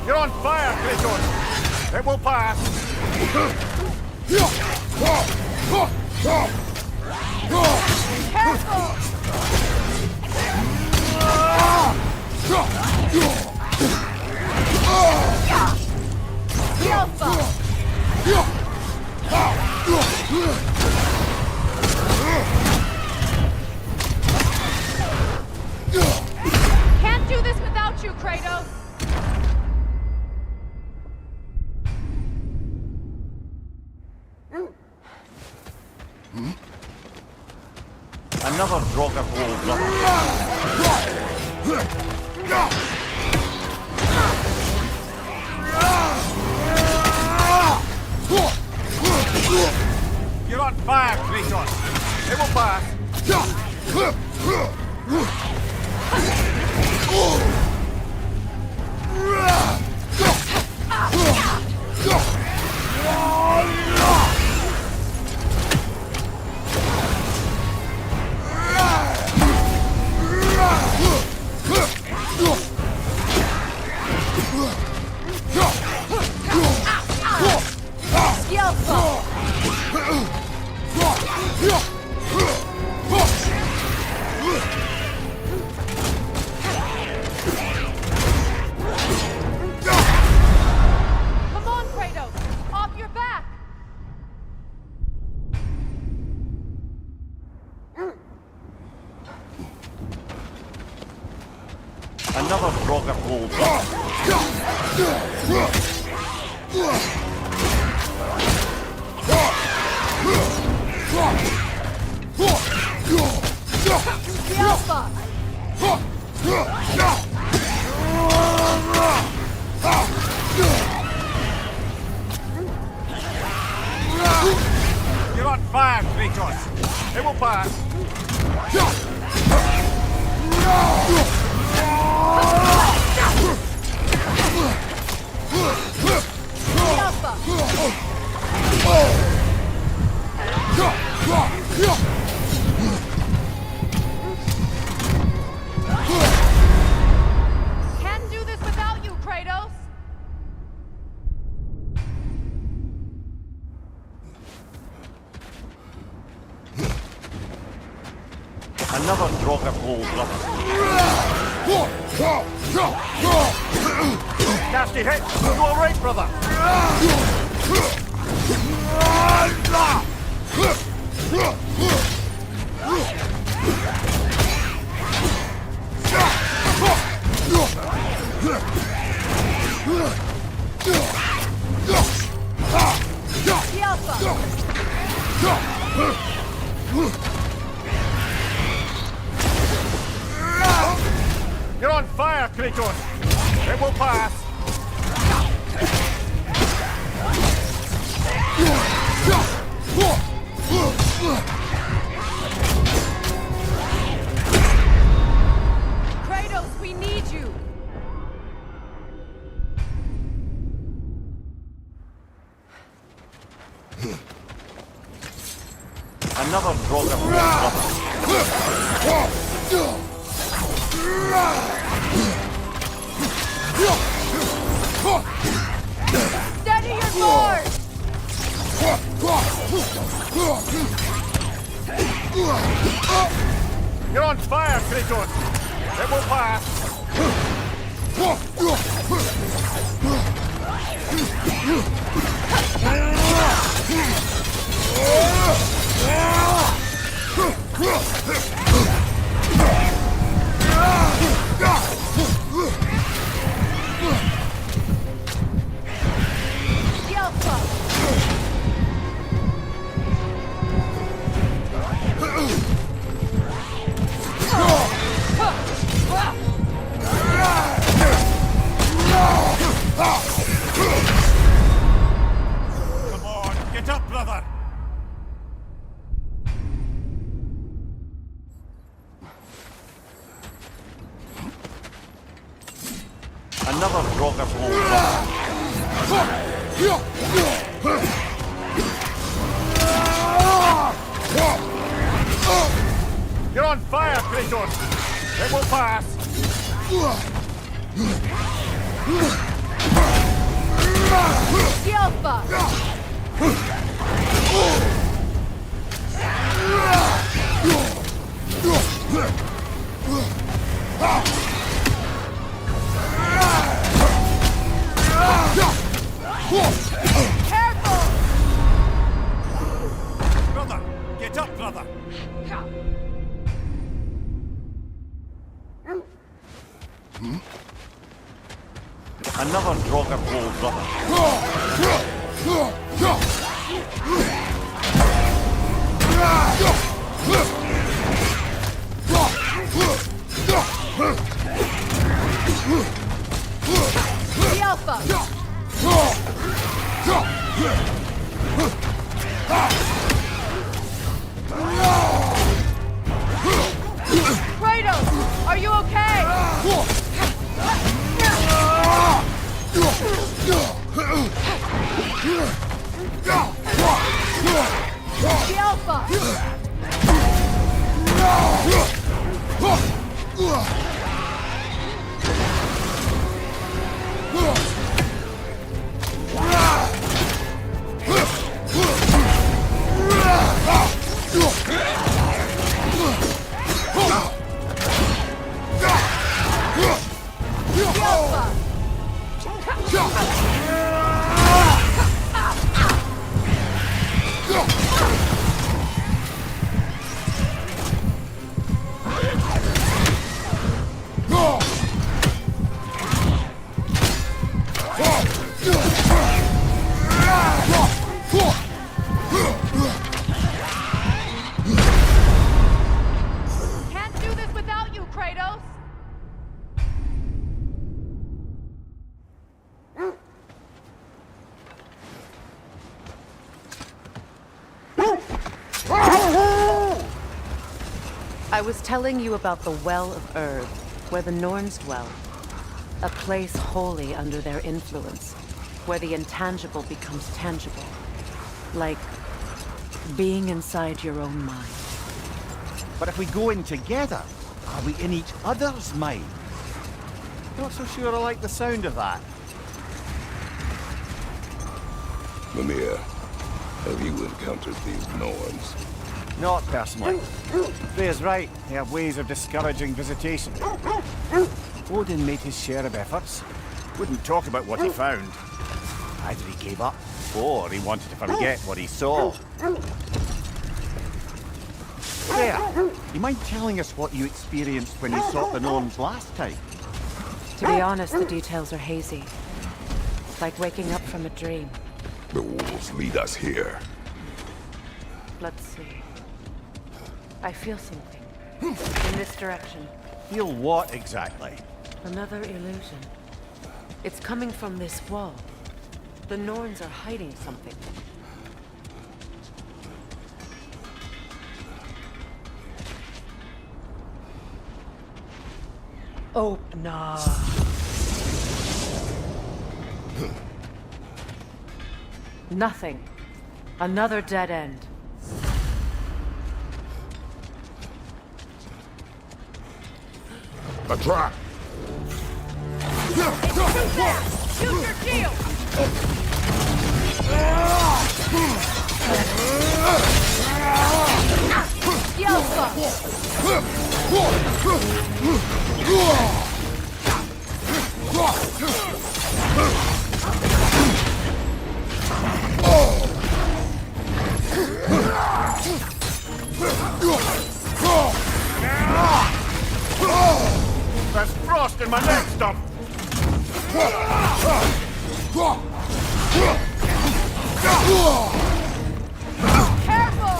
You're on fire, Kratos. It will pass. Careful! The Alpha! Can't do this without you, Kratos! Another Draugr hole, brother. You're on fire, Kratos. It will pass. The Alpha! You're on fire, Kratos. It will pass. Can't do this without you, Kratos! Another Draugr hold, brother. Nasty hit. You all right, brother? The Alpha! You're on fire, Kratos. It will pass. Kratos, we need you! Another Draugr hold, brother. Steady your sword! You're on fire, Kratos. It will pass. The Alpha! Come on, get up, brother. Another Draugr hold, brother. You're on fire, Kratos. It will pass. The Alpha! Careful! Brother, get up, brother. Another Draugr hold, brother. The Alpha! Kratos, are you okay? The Alpha! I was telling you about the Well of Earth, where the Norns dwell. A place wholly under their influence, where the intangible becomes tangible. Like being inside your own mind. But if we go in together, are we in each other's mind? Not so sure I like the sound of that. Mimir, have you encountered these Norns? Not personally. Freya's right. They have ways of discouraging visitation. Odin made his share of efforts. Wouldn't talk about what he found. Either he gave up, or he wanted to forget what he saw. Freya, you mind telling us what you experienced when you sought the Norns last time? To be honest, the details are hazy. Like waking up from a dream. The wolves lead us here. Let's see. I feel something. In this direction. Feel what exactly? Another illusion. It's coming from this wall. The Norns are hiding something. Oh, no. Nothing. Another dead end. A trap! It's too fast! Use your shield! There's frost in my neck stump! Careful!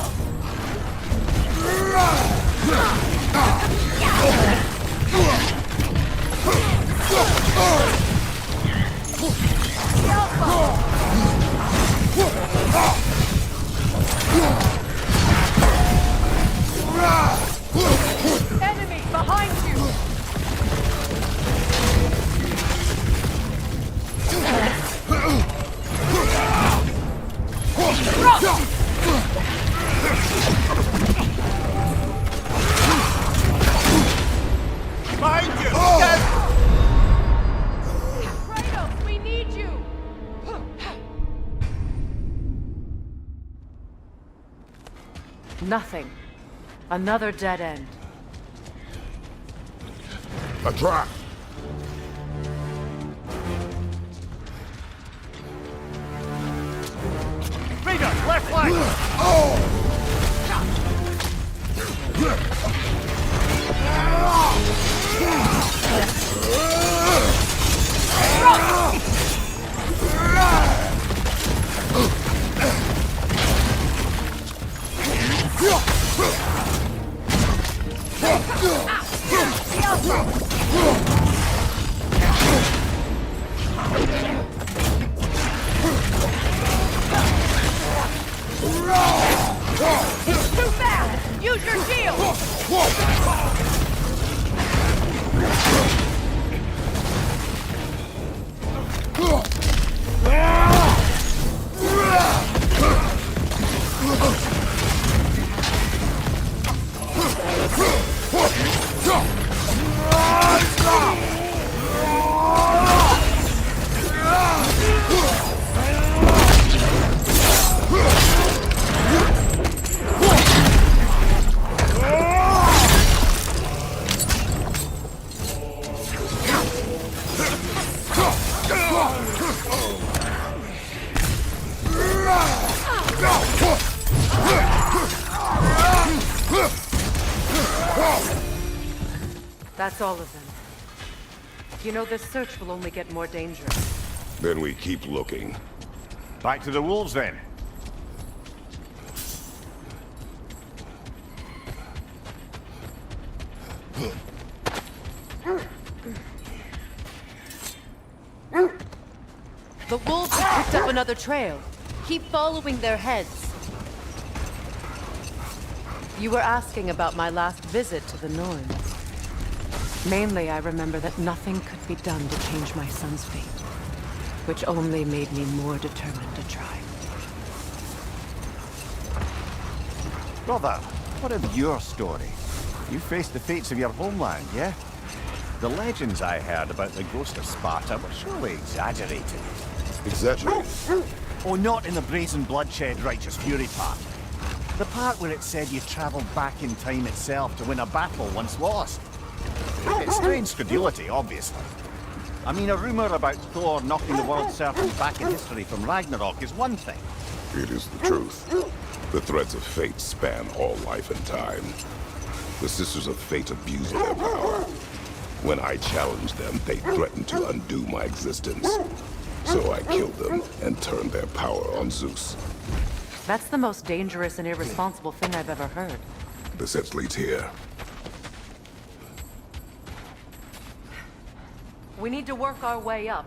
Enemy behind you! Behind you! Kratos, we need you! Nothing. Another dead end. A trap! Rita, left flank! It's too fast! Use your shield! That's all of them. You know, this search will only get more dangerous. Then we keep looking. Back to the wolves, then. The wolves have picked up another trail. Keep following their heads. You were asking about my last visit to the Norns. Mainly, I remember that nothing could be done to change my son's fate, which only made me more determined to try. Brother, what of your story? You faced the fates of your homeland, yeah? The legends I heard about the ghost of Sparta were surely exaggerated. Exaggerated? Oh, not in the brazen bloodshed righteous fury part. The part where it said you travelled back in time itself to win a battle once lost. It's strange credulity, obviously. I mean, a rumour about Thor knocking the world serpent back in history from Ragnarok is one thing. It is the truth. The threads of fate span all life and time. The Sisters of Fate abuse their power. When I challenged them, they threatened to undo my existence. So I killed them and turned their power on Zeus. That's the most dangerous and irresponsible thing I've ever heard. The sense leads here. We need to work our way up.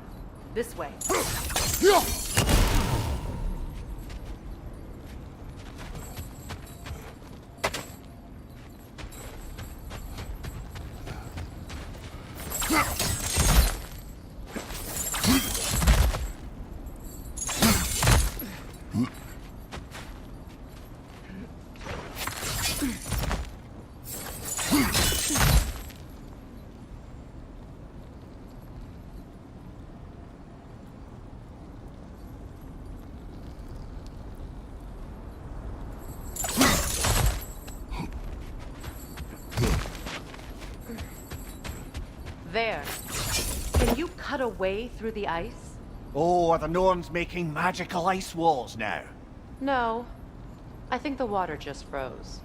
This way. There. Can you cut a way through the ice? Oh, are the Norns making magical ice walls now? No. I think the water just froze.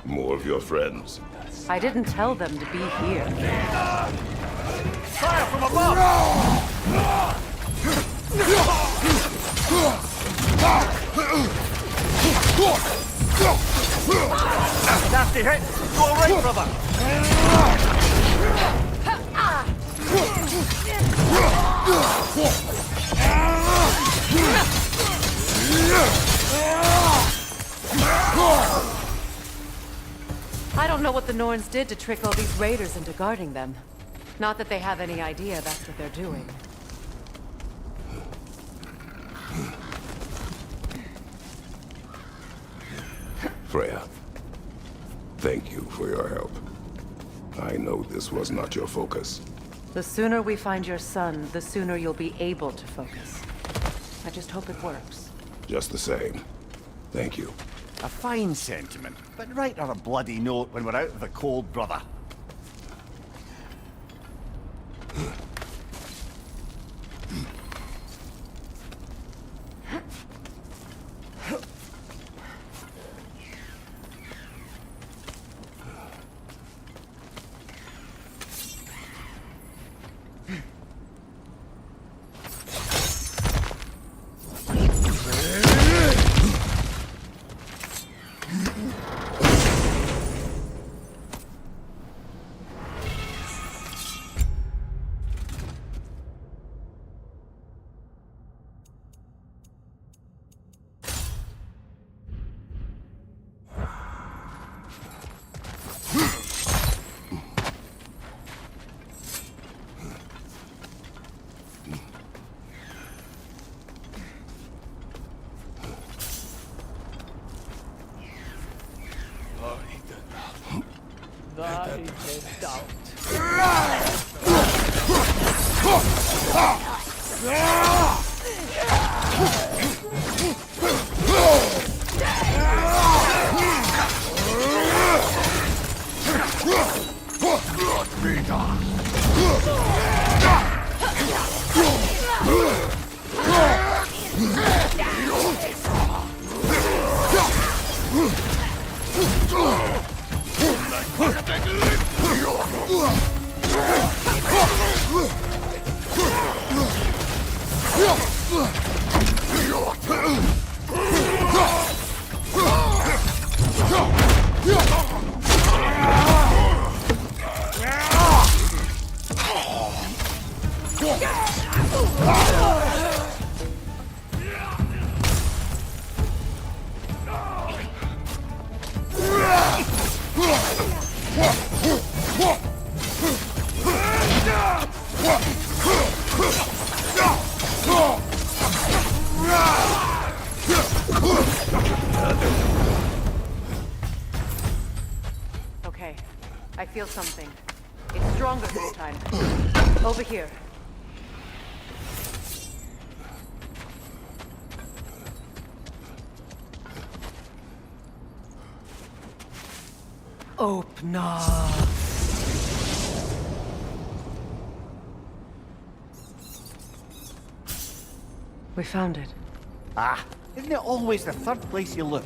More of your friends. I didn't tell them to be here. Fire from above! Nasty hit! Go right, brother! I don't know what the Norns did to trick all these raiders into guarding them. Not that they have any idea that's what they're doing. Freya, thank you for your help. I know this was not your focus. The sooner we find your son, the sooner you'll be able to focus. I just hope it works. Just the same. Thank you. A fine sentiment, but write her a bloody note when we're out of the cold, brother. thy doubt. Okay, I feel something. It's stronger this time. Over here. Open up. We found it. Ah, isn't it always the third place you look?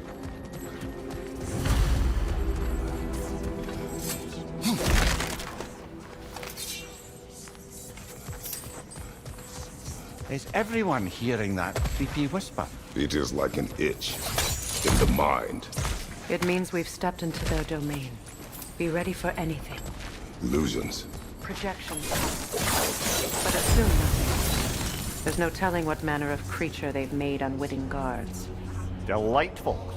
Is everyone hearing that creepy whisper? It is like an itch in the mind. It means we've stepped into their domain. Be ready for anything. Illusions. Projections. But assume nothing. There's no telling what manner of creature they've made unwitting guards. Delightful.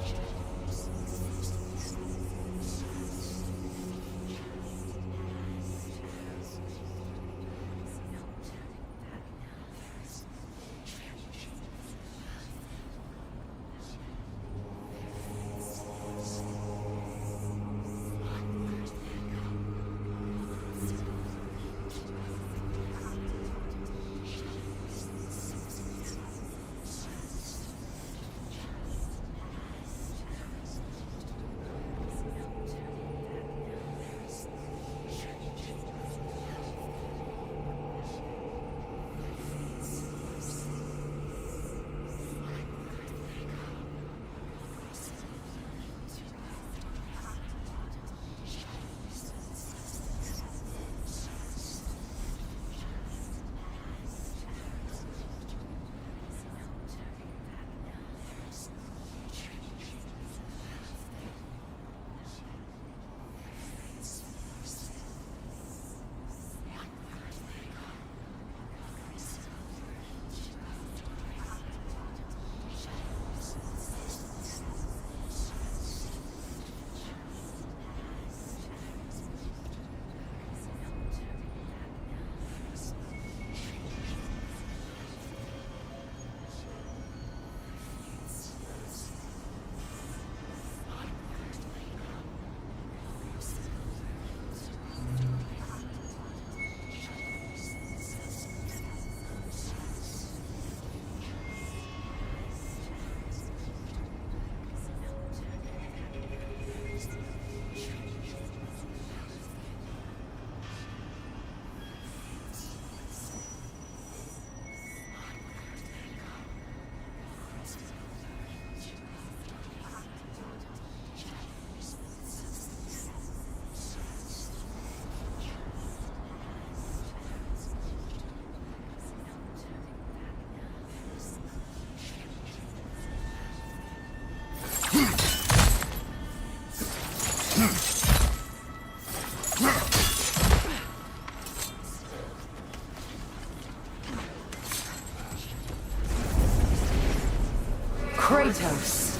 Kratos,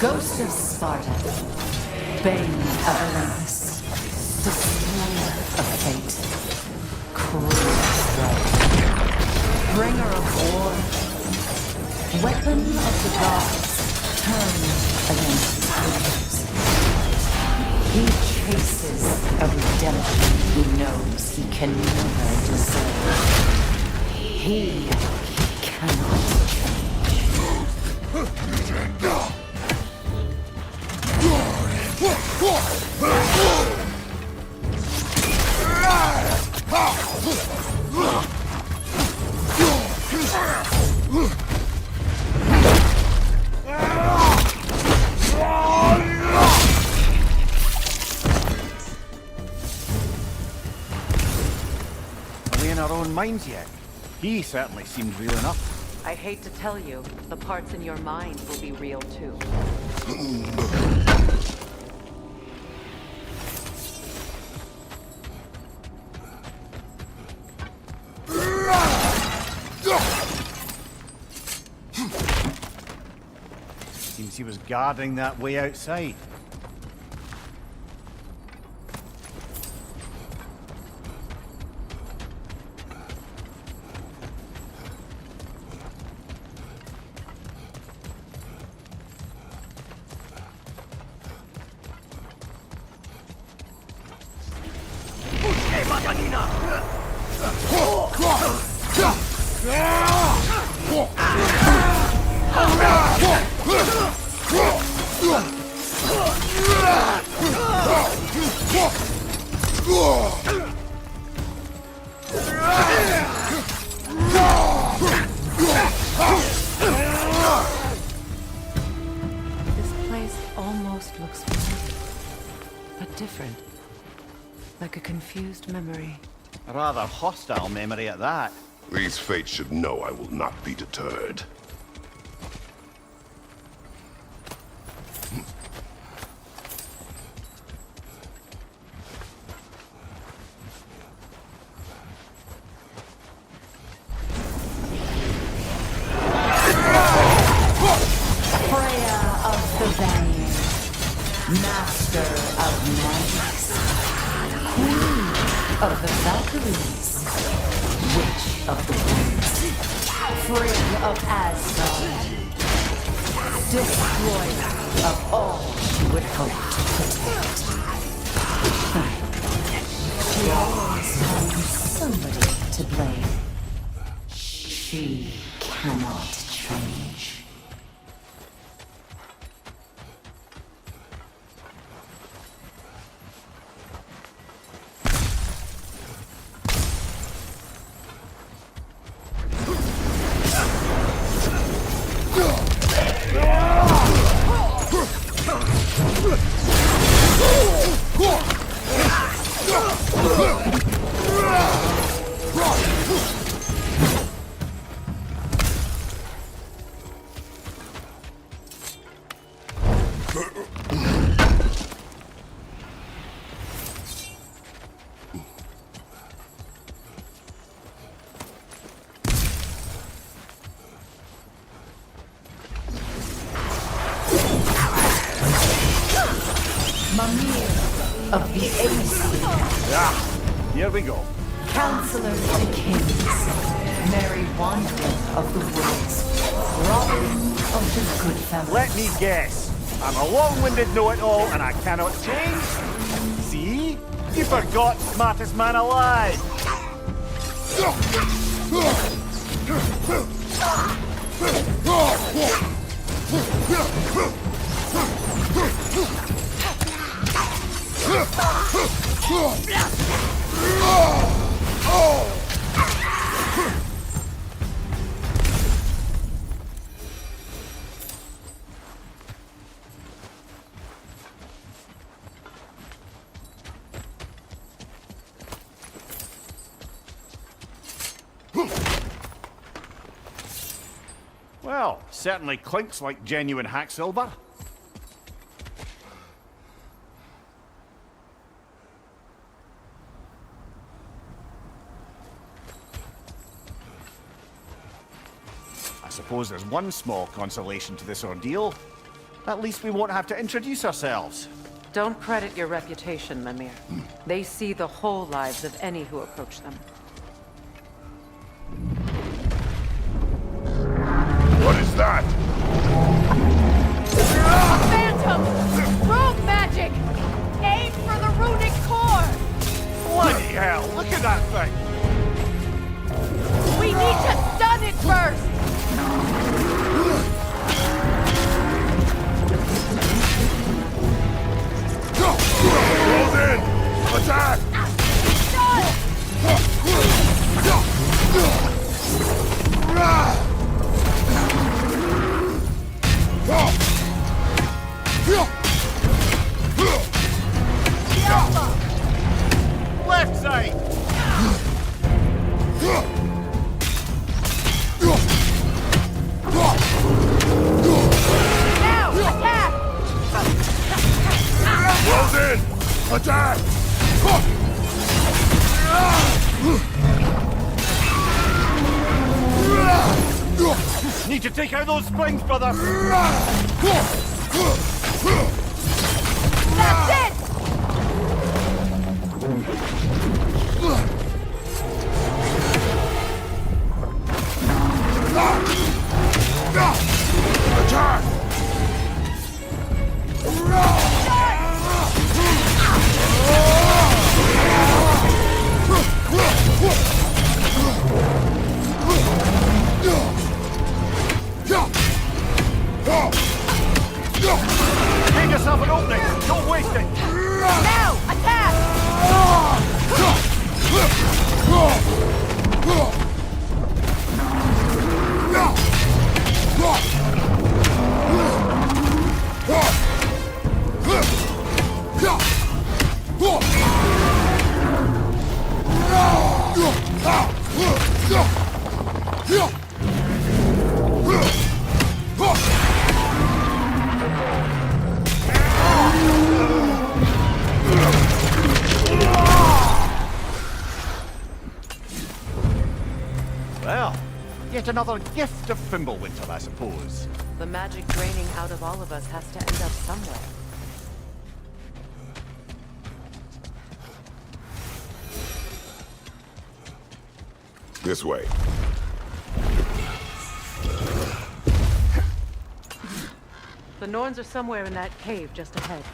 Ghost of Sparta, Bane of Olympus, Destroyer of Fate, Cruel Strike, Bringer of War, Weapon of the Gods, turned against creatures. He chases A redemption he knows he can never deserve. He cannot Are we in our own minds yet? He certainly seemed real enough. I hate to tell you, the parts in your mind will be real too. Seems he was guarding that way outside. This place almost looks familiar, but different. Like a confused memory. A rather hostile memory at that. These fates should know I will not be deterred. Freya of the Vanir, master of magics, queen of the Valkyries, witch of the winds, free of Asgard, destroyer of all she would hope to protect. She always finds somebody to blame. She cannot change. Mimir of the Aesir. Ah, here we go. Counselor to kings, merry wanderer of the woods, Robin of the good fellows. Let me guess. I'm a long-winded know-it-all and I cannot change? See? You forgot smartest man alive. Well, certainly clinks like genuine hack silver. I suppose there's one small consolation to this ordeal. At least we won't have to introduce ourselves. Don't credit your reputation, Mimir. They see the whole lives of any who approach them. What is that? Phantom! Rogue magic! Aim for the runic core! Left side! Now! Attack! Close in! Attack! Need to take out those springs, brother! That's it! Attack! Make yourself an opening! Don't waste it! Now! Attack! Well, yet another gift of Fimbulwinter, I suppose. The magic draining out of all of us has to end up somewhere. This way. The Norns are somewhere in that cave just ahead.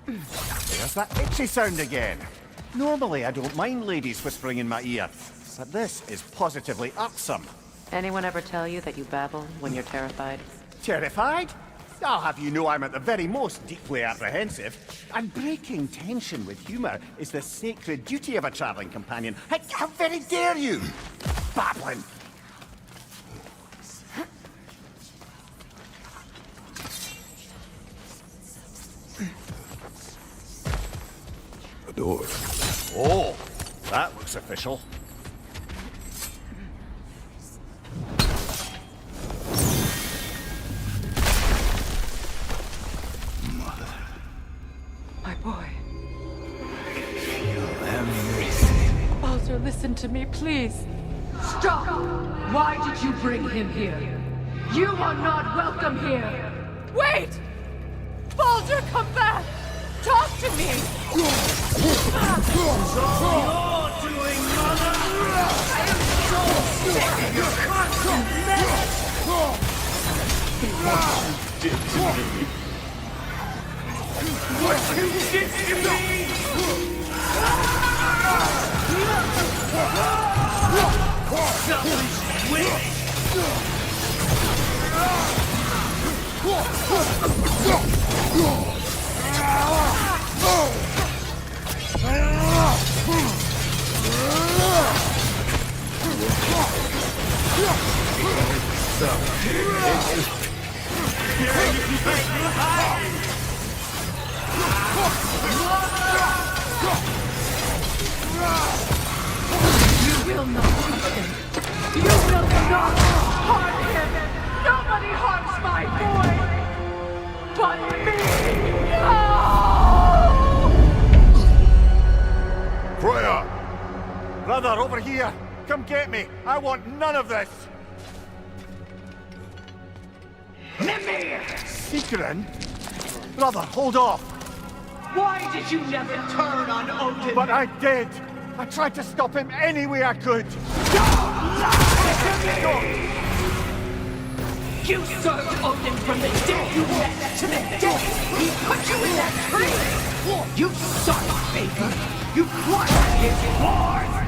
There's that itchy sound again. Normally I don't mind ladies whispering in my ear, but this is positively irksome. Anyone ever tell you that you babble when you're terrified? Terrified? I'll have you know I'm at the very most deeply apprehensive. And breaking tension with humour is the sacred duty of a travelling companion. How very dare you! Babbling! A door. Oh, that looks official. My boy. Feel everything. Baldur, listen to me, please. Stop! Why did you bring him here? You are not welcome here! Wait! Baldur, come back! Talk to me! It's all you're doing, mother! I am so sick of your constant mess! What you did to me! What you did to me! Selfish witch! You will not touch him. You will not harm him. Nobody harms my boy but me. No! Freya! Brother, over here! Come get me! I want none of this! Mimir! Sigrun? Brother, hold off! Why did you never turn on Odin? But I did! I tried to stop him any way I could! Don't lie to me! You served Odin from the day you met to the day he put you in that tree! You son of a baby! You crushed his wars!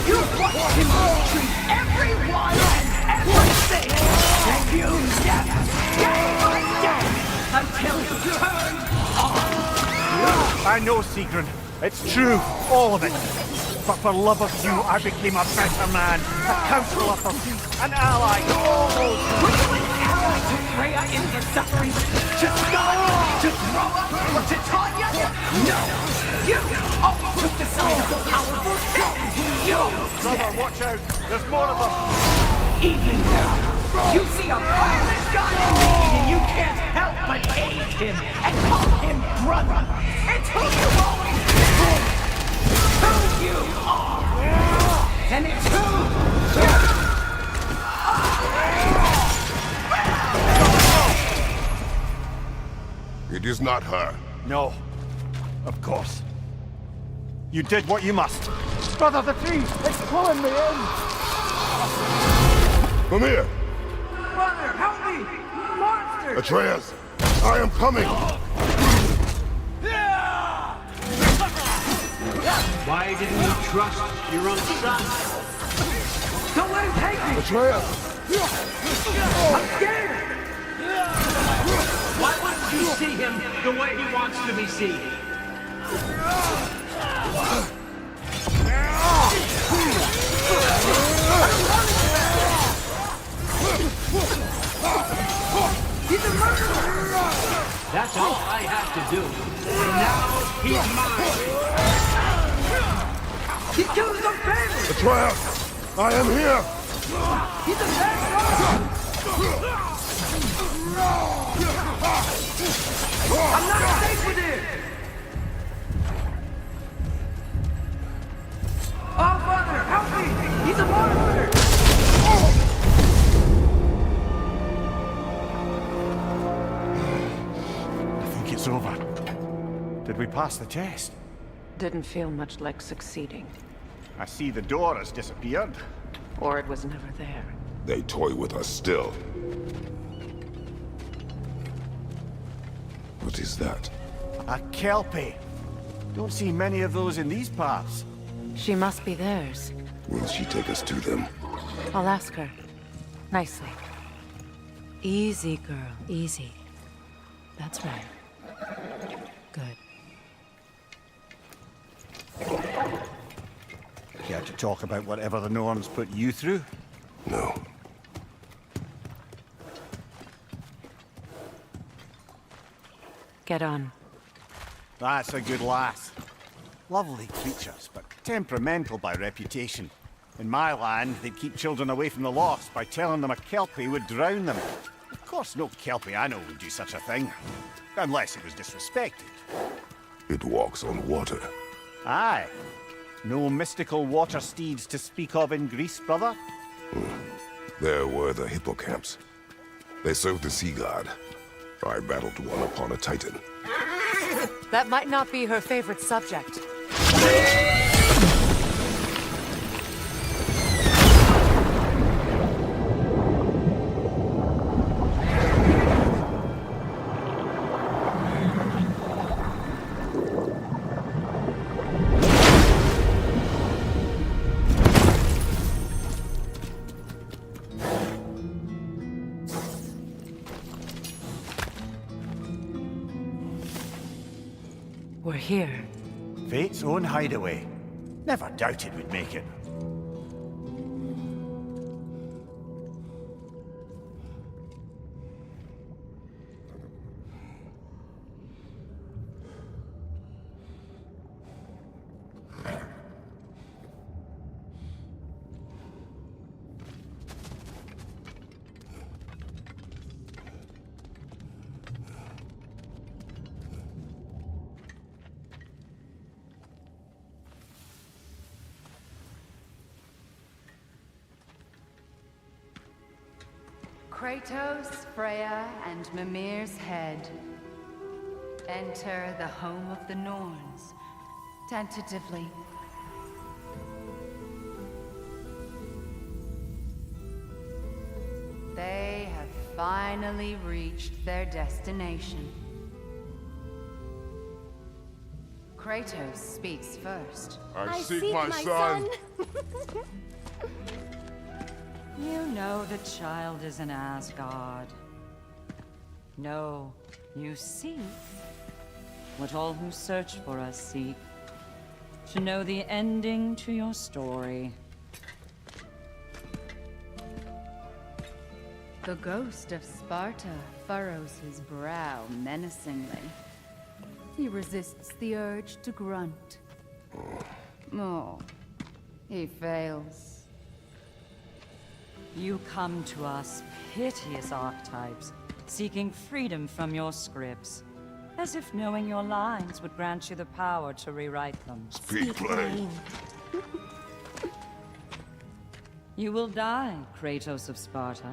You watched him treat everyone and everything! And you never gave a damn until you turned on! I know, Sigrun. It's true, all of it. But for love of you, I became a better man, a counselor for peace, an ally. Were you an ally to Freya in her suffering? To Skarn? To Groa? Or to Tanya? No! You always took the side of the powerful. You! Brother, watch out! There's more of them! Even now, you see a violent god in me, and you can't help but aid him and call him brother. It's who you always been. Who you are. And it's who you are. It is not her. No. Of course. You did what you must. Brother, the tree! It's pulling me in! Mimir! Brother, help me! Monster! Atreus! I am coming! Why didn't you trust your own son? Don't let him take me! Atreus! I'm scared! Why wouldn't you see him the way he wants to be seen? He's a murderer! That's all I have to do. Now he's mine. He killed his own family! Atreus! I am here! He's a bad guy! I'm not safe with him! Oh, Father, help me! He's a monster! I think it's over. Did we pass the test? Didn't feel much like succeeding. I see the door has disappeared. Or it was never there. They toy with us still. What is that? A Kelpie. Don't see many of those in these parts. She must be theirs. Will she take us to them? I'll ask her. Nicely. Easy, girl. Easy. That's right. Good. Care to talk about whatever the Norns put you through? No. Get on. That's a good lass. Lovely creatures, but temperamental by reputation. In my land, they'd keep children away from the lost by telling them a Kelpie would drown them. Of course, no Kelpie I know would do such a thing. Unless it was disrespected. It walks on water. Aye. No mystical water steeds to speak of in Greece, brother? There were the hippocamps. They served the sea god. I battled one upon a titan. That might not be her favorite subject. We're here. Fate's own hideaway. Never doubted we'd make it. Kratos, Freya, and Mimir's head. Enter the home of the Norns, tentatively. They have finally reached their destination. Kratos speaks first. I seek my son. You know the child is an Asgard. No, you seek what all who search for us seek. To know the ending to your story. The ghost of Sparta furrows his brow menacingly. He resists the urge to grunt. Oh, he fails. You come to us, piteous archetypes, seeking freedom from your scripts. As if knowing your lines would grant you the power to rewrite them. Speak plain. You will die, Kratos of Sparta.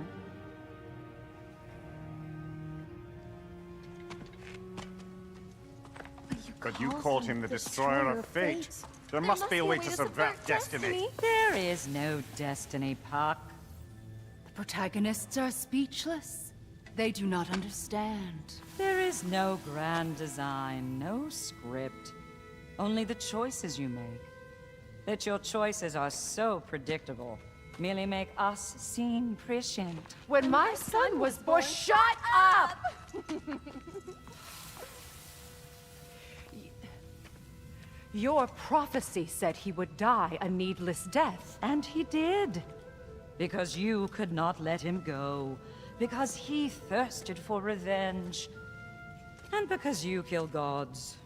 But you called him the Destroyer of Fate. There must be a way to subvert destiny. There is no destiny, Puck. The protagonists are speechless. They do not understand. There is no grand design, no script. Only the choices you make. That your choices are so predictable merely make us seem prescient. When my son was born, shut up! Your prophecy said he would die a needless death. And he did. Because you could not let him go. Because he thirsted for revenge. And because you kill gods.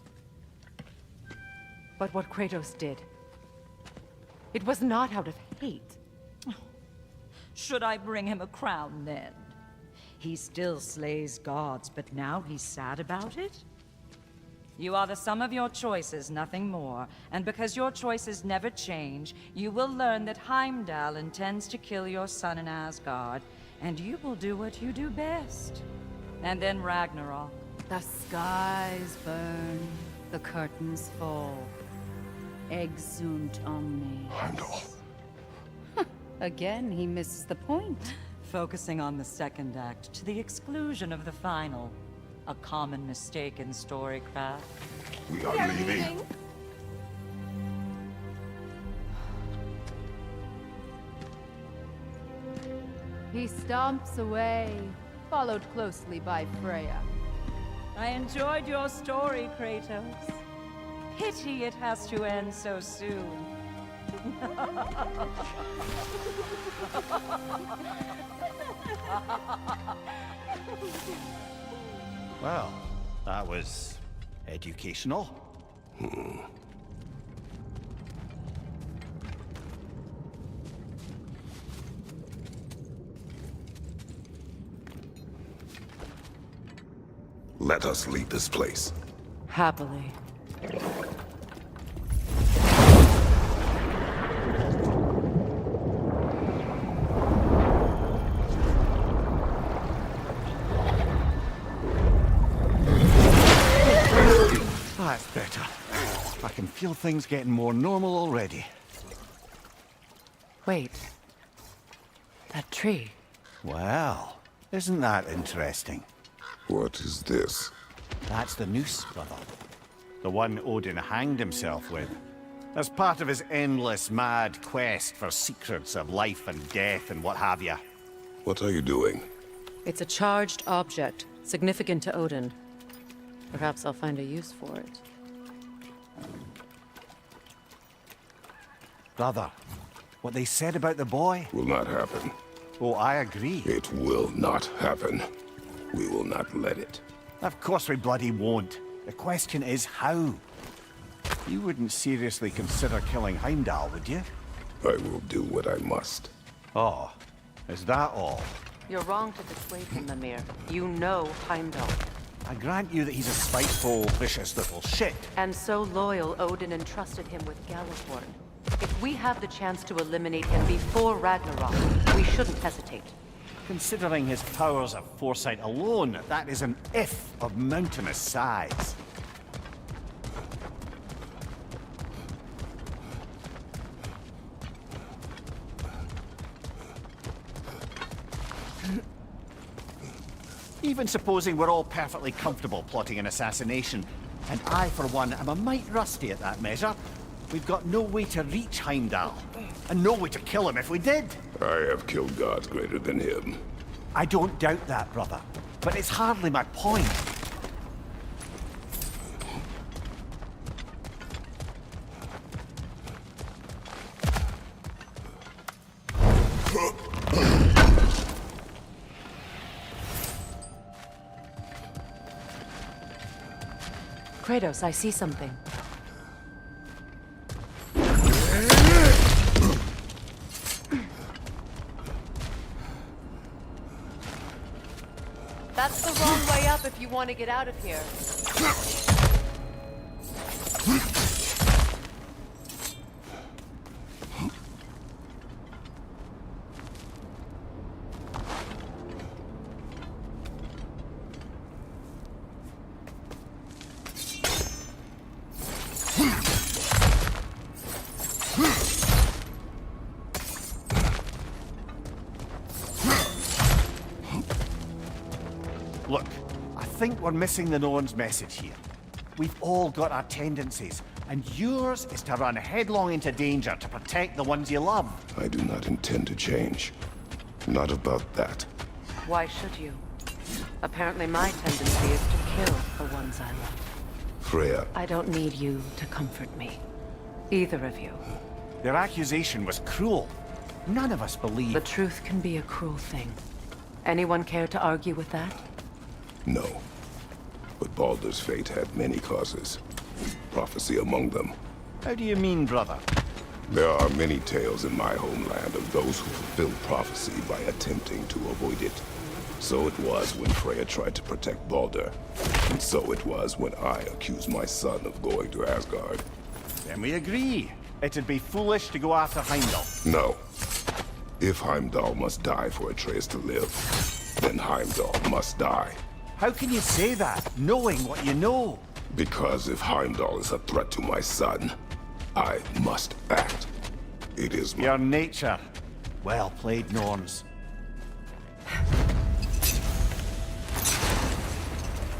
But what Kratos did, it was not out of hate. Should I bring him a crown then? He still slays gods, but now he's sad about it? You are the sum of your choices, nothing more. And because your choices never change, you will learn that Heimdall intends to kill your son in Asgard, and you will do what you do best. And then Ragnarok. The skies burn, the curtains fall. Exunt omnes. Heimdall. Again, he misses the point. Focusing on the second act to the exclusion of the final. A common mistake in storycraft. We are leaving. He stomps away, followed closely by Freya. I enjoyed your story, Kratos. Pity it has to end so soon. Well, that was educational. Let us leave this place. Happily. That's better. I can feel things getting more normal already. Wait. That tree. Well, isn't that interesting? What is this? That's the noose, brother. The one Odin hanged himself with. As part of his endless, mad quest for secrets of life and death and what have you. What are you doing? It's a charged object, significant to Odin. Perhaps I'll find a use for it. Brother, what they said about the boy? Will not happen. Oh, I agree. It will not happen. We will not let it. Of course we bloody won't. The question is how? You wouldn't seriously consider killing Heimdall, would you? I will do what I must. Oh, is that all? You're wrong to dissuade him, Mimir. You know Heimdall. I grant you that he's a spiteful, vicious little shit. And so loyal, Odin entrusted him with Gjallarhorn. If we have the chance to eliminate him before Ragnarok, we shouldn't hesitate. Considering his powers of foresight alone, that is an if of mountainous size. Even supposing we're all perfectly comfortable plotting an assassination, and I, for one, am a mite rusty at that measure, we've got no way to reach Heimdall, and no way to kill him if we did. I have killed gods greater than him. I don't doubt that, brother, but it's hardly my point. Kratos, I see something. That's the wrong way up if you want to get out of here. Look, I think we're missing the Norn's message here. We've all got our tendencies, and yours is to run headlong into danger to protect the ones you love. I do not intend to change. Not about that. Why should you? Apparently my tendency is to kill the ones I love. Freya. I don't need you to comfort me. Either of you. Their accusation was cruel. None of us believe. The truth can be a cruel thing. Anyone care to argue with that? No. But Baldur's fate had many causes. Prophecy among them. How do you mean, brother? There are many tales in my homeland of those who fulfilled prophecy by attempting to avoid it. So it was when Freya tried to protect Baldur. And so it was when I accused my son of going to Asgard. Then we agree. It'd be foolish to go after Heimdall. No. If Heimdall must die for Atreus to live, then Heimdall must die. How can you say that, knowing what you know? Because if Heimdall is a threat to my son, I must act. It is your nature. Well played, Norns.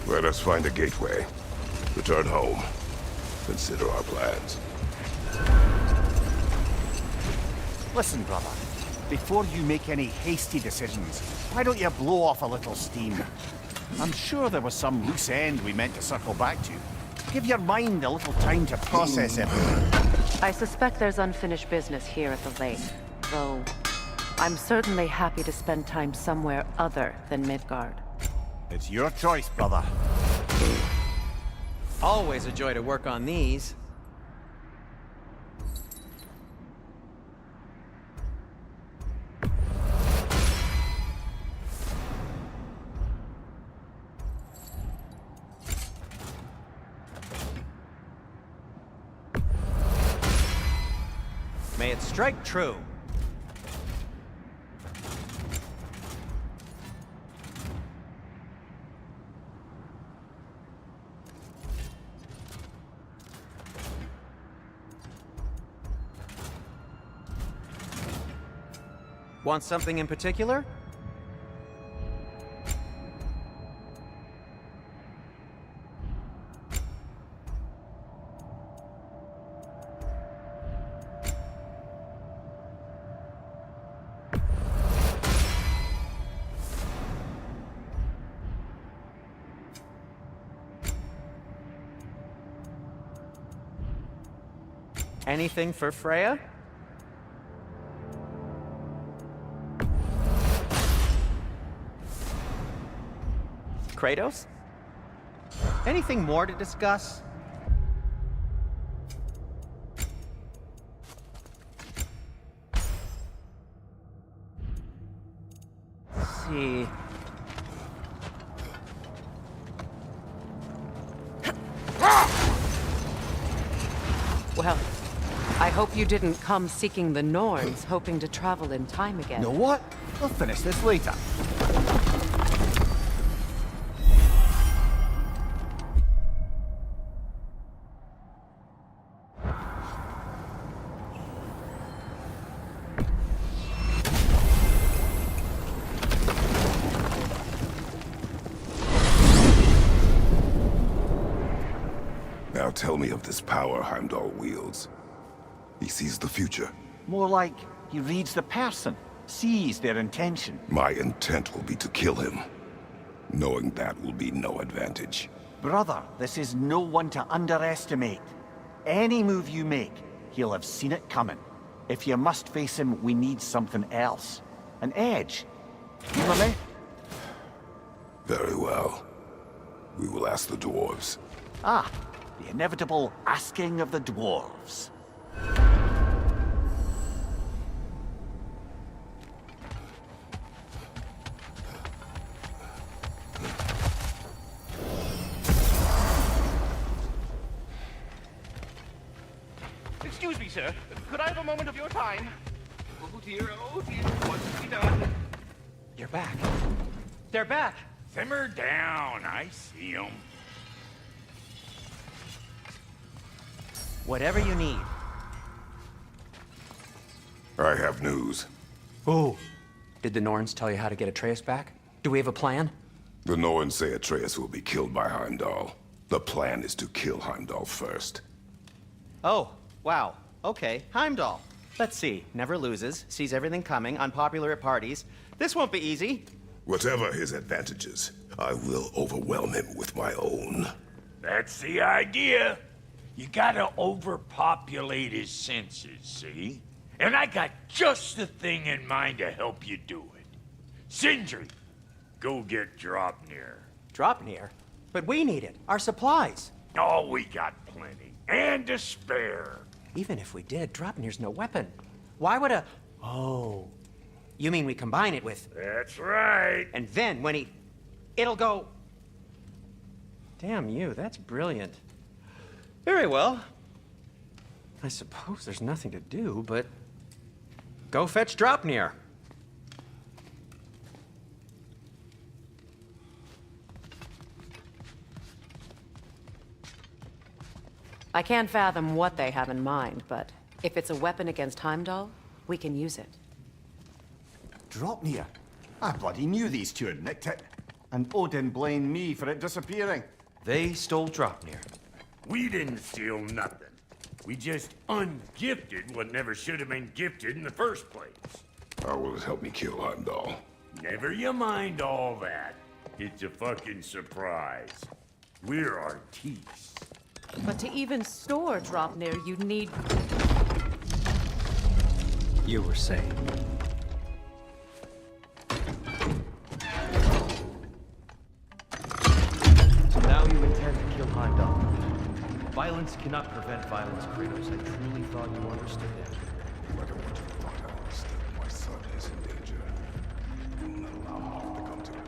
Let us find a gateway. Return home. Consider our plans. Listen, brother. Before you make any hasty decisions, why don't you blow off a little steam? I'm sure there was some loose end we meant to circle back to. Give your mind a little time to process everything. I suspect there's unfinished business here at the lake, though I'm certainly happy to spend time somewhere other than Midgard. It's your choice, brother. Always a joy to work on these. May it strike true. Want something in particular? Anything for Freya? Kratos? Anything more to discuss? Let's see. Well, I hope you didn't come seeking the Norns, hoping to travel in time again. Know what? We'll finish this later. Now tell me of this power Heimdall wields. He sees the future. More like he reads the person, sees their intention. My intent will be to kill him. Knowing that will be no advantage. Brother, this is no one to underestimate. Any move you make, he'll have seen it coming. If you must face him, we need something else. An edge. You with me? Very well. We will ask the dwarves. Ah, the inevitable asking of the dwarves. Excuse me, sir. Could I have a moment of your time? Oh dear, what's to be done? You're back. They're back. Simmer down, I see them. Whatever you need. I have news. Oh. Did the Norns tell you how to get Atreus back? Do we have a plan? The Norns say Atreus will be killed by Heimdall. The plan is to kill Heimdall first. Oh, wow. Okay, Heimdall. Let's see. Never loses, sees everything coming, unpopular at parties. This won't be easy. Whatever his advantages, I will overwhelm him with my own. That's the idea. You gotta overpopulate his senses, see? And I got just the thing in mind to help you do it. Sindri, go get Draupnir. Draupnir? But we need it. Our supplies. Oh, we got plenty. And to spare. Even if we did, Draupnir's no weapon. Why would a... Oh. You mean we combine it with... That's right. And then when he... It'll go... Damn you, that's brilliant. Very well. I suppose there's nothing to do, but... Go fetch Draupnir. I can't fathom what they have in mind, but if it's a weapon against Heimdall, we can use it. Draupnir? I bloody knew these two had nicked it. And Odin blamed me for it disappearing. They stole Draupnir. We didn't steal nothing. We just ungifted what never should have been gifted in the first place. How will it help me kill Heimdall? Never you mind all that. It's a fucking surprise. We're artistes. But to even store Draupnir, you need... You were saying... So now you intend to kill Heimdall. Violence cannot prevent violence, Kratos. I truly thought you understood that. Whether what you thought I understood, my son is in danger. You will not allow harm to come to him.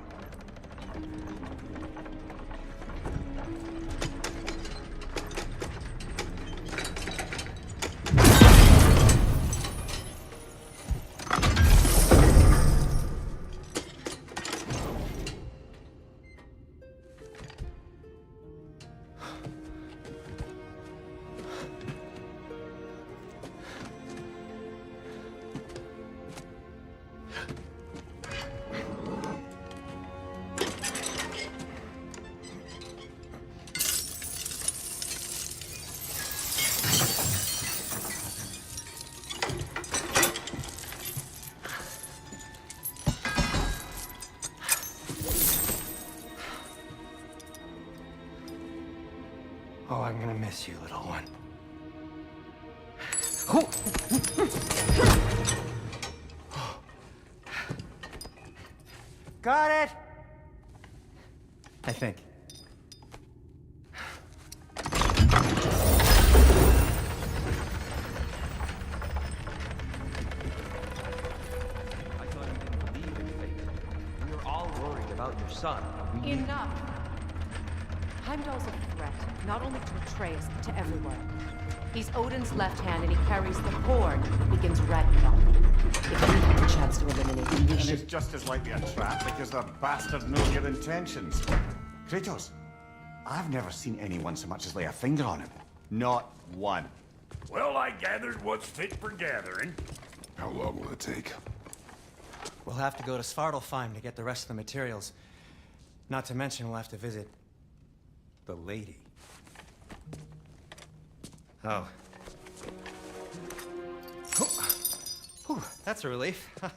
Oh, I'm gonna miss you, little one. Got it! I think. I thought you didn't believe in fate. We were all worried about your son. Enough! Heimdall's a threat, not only to Atreus, but to everyone. He's Odin's left hand, and he carries the horn that begins Ragnarok. If we have a chance to eliminate him, we And should... it's just as likely a trap because the bastard knows your intentions. Kratos, I've never seen anyone so much as lay a finger on him. Not one. Well, I gathered what's fit for gathering. How long will it take? We'll have to go to Svartalfheim to get the rest of the materials. Not to mention we'll have to visit the lady. Oh. Whew, that's a relief. Ow.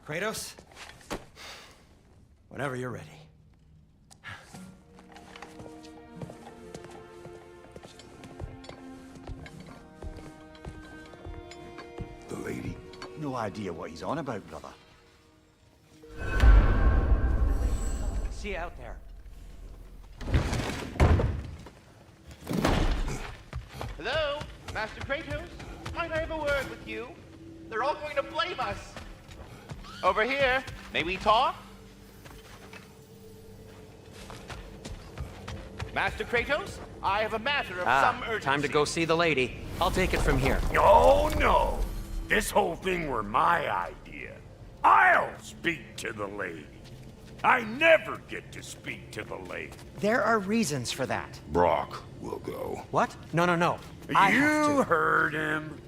Kratos? Whenever you're ready. The lady? No idea what he's on about, brother. See you out there. Hello, Master Kratos? Might I have a word with you? They're all going to blame us. Over here. May we talk? Master Kratos, I have a matter of some urgency. Time to go see the lady. I'll take it from here. Oh, no. This whole thing were my idea. I'll speak to the lady. I never get to speak to the lady. There are reasons for that. Brock will go. What? No, no, no. I have You to. heard him.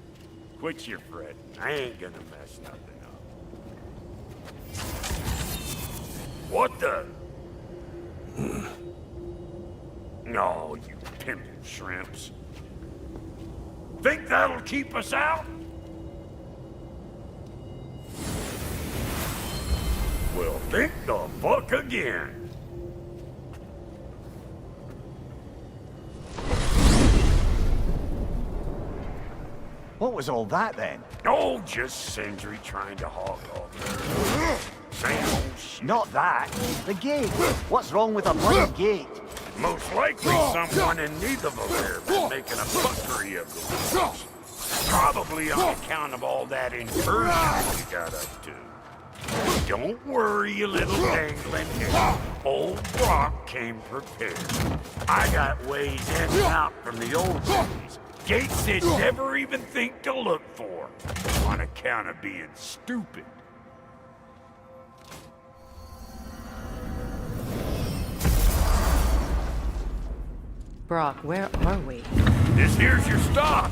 Quit your fretting. I ain't gonna mess nothing up. What the? No, you pimpin' shrimps. Think that'll keep us out? Well, think the fuck again. What was all that then? Oh, just Sindri trying to hog off. Same old shit. Not that. The gate. What's wrong with a bloody gate? Most likely someone in Nidavellir there been making a fuckery of the woods. Probably on account of all that incursion you got up to. Don't worry, you little dangling head. Old Brock came prepared. I got ways in and out from the old days. Gates they'd never even think to look for, on account of being stupid. Brock, where are we? This here's your stop.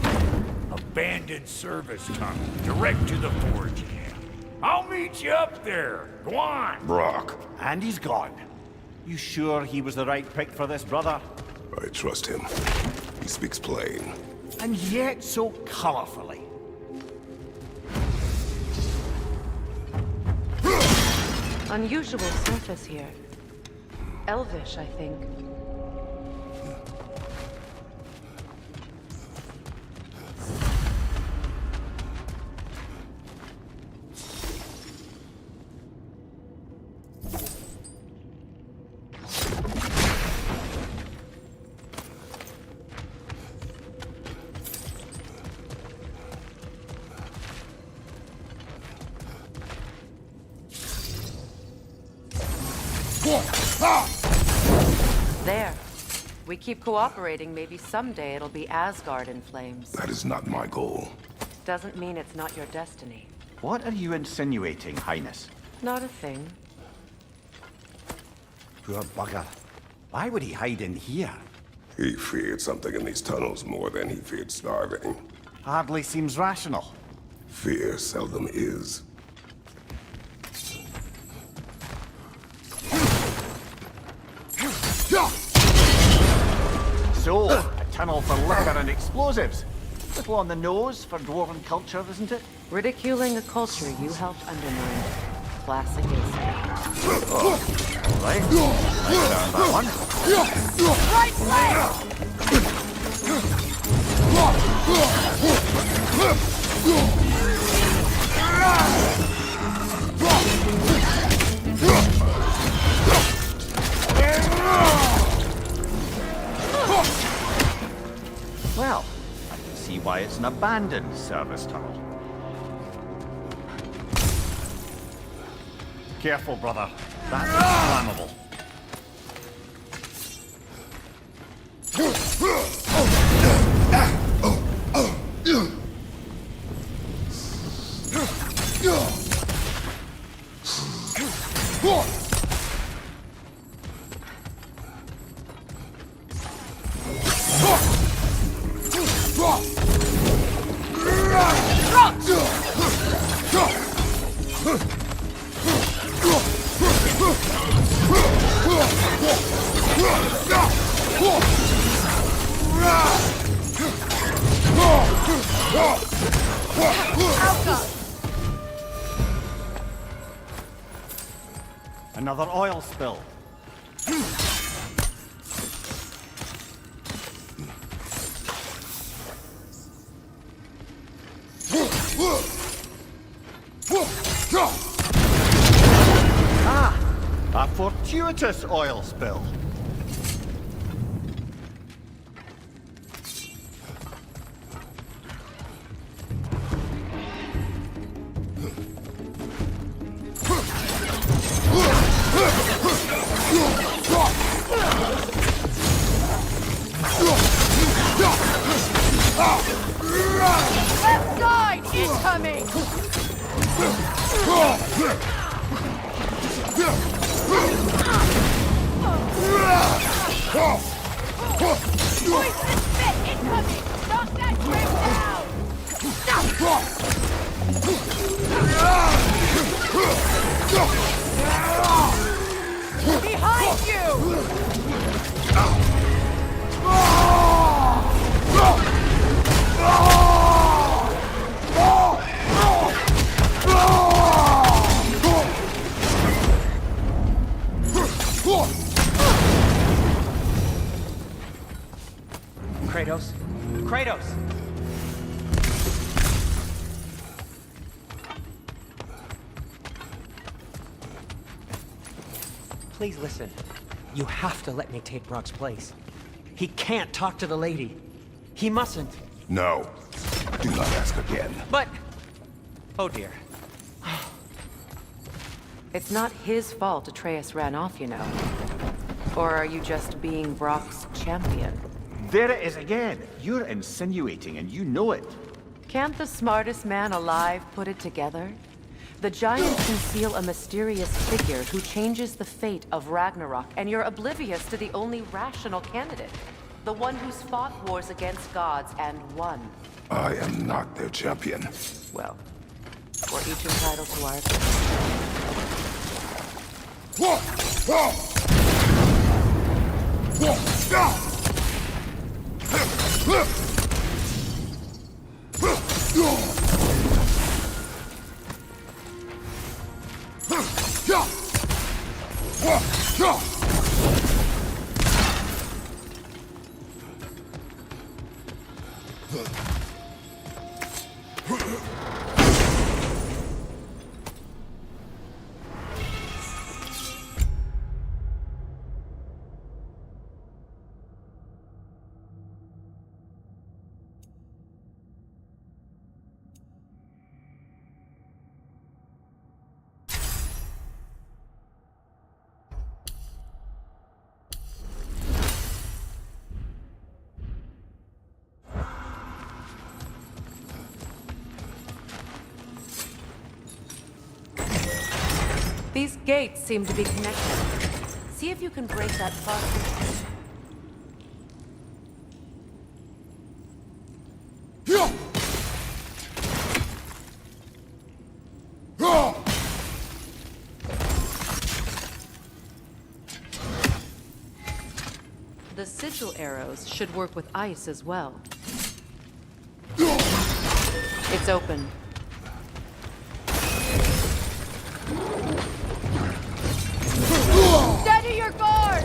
Abandoned service tunnel, direct to the forge camp. I'll meet you up there. Go on. Brock. And he's gone. You sure he was the right pick for this, brother? I trust him. He speaks plain. And yet so colorfully. Unusual surface here. Elvish, I think. There. We keep cooperating, maybe someday it'll be Asgard in flames. That is not my goal. Doesn't mean it's not your destiny. What are you insinuating, Highness? Not a thing. Poor bugger. Why would he hide in here? He feared something in these tunnels more than he feared starving. Hardly seems rational. Fear seldom is. So, a tunnel for liquor and explosives. Little on the nose for dwarven culture, isn't it? Ridiculing a culture you helped undermine. Classic Ace. All right. Let's start that one. Right Well, I can see why it's an abandoned service tunnel. Careful, brother. That's flammable. Another oil spill. Ah! A fortuitous oil spill. Left side incoming! Poison spit incoming! Knock that grip down! Behind you! Kratos? Kratos! Please listen. You have to let me take Brock's place. He can't talk to the lady. He mustn't. No. Do not ask again. But... Oh dear. It's not his fault Atreus ran off, you know. Or are you just being Brock's champion? There it is again. You're insinuating and you know it. Can't the smartest man alive put it together? The giants conceal a mysterious figure who changes the fate of Ragnarok, and you're oblivious to the only rational candidate. The one who's fought wars against gods and won. I am not their champion. Well, we're each entitled to our These gates seem to be connected. See if you can break that funnel. The sigil arrows should work with ice as well. It's open. Steady your guard!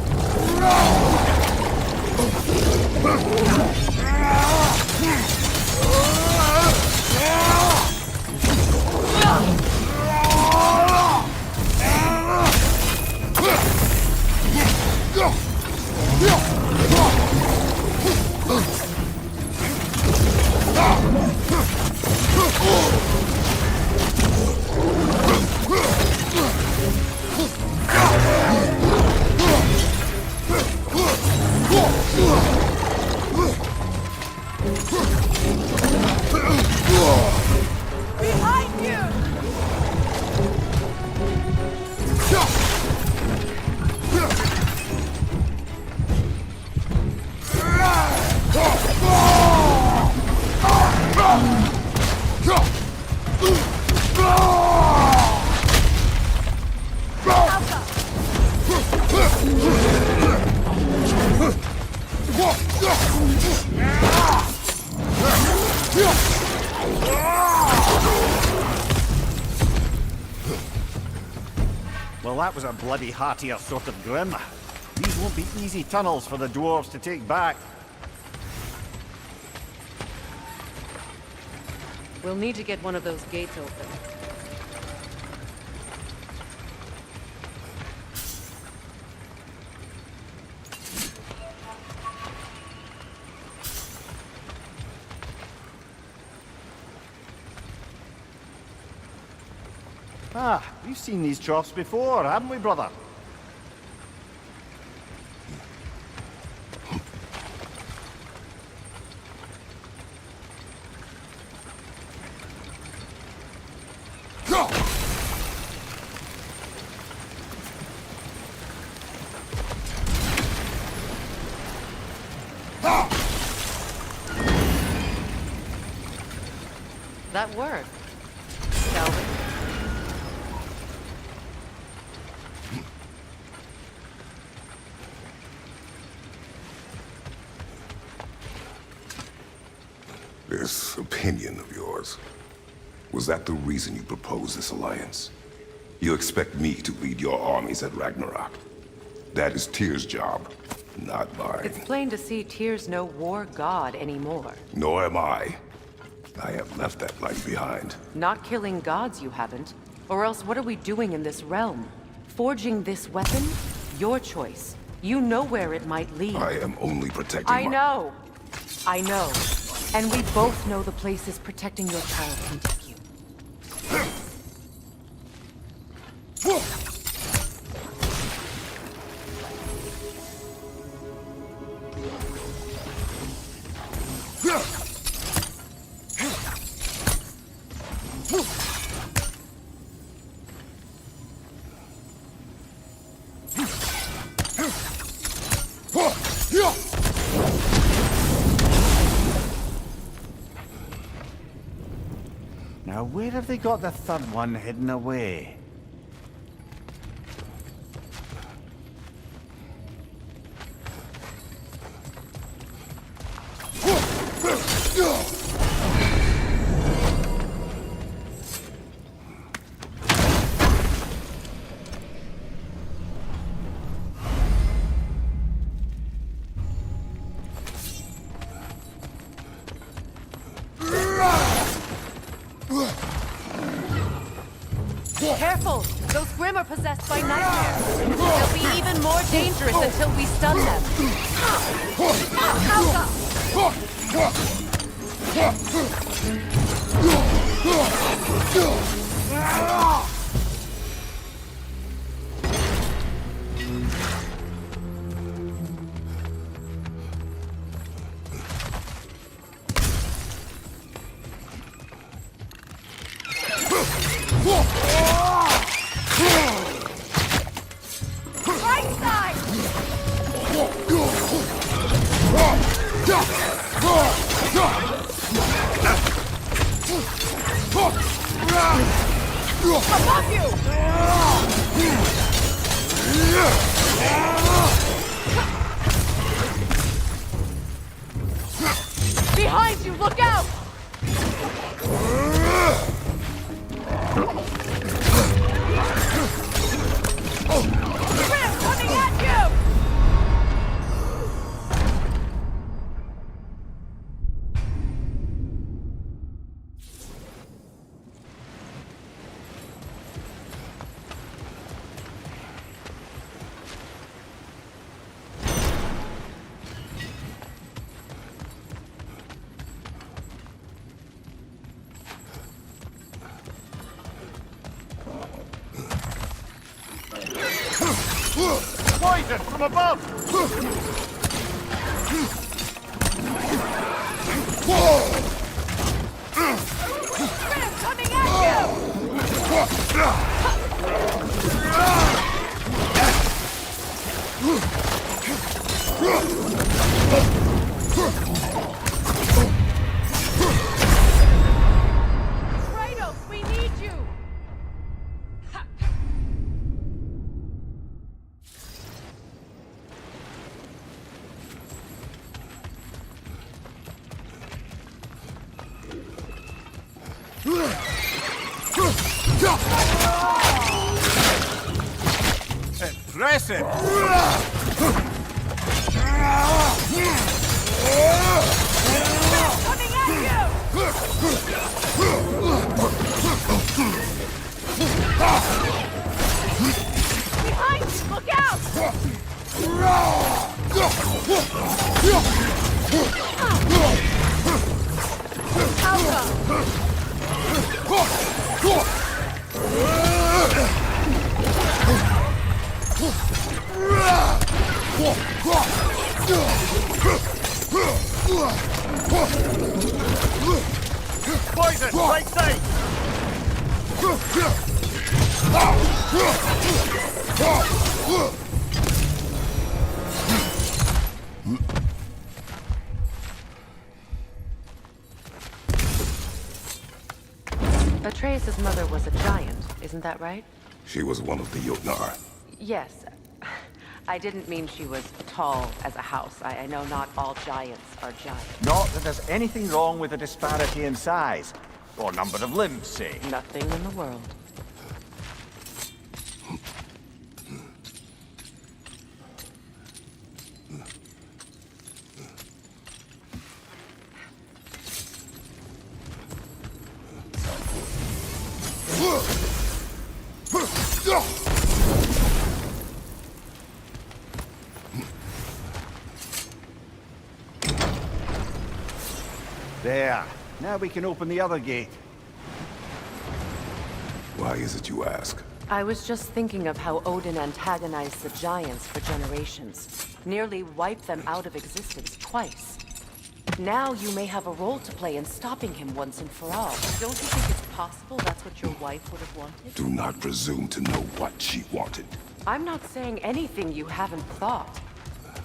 that was a bloody heartier sort of grim. These won't be easy tunnels for the dwarves to take back. We'll need to get one of those gates open. Ah, we've seen these troughs before, haven't we, brother? That worked. Shall we? This opinion of yours, was that the reason you proposed this alliance? You expect me to lead your armies at Ragnarok? That is Tyr's job, not mine. It's plain to see Tyr's no war god anymore. Nor am I. I have left that life behind. Not killing gods, you haven't. Or else what are we doing in this realm? Forging this weapon? Your choice. You know where it might lead. I am only protecting I know. I know. And we both know the places protecting your child can take you. Now, where have they got the third one hidden away? Careful! Those Grimm are possessed by nightmares. They'll be even more dangerous until we stun them. Right side! Above you! Behind you, look out! Grim coming at you! Poison from above! Grim coming at you! Kratos, we need you! aggressive! Coming at you! Behind you! Look out! Poison! Right side! Atreus' mother was a giant, isn't that right? She was one of the Jotnar. Yes. I didn't mean she was tall as a house. I know not all giants are giants. Not that there's anything wrong with the disparity in size. Or number of limbs, say. Nothing in the world. There. Now we can open the other gate. Why is it you ask? I was just thinking of how Odin antagonized the giants for generations. Nearly wiped them out of existence twice. Now you may have a role to play in stopping him once and for all. Don't you think it's possible that's what your wife would have wanted? Do not presume to know what she wanted. I'm not saying anything you haven't thought.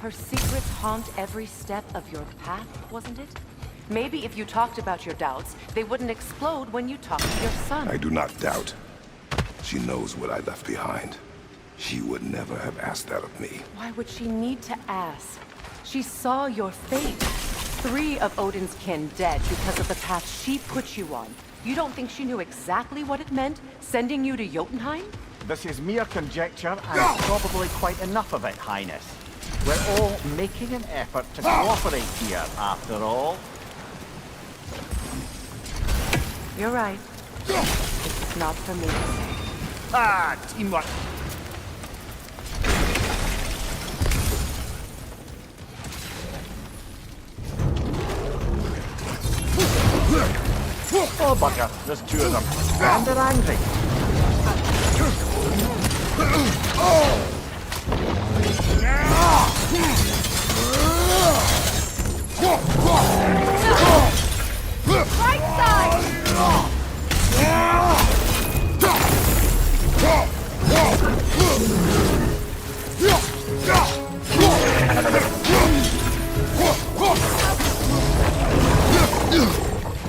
Her secrets haunt every step of your path, wasn't it? Maybe if you talked about your doubts, they wouldn't explode when you talked to your son. I do not doubt. She knows what I left behind. She would never have asked that of me. Why would she need to ask? She saw your fate. 3 of Odin's kin dead because of the path she put you on. You don't think she knew exactly what it meant, sending you to Jotunheim? This is mere conjecture, and probably quite enough of it, Highness. We're all making an effort to cooperate here, after all. You're right. It's not for me to say. Ah, teamwork. Oh, bugger. There's 2 of them. And they're angry. Right side!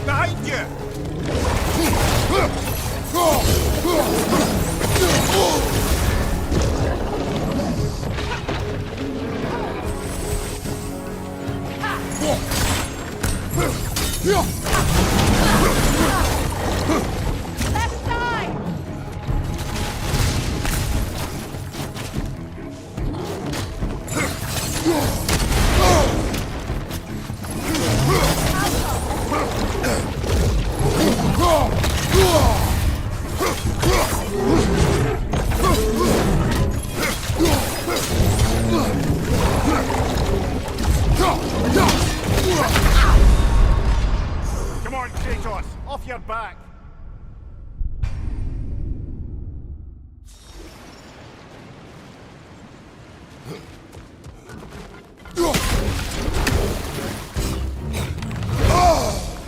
Behind you! Left side! Come on, Kratos. Off your back.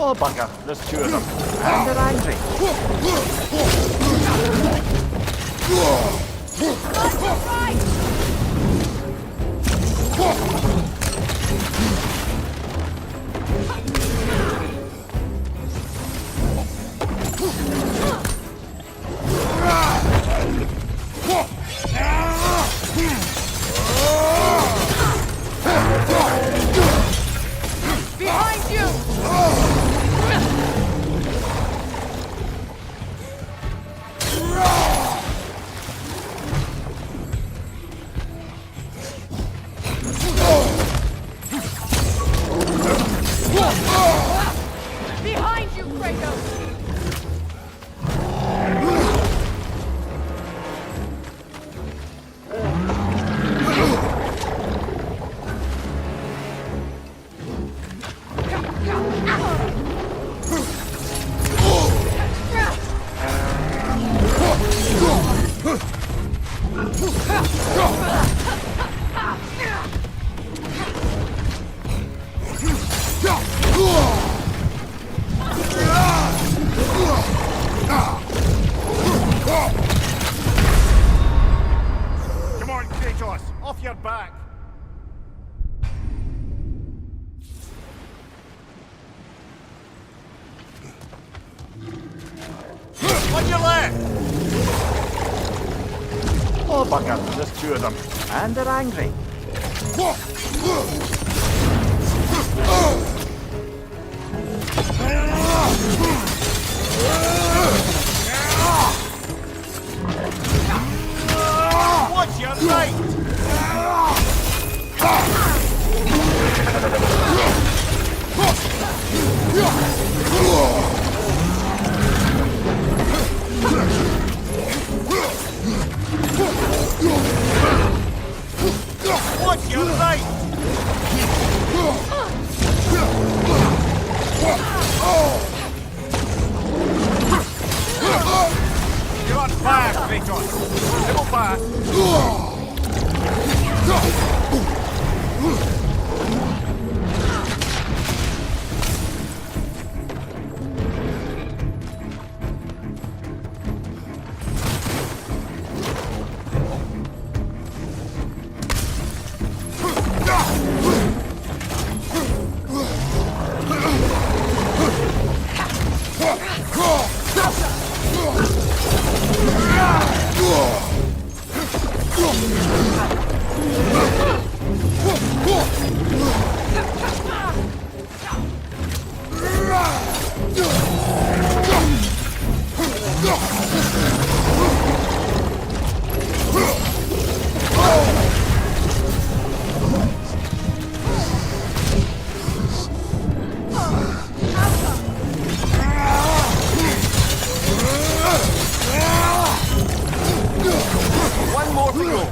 Oh, bugger. There's 2 of them. And they're angry. Behind you! Oh, bugger, there's two of them. And they're angry. What's your right? What's your right? You're on fire, Kratos. Double fire. One more to go.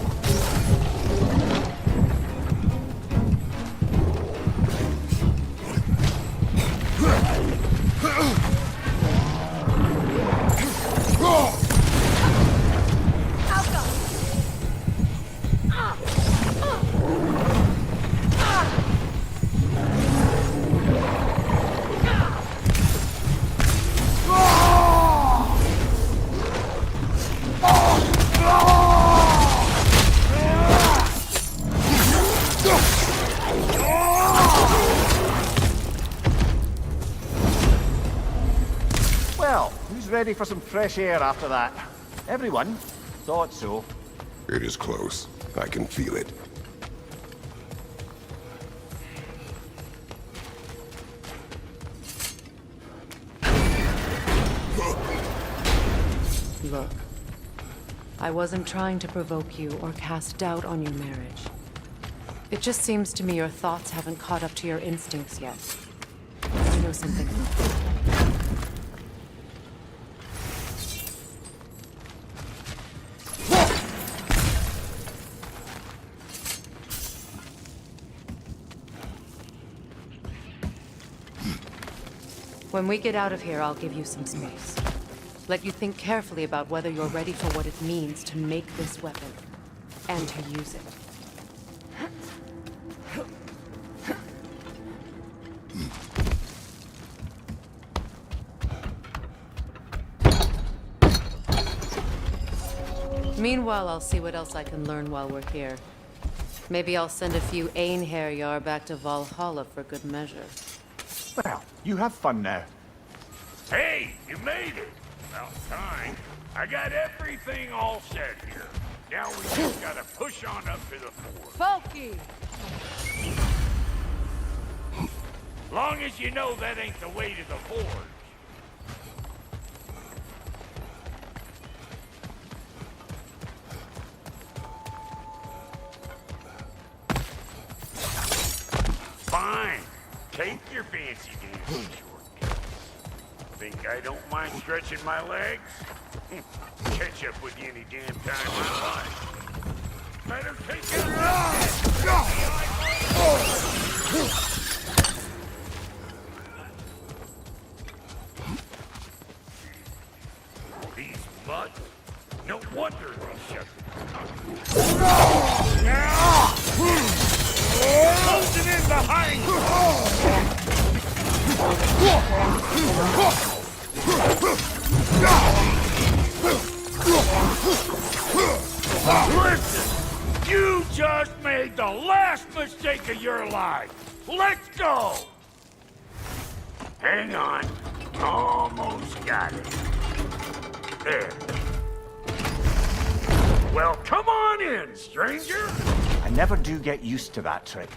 Well, who's ready for some fresh air after that? Everyone? Thought so. It is close. I can feel it. Look, I wasn't trying to provoke you or cast doubt on your marriage. It just seems to me your thoughts haven't caught up to your instincts yet. You know something? When we get out of here, I'll give you some space. Let you think carefully about whether you're ready for what it means to make this weapon, and to use it. Meanwhile, I'll see what else I can learn while we're here. Maybe I'll send a few Einherjar back to Valhalla for good measure. Well, you have fun now. Hey, you made it. About time. I got everything all set here. Now we just gotta push on up to the fort. Folky! Long as you know that ain't the way to the forge. Fine. Take your fancy dancing shortcuts. Think I don't mind stretching my legs? Catch up with you any damn time I like. Better take it These mutts? No wonder they shut Closing in behind Listen, you just made the last mistake of your life. Let's go. Hang on. Almost got it. There. Well, come on in, stranger. I never do get used to that trick.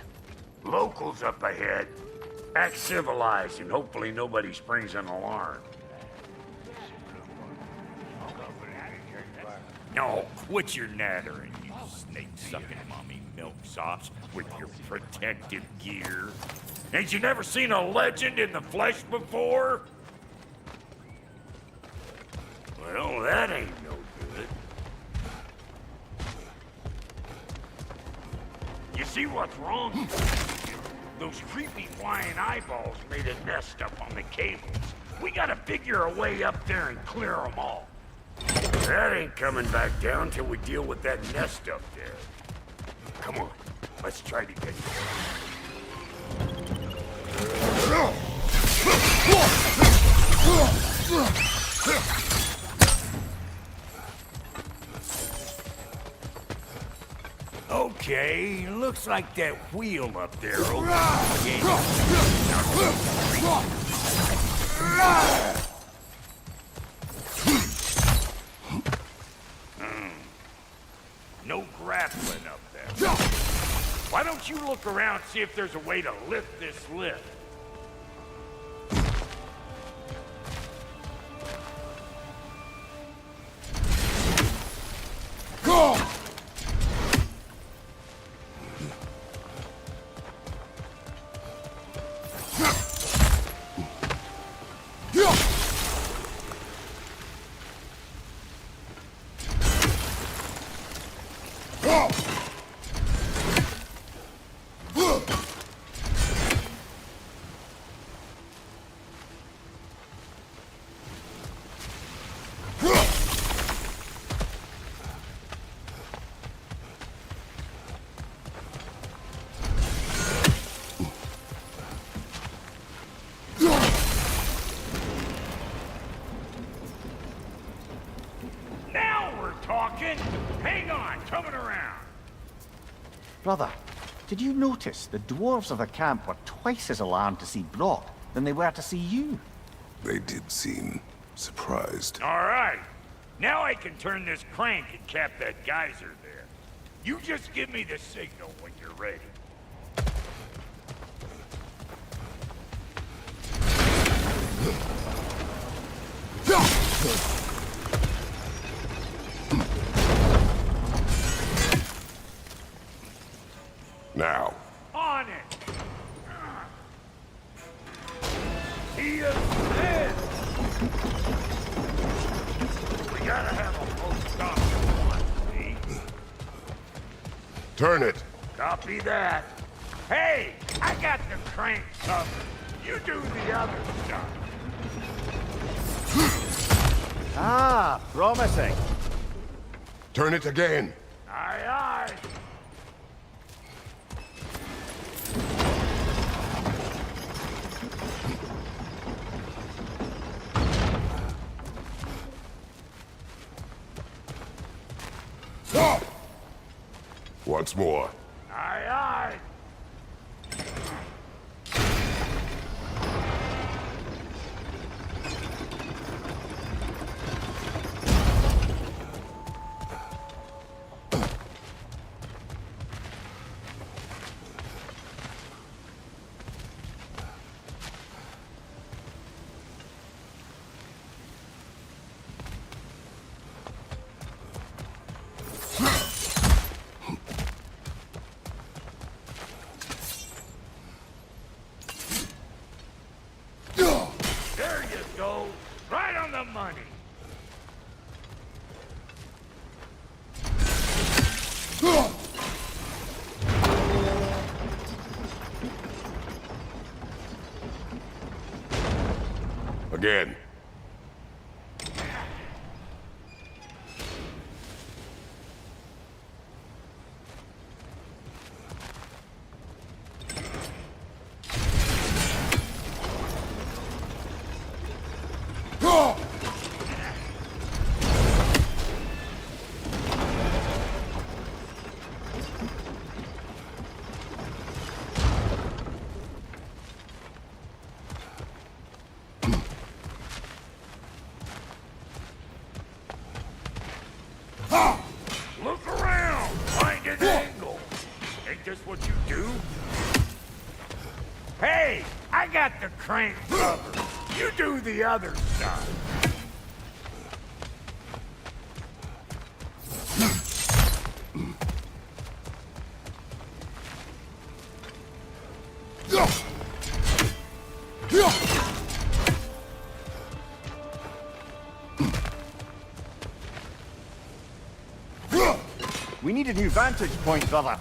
Locals up ahead. Act civilized and hopefully nobody springs an alarm. No, quit your nattering, you snake-sucking mommy milksops with your protective gear. Ain't you never seen a legend in the flesh before? Well, that ain't no good. You see what's wrong? Those creepy flying eyeballs made a nest up on the cables. We gotta figure a way up there and clear them all. That ain't coming back down till we deal with that nest up there. Come on, let's try to get Okay, looks like that wheel up there opens the gate. No grappling up there. Why don't you look around, see if there's a way to lift this lift? Go! Hang on, coming around. Brother, did you notice the dwarves of the camp were twice as alarmed to see Brock than they were to see you? They did seem surprised. All right. Now I can turn this crank and cap that geyser there. You just give me the signal when you're ready. Now. On it! He is dead! We gotta have a full stop at once, see? Turn it. Copy that. Hey, I got the crank covered. You do the other stuff. Ah, promising. Turn it again. Aye, aye. Once more. Aye, aye. There you go. Right on the money. Again. Hey, I got the crank covered. You do the other stuff. We need a new vantage point, brother.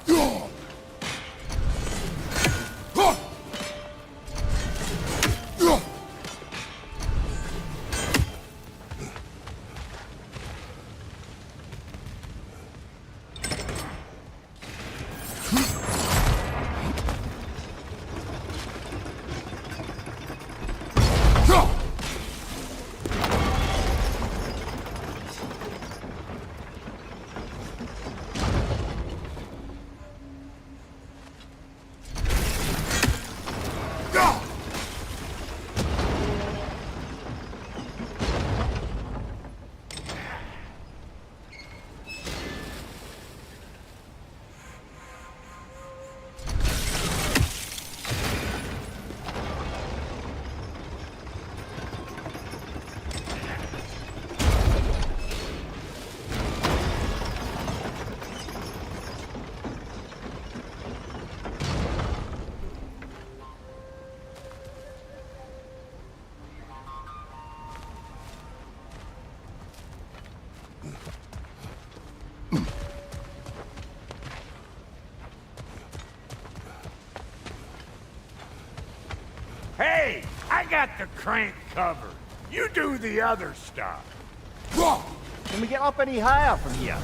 Hey, I got the crank covered. You do the other stuff. Can we get up any higher from here?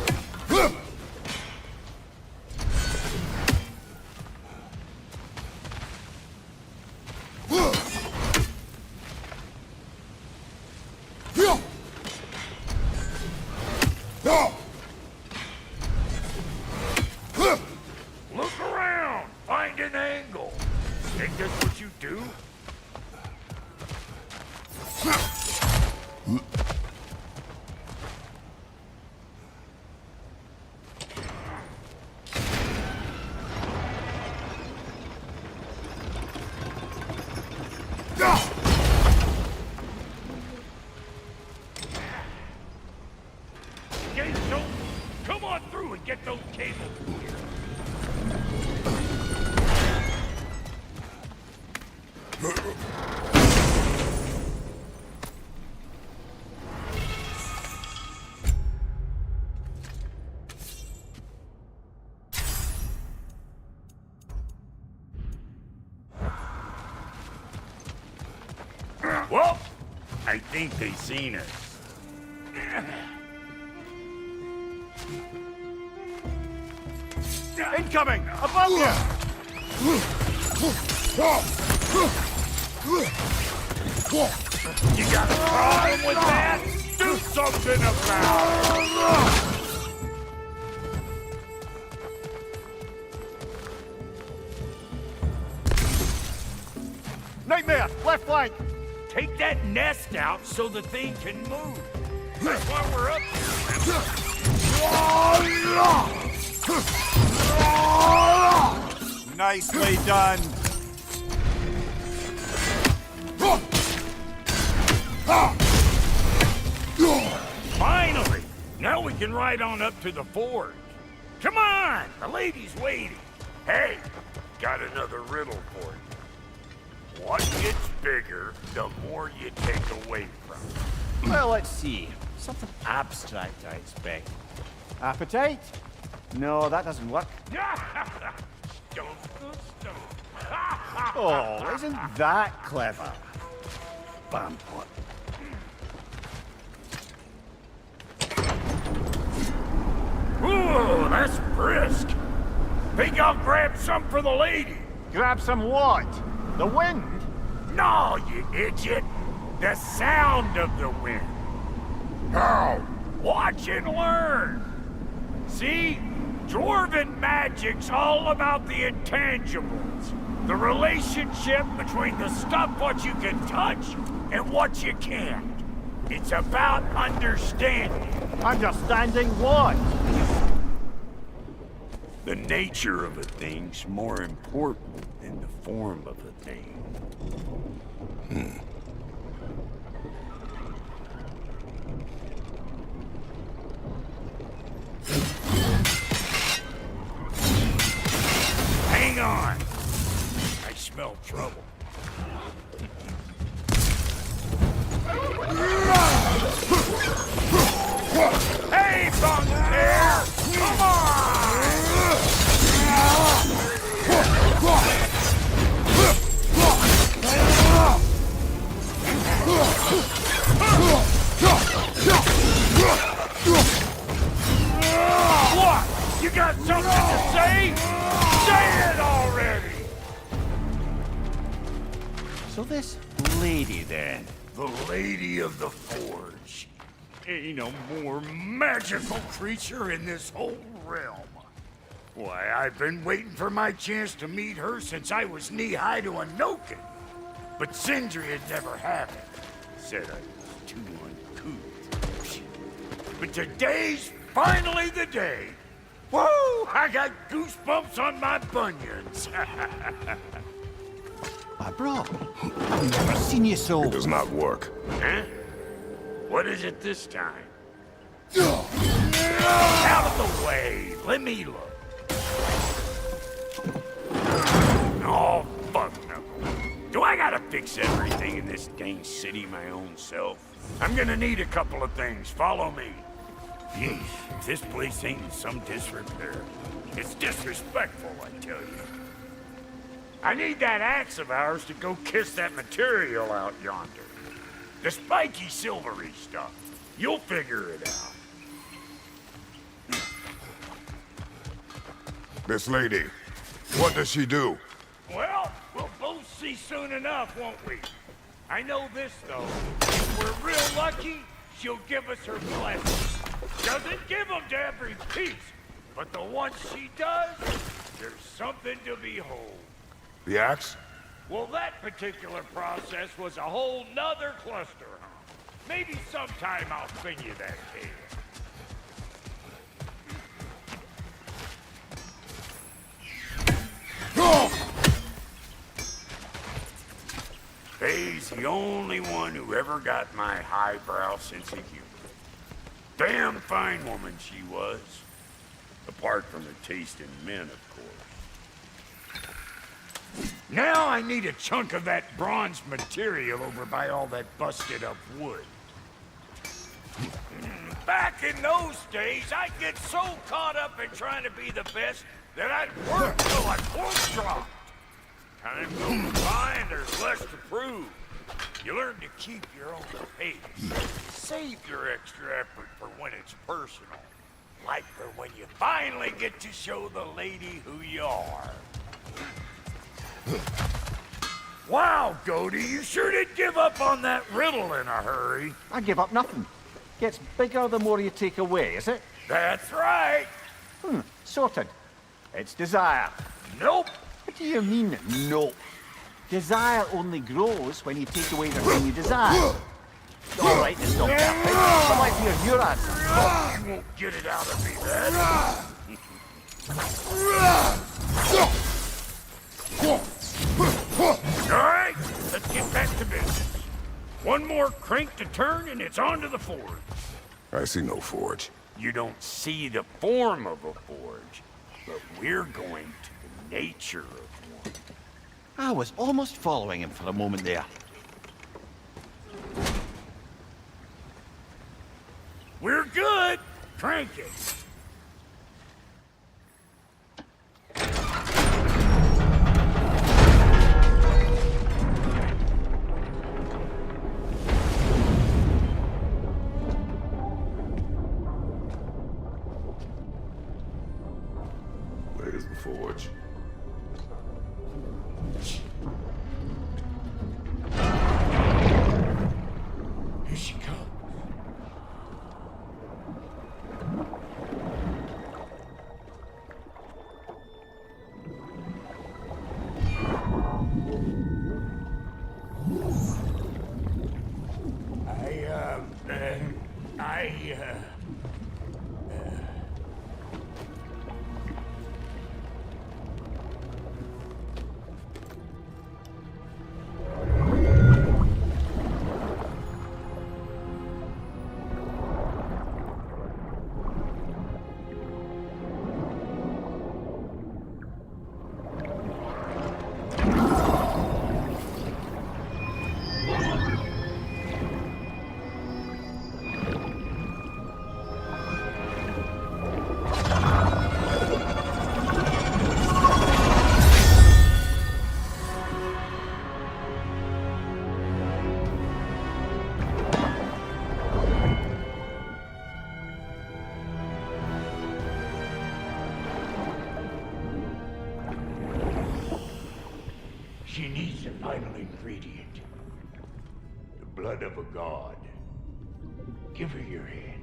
Look around. Find an angle. Think that's what you do? Gates open. Come on through and get those cables in here. Well, I think they seen us. Incoming! Above you! You got a problem with that? Do something about it! Nightmare! Left flank! Take that nest out so the thing can move. That's why we're up here. Nicely done. Finally! Now we can ride on up to the forge. Come on! The lady's waiting. Hey, got another riddle for you. What gets bigger, the more you take away from. Well, let's see. Something abstract, I expect. Appetite? No, that doesn't work. Stone good stone. Oh, isn't that clever? Bampot. Ooh, that's brisk. Think I'll grab some for the lady. Grab some what? The wind? No, you idiot. The sound of the wind. How? Watch and learn. See? Dwarven magic's all about the intangibles. The relationship between the stuff what you can touch and what you can't. It's about understanding. Understanding what? The nature of a thing's more important than the form of a thing. Hang on! I smell trouble. Hey, Bunk there! Come What? You got something to say? Say it already! So this lady then? The Lady of the Forge. Ain't no more magical creature in this whole realm. Why, I've been waiting for my chance to meet her since I was knee-high to a Noken. But Sindri had never had it. Said I was too uncouth. But today's finally the day. Woo! I got goosebumps on my bunions. Bro, I've never seen you so... It does not work. Huh? What is it this time? Out of the way! Let me look. Oh, fuck no. Do I gotta fix everything in this dang city my own self? I'm gonna need a couple of things. Follow me. Yeesh, if this place ain't in some disrepair. It's disrespectful, I tell you. I need that axe of ours to go kiss that material out yonder. The spiky silvery stuff. You'll figure it out. This lady, what does she do? Well, we'll both see soon enough, won't we? I know this, though. If we're real lucky, she'll give us her blessing. Doesn't give them to every piece, but the ones she does, there's something to behold. The axe? Well, that particular process was a whole nother cluster, huh? Maybe sometime I'll spin you that tale. Faye's the only one who ever got my highbrow sense of humor. Damn fine woman she was. Apart from her taste in men, of course. Now I need a chunk of that bronze material over by all that busted up wood. Back in those days, I'd get so caught up in trying to be the best that I'd work till I quote dropped. Time goes by and there's less to prove. You learn to keep your own pace. Save your extra effort for when it's personal. Like for when you finally get to show the lady who you are. Wow, Goaty, you sure did give up on that riddle in a hurry. I give up nothing. Gets bigger the more you take away, is it? That's right. Sorted. It's desire. Nope. What do you mean, nope? Desire only grows when you take away the thing you desire. All right, it's not perfect. But let's hear your answer. You won't get it out of me, then. All right, let's get back to business. One more crank to turn and it's on to the forge. I see no forge. You don't see the form of a forge, but we're going to the nature of one. I was almost following him for a moment there. We're good. Crank it. Where's the forge? Here she comes. She needs the final ingredient. The blood of a god. Give her your hand.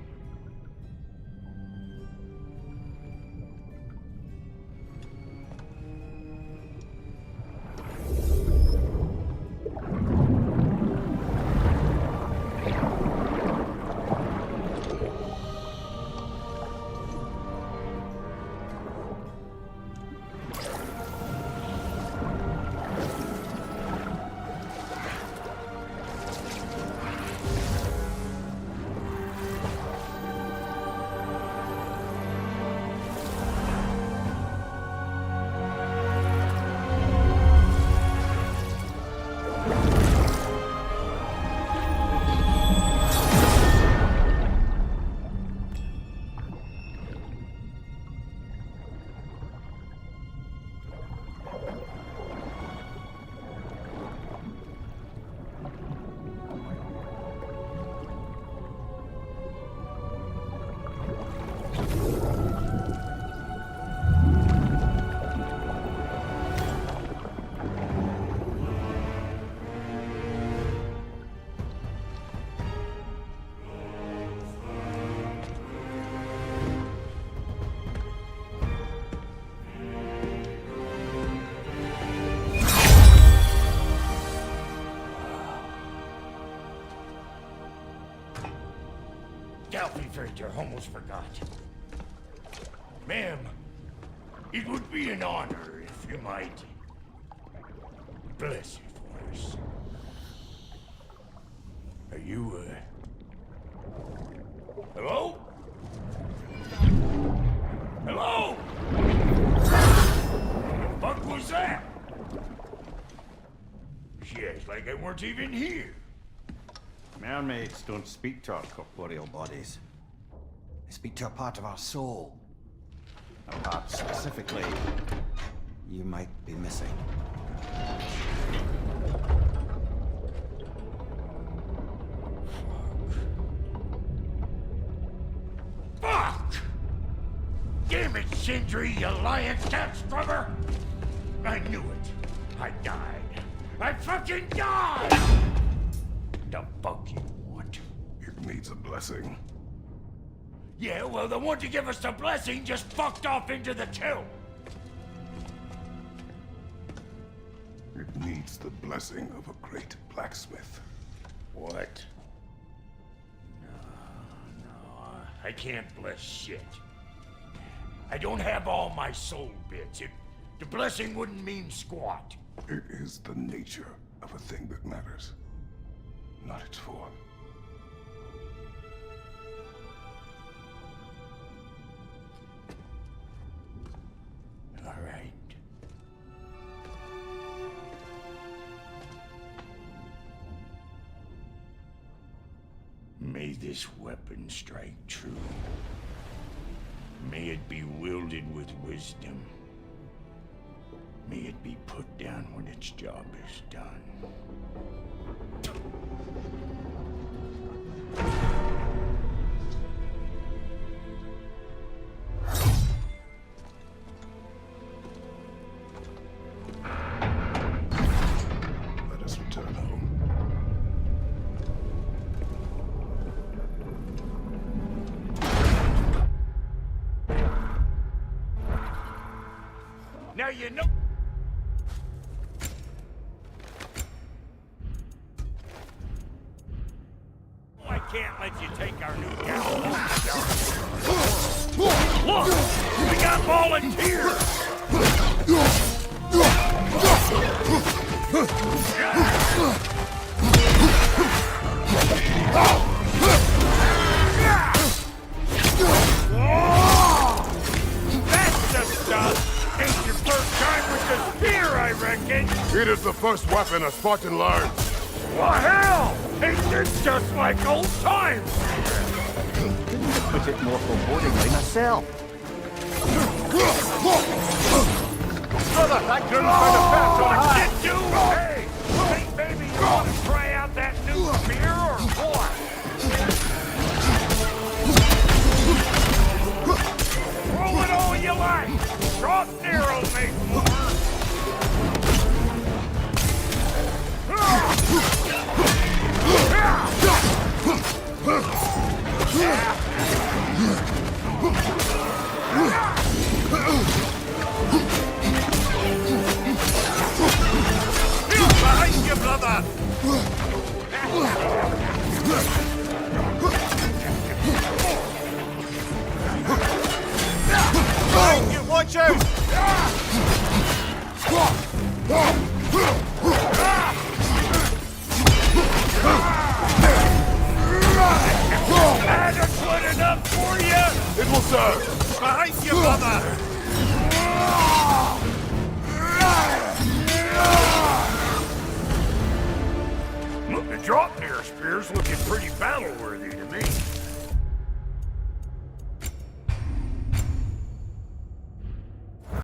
I almost forgot. Ma'am, it would be an honor if you might bless it for us. Are you, hello? Hello? What the fuck was that? She acts like I weren't even here. Mermaids don't speak to our corporeal bodies. They speak to a part of our soul. A part specifically you might be missing. Fuck! Damn it, Sindri, you lying cat scrubber! I knew it. I died. I fucking died! The fuck you want? It needs a blessing. Yeah, well, the one to give us the blessing just fucked off into the tomb. It needs the blessing of a great blacksmith. What? No, I can't bless shit. I don't have all my soul bits. The blessing wouldn't mean squat. It is the nature of a thing that matters, not its form. All right. May this weapon strike true. May it be wielded with wisdom. May it be put down when its job is done. Let us return home. Now you know. I can't let you take our new gal. Look, we got volunteers. That's the stuff. Ain't your first time with the spear, I reckon. It is the first weapon a Spartan learned. Well, hell! Ain't this just like old times? Put it more forebodingly myself. Brother, that couldn't find a patch on a kid, you! Hey! Think maybe you want to try out that new spear or what? Roll it all you like! Drop arrows, mate! brother! Behind you, watch out! That's good enough for you! It will serve! Behind you, brother! The drop near spear's looking pretty battle-worthy.